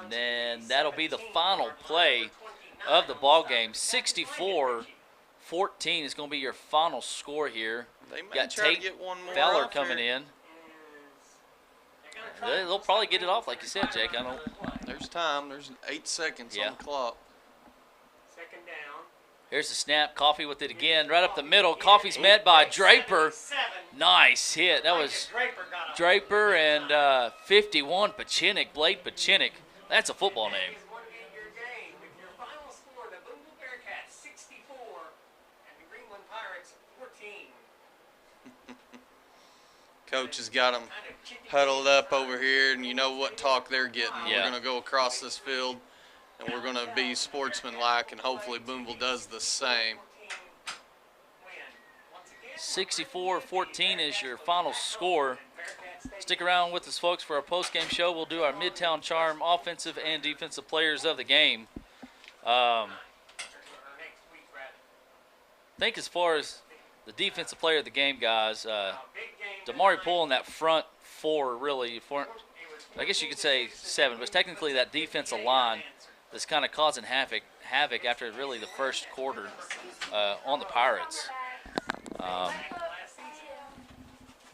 And then that'll be the final play of the ball game. 64-14 is going to be your final score here.
They may
Got
try to
Tate
get one more
Fowler
off
coming
here.
in. They'll probably get it off, like you said, Jake. I don't.
There's time. There's 8 seconds on the clock.
Second down.
Here's the snap. Coffee with it again, right up the middle. Coffee's met by Draper. Nice hit. That was Draper and 51 Pachinik, Blade Pachinik. That's a football name.
With your final score, the Booneville Bearcats 64 and the Greenland Pirates 14.
Coach has got them huddled up over here, and you know what talk they're getting.
Yeah.
We're going to go across this field, and we're going to be sportsmanlike, and hopefully Booneville does the same.
64-14 is your final score. Stick around with us, folks, for our post-game show. We'll do our Midtown Charm offensive and defensive players of the game. I think as far as the defensive player of the game, guys, Damari Poole in that front four, really, I guess you could say 7, but it's technically that defensive line that's kind of causing havoc after really the first quarter on the Pirates.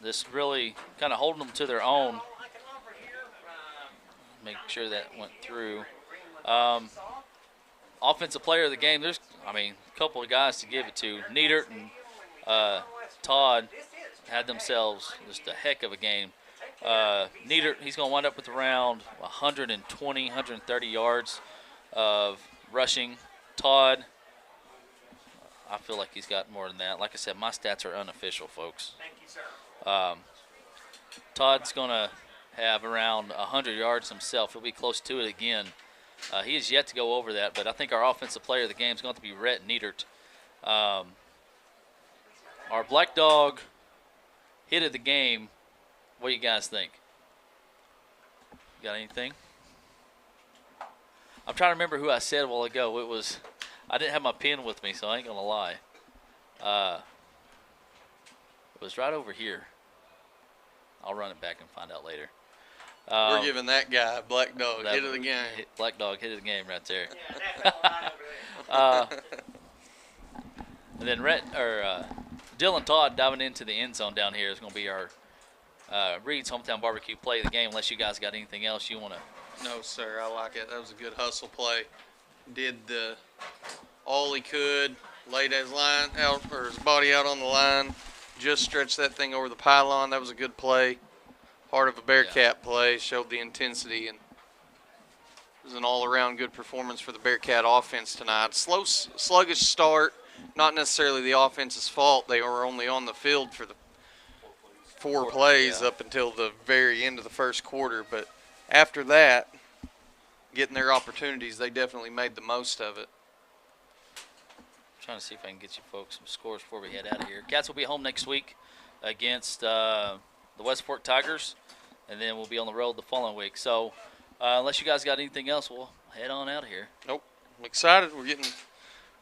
This really kind of holding them to their own. Make sure that went through. Offensive player of the game, there's, a couple of guys to give it to. Neidert and Todd had themselves just a heck of a game. Neidert, he's going to wind up with around 120, 130 yards of rushing. Todd, I feel like he's got more than that. Like I said, my stats are unofficial, folks.
Thank you, sir.
Todd's going to have around 100 yards himself. He'll be close to it again. He is yet to go over that, but I think our offensive player of the game is going to be Rhett Neidert. Our Black Dog hit of the game, what do you guys think? Got anything? I'm trying to remember who I said a while ago. I didn't have my pen with me, so I ain't going to lie. It was right over here. I'll run it back and find out later.
We're giving that guy Black Dog hit of the game.
Black Dog hit of the game right there.
Yeah, that's all right over there.
And then Dylan Todd diving into the end zone down here is going to be our Reed's Hometown Barbecue play of the game, unless you guys got anything else you want to.
No, sir. I like it. That was a good hustle play. Did all he could, laid his line out, or his body out on the line, just stretched that thing over the pylon. That was a good play. Part of a Bearcat play. Showed the intensity, and was an all-around good performance for the Bearcat offense tonight. Sluggish start, not necessarily the offense's fault. They were only on the field for the 4 plays up until the very end of the first quarter. But after that, getting their opportunities, they definitely made the most of it.
Trying to see if I can get you folks some scores before we head out of here. Cats will be home next week against the West Fork Tigers, and then we'll be on the road the following week. So unless you guys got anything else, we'll head on out of here.
Nope. I'm excited. We're getting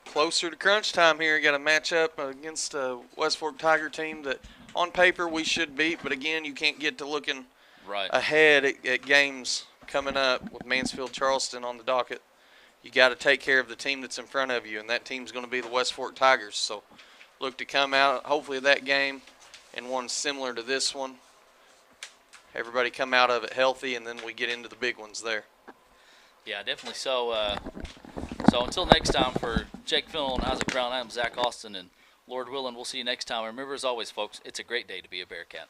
closer to crunch time here. Got a matchup against a West Fork Tiger team that on paper we should beat, but again, you can't get to looking ahead at games coming up with Mansfield-Charleston on the docket. You got to take care of the team that's in front of you, and that team's going to be the West Fork Tigers. So look to come out, hopefully, that game and one similar to this one. Everybody come out of it healthy, and then we get into the big ones there.
Yeah, definitely so. So until next time, for Jake Fillon and Isaac Brown, I'm Zach Austin, and Lord willing, we'll see you next time. Remember, as always, folks, it's a great day to be a Bearcat.